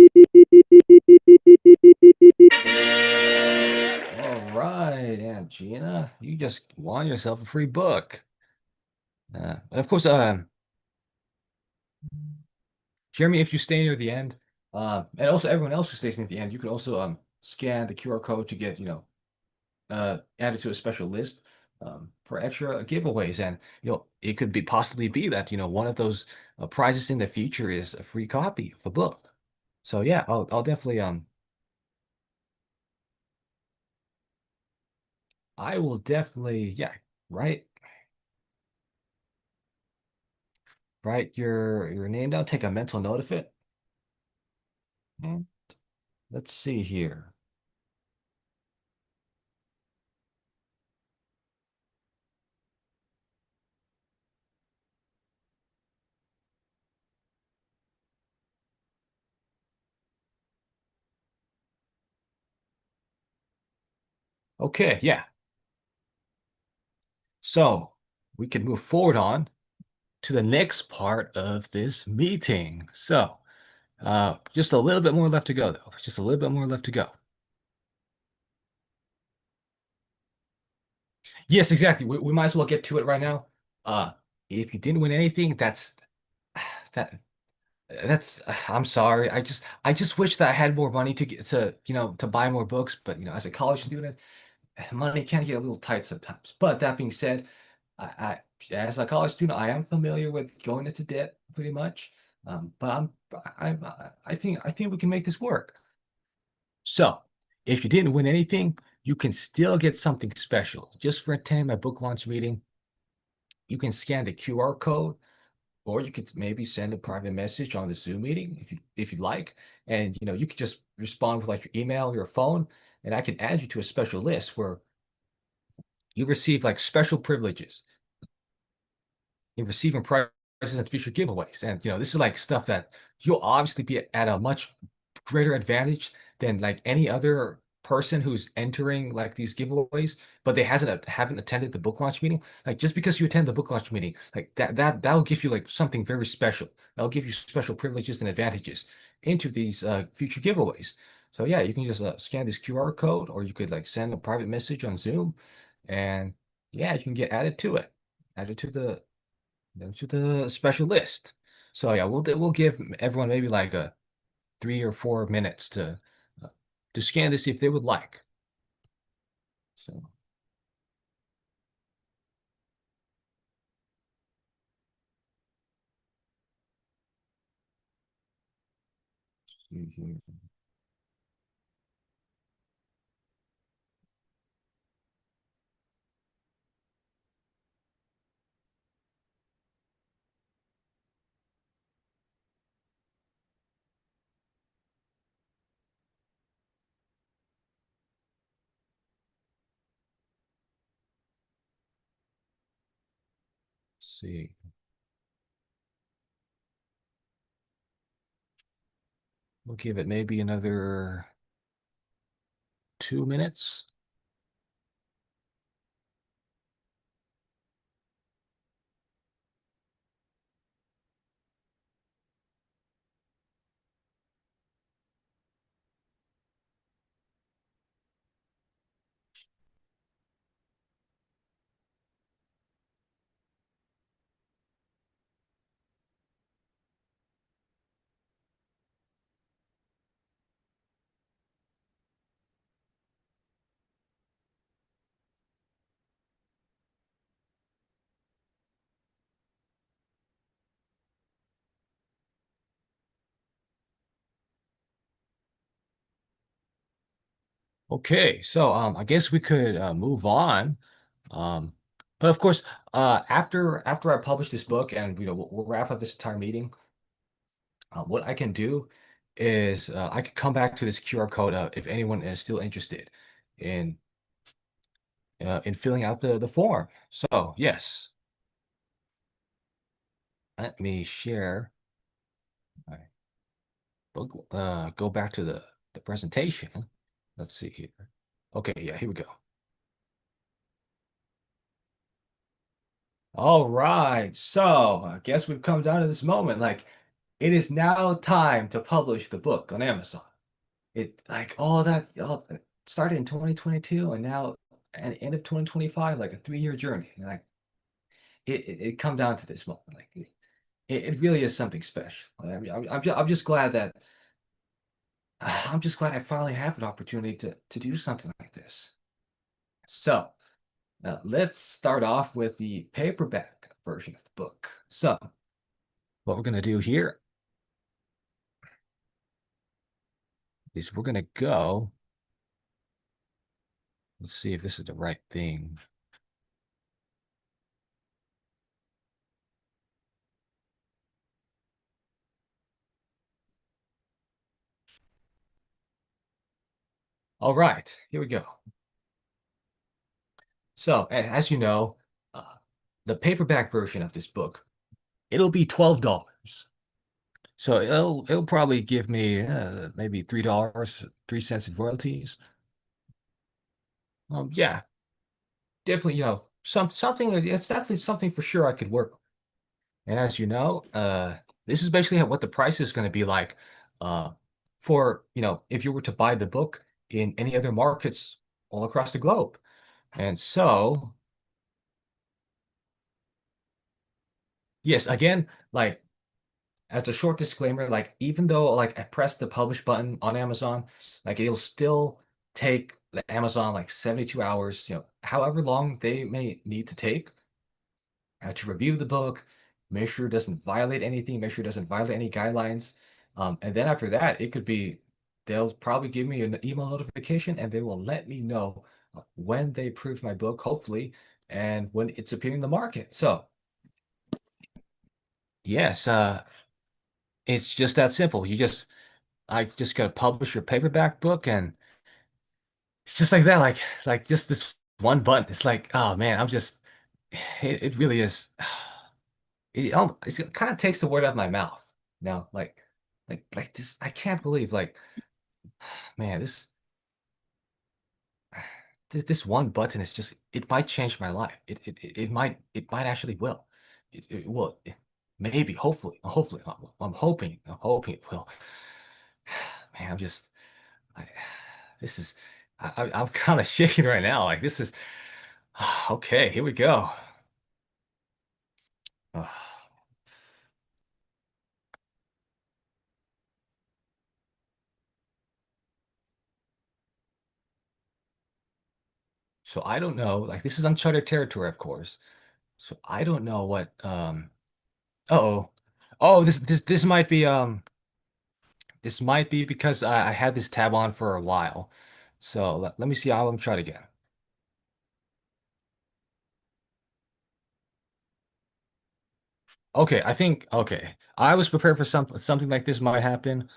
right, Aunt Gina, you just won yourself a free book. And of course, Jeremy, if you stay near the end, and also everyone else who stays near the end, you could also scan the QR code to get, added to a special list for extra giveaways. And it could be possibly be that, one of those prizes in the future is a free copy of a book. So yeah, I'll definitely I will definitely yeah, write write your name down, take a mental note of it. And let's see here. Okay, yeah. So we can move forward on to the next part of this meeting. So, just a little bit more left to go, though. Just a little bit more left to go. Yes, exactly. We might as well get to it right now. Uh, if you didn't win anything, that that's I'm sorry. I just wish that I had more money to get to buy more books, but as a college student, money can get a little tight sometimes. But that being said, I as a college student, I am familiar with going into debt pretty much. But I think we can make this work. So, if you didn't win anything, you can still get something special. Just for attending my book launch meeting, you can scan the QR code, or you could maybe send a private message on the Zoom meeting if you'd like. And you could just respond with like your email, your phone, and I can add you to a special list where you receive like special privileges in receiving prizes and future giveaways. And this is like stuff that you'll obviously be at a much greater advantage than like any other person who's entering like these giveaways, but they hasn't haven't attended the book launch meeting. Like just because you attend the book launch meeting, like that'll give you like something very special. That'll give you special privileges and advantages into these future giveaways. So yeah, you can just scan this QR code, or you could like send a private message on Zoom, and yeah, you can get added to the special list. So yeah, we'll give everyone maybe like a 3 or 4 minutes uh, to scan this if they would like. So see here. See. We'll give it maybe another 2 minutes. Okay, so I guess we could move on. Um, but of course, after I publish this book and we'll wrap up this entire meeting, what I can do is I could come back to this QR code if anyone is still interested in in filling out the form. So yes, let me share my book. Go back to the presentation. Let's see here. Okay, yeah, here we go. All right, so I guess we've come down to this moment. Like, it is now time to publish the book on Amazon. It like all it started in 2022, and now at the end of 2025, like a 3-year journey. Like it come down to this moment. Like it really is something special. I mean, I'm just glad that I'm just glad I finally have an opportunity to do something like this. So let's start off with the paperback version of the book. So what we're gonna do here is we're gonna go. Let's see if this is the right thing. All right, here we go. So, as you know, uh, the paperback version of this book, it'll be $12. So it'll probably give me maybe $3, 3 cents in royalties. Yeah, definitely, something. It's definitely something for sure I could work with. And as you know, this is basically what the price is going to be like, uh, for if you were to buy the book in any other markets all across the globe. And so, yes, again, like as a short disclaimer, like even though like I press the publish button on Amazon, like it'll still take the Amazon like 72 hours, however long they may need to take to review the book, make sure it doesn't violate anything, make sure it doesn't violate any guidelines. And then after that, it could be they'll probably give me an email notification and they will let me know when they approve my book, hopefully, and when it's appearing in the market. So yes, it's just that simple. I just gotta publish your paperback book, and it's just like that, like just this one button. It's like, oh man, it really is. It kind of takes the word out of my mouth. Like this, I can't believe, like, man, this one button is just, it might change my life. It might actually will. It will. Maybe, hopefully, I'm hoping it will. Man, I, this is, I'm kind of shaking right now. Like this is, okay, here we go. So I don't know, like this is uncharted territory, of course. So I don't know what, uh-oh. Oh, this might be because I had this tab on for a while. So let me see how I'm trying again. Okay, okay. I was prepared for something like this might happen.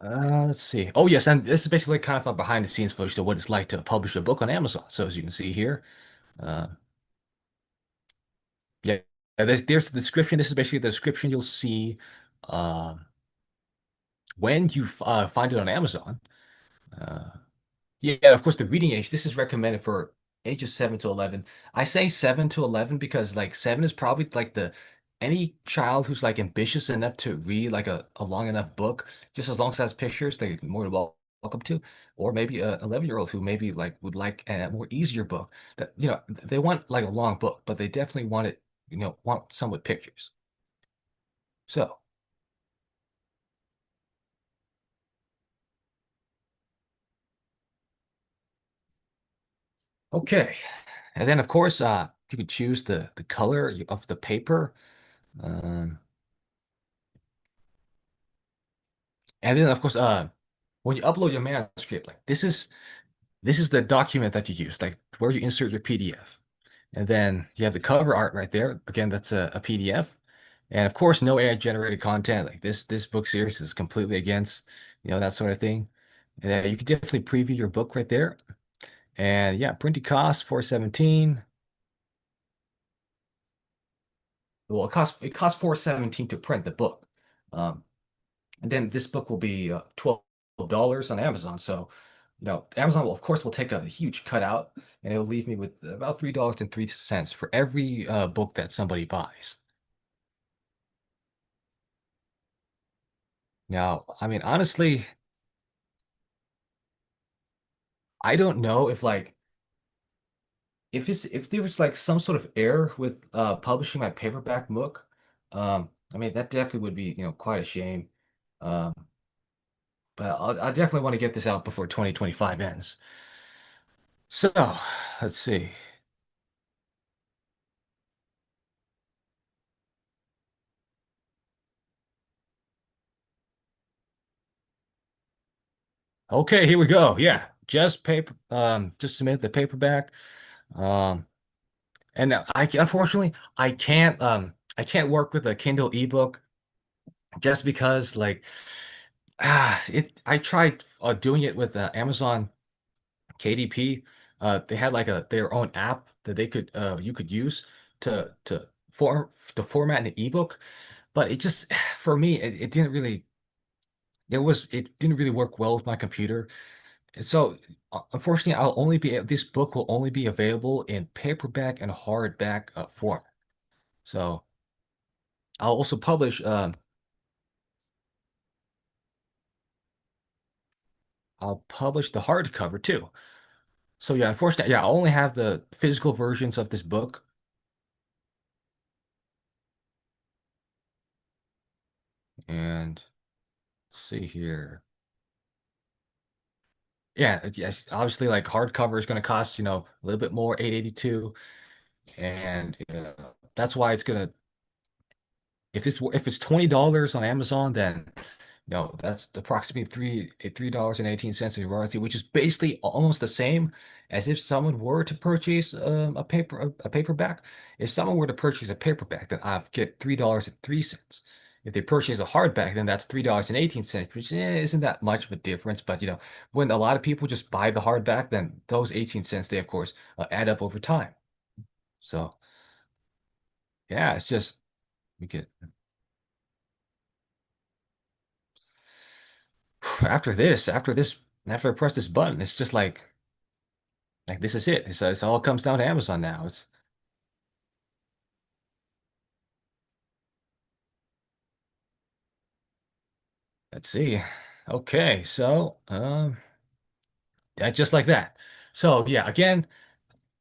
Let's see. Oh, yes, and this is basically kind of a behind the scenes footage of what it's like to publish a book on Amazon. So as you can see here, uh, yeah, there's the description. This is basically the description you'll see uh, when you find it on Amazon. Uh, yeah, of course, the reading age. This is recommended for ages 7 to 11. I say 7 to 11 because like seven is probably like the any child who's like ambitious enough to read like a long enough book, just as long as it has pictures, they're more than welcome to. Or maybe a 11-year-old who maybe like would like a more easier book. That they want like a long book, but they definitely want it, want some with pictures. So Okay. And then of course, you could choose the color of the paper. Um, and then of course, when you upload your manuscript, like this is the document that you use, like where you insert your PDF. And then you have the cover art right there. Again, that's a PDF. And of course, no AI generated content. Like this book series is completely against, that sort of thing. And then you can definitely preview your book right there. And yeah, printing cost 417. Well, it costs 417 to print the book. Um, and then this book will be $12 on Amazon. So, Amazon will of course will take a huge cut out, and it'll leave me with about $3.03 for every book that somebody buys. Now, I mean, honestly, I don't know if there was like some sort of error with publishing my paperback book. I mean, that definitely would be, quite a shame. Um, but I definitely want to get this out before 2025 ends. So, let's see. Okay, here we go. Yeah, just submit the paperback. Um, and unfortunately I can't work with a Kindle ebook just because I tried doing it with Amazon KDP. They had like their own app that you could use to format an ebook, but it just for me it didn't really it didn't really work well with my computer. And so unfortunately this book will only be available in paperback and hardback form. So I'll also publish the hardcover too. So yeah, unfortunately, yeah, I only have the physical versions of this book. And let's see here. Yeah, yes, obviously like hardcover is going to cost, a little bit more, 882, and that's why it's going to if it's $20 on Amazon, then that's approximately $3.18 in royalty, which is basically almost the same as if someone were to purchase a paperback. If someone were to purchase a paperback, then I get $3.03. If they purchase a hardback, then that's $3.18, which isn't that much of a difference. But when a lot of people just buy the hardback, then those 18 cents they of course add up over time. So yeah, it's just we get after I press this button, it's just like this is it. It's all comes down to Amazon now. Let's see. Okay, so just like that. So yeah, again,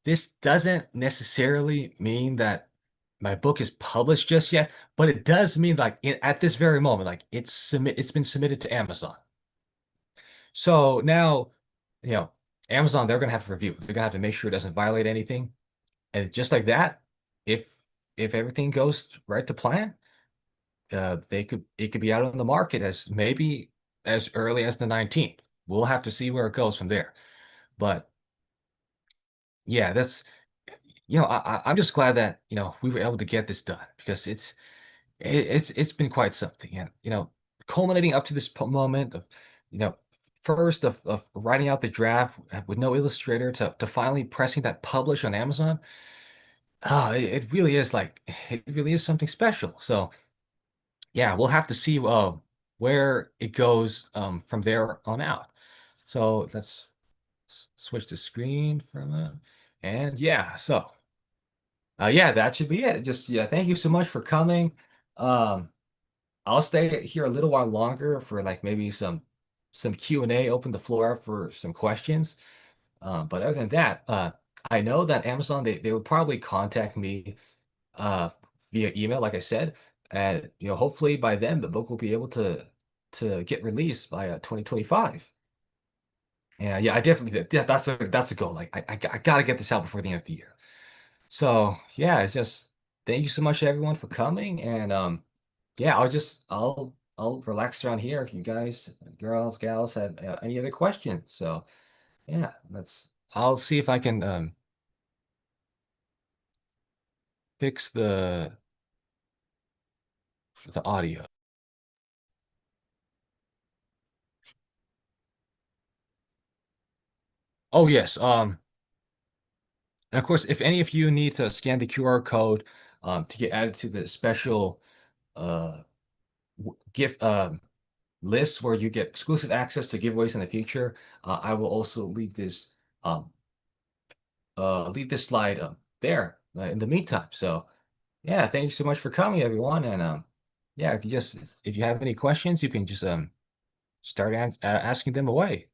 this doesn't necessarily mean that my book is published just yet, but it does mean like at this very moment, like it's been submitted to Amazon. So now, you know, Amazon, they're gonna have to review. They're gonna have to make sure it doesn't violate anything. And just like that, if if everything goes right to plan, it could be out on the market as maybe as early as the 19th. We'll have to see where it goes from there. But yeah, I'm just glad that we were able to get this done because it's been quite something, and culminating up to this moment of you know first of writing out the draft with no illustrator to finally pressing that publish on Amazon. It really is it really is something special. So yeah, we'll have to see where it goes from there on out. So let's switch the screen for a minute. And yeah, so yeah, that should be it. Just yeah, thank you so much for coming. Um, I'll stay here a little while longer for like maybe some Q&A, open the floor up for some questions. But other than that, I know that Amazon they would probably contact me uh via email, like I said, and hopefully by then the book will be able to get released by 2025. Yeah, I definitely that's a goal. Like I gotta get this out before the end of the year. So yeah, it's just thank you so much everyone for coming, and yeah, I'll relax around here if you guys, girls, gals, have any other questions. So yeah, let's I'll see if I can fix the audio. Oh yes, and of course, if any of you need to scan the QR code to get added to the special uh gift list where you get exclusive access to giveaways in the future, I will also um leave this slide there in the meantime. So yeah, thank you so much for coming, everyone. And yeah, if you have any questions, you can just start asking them away.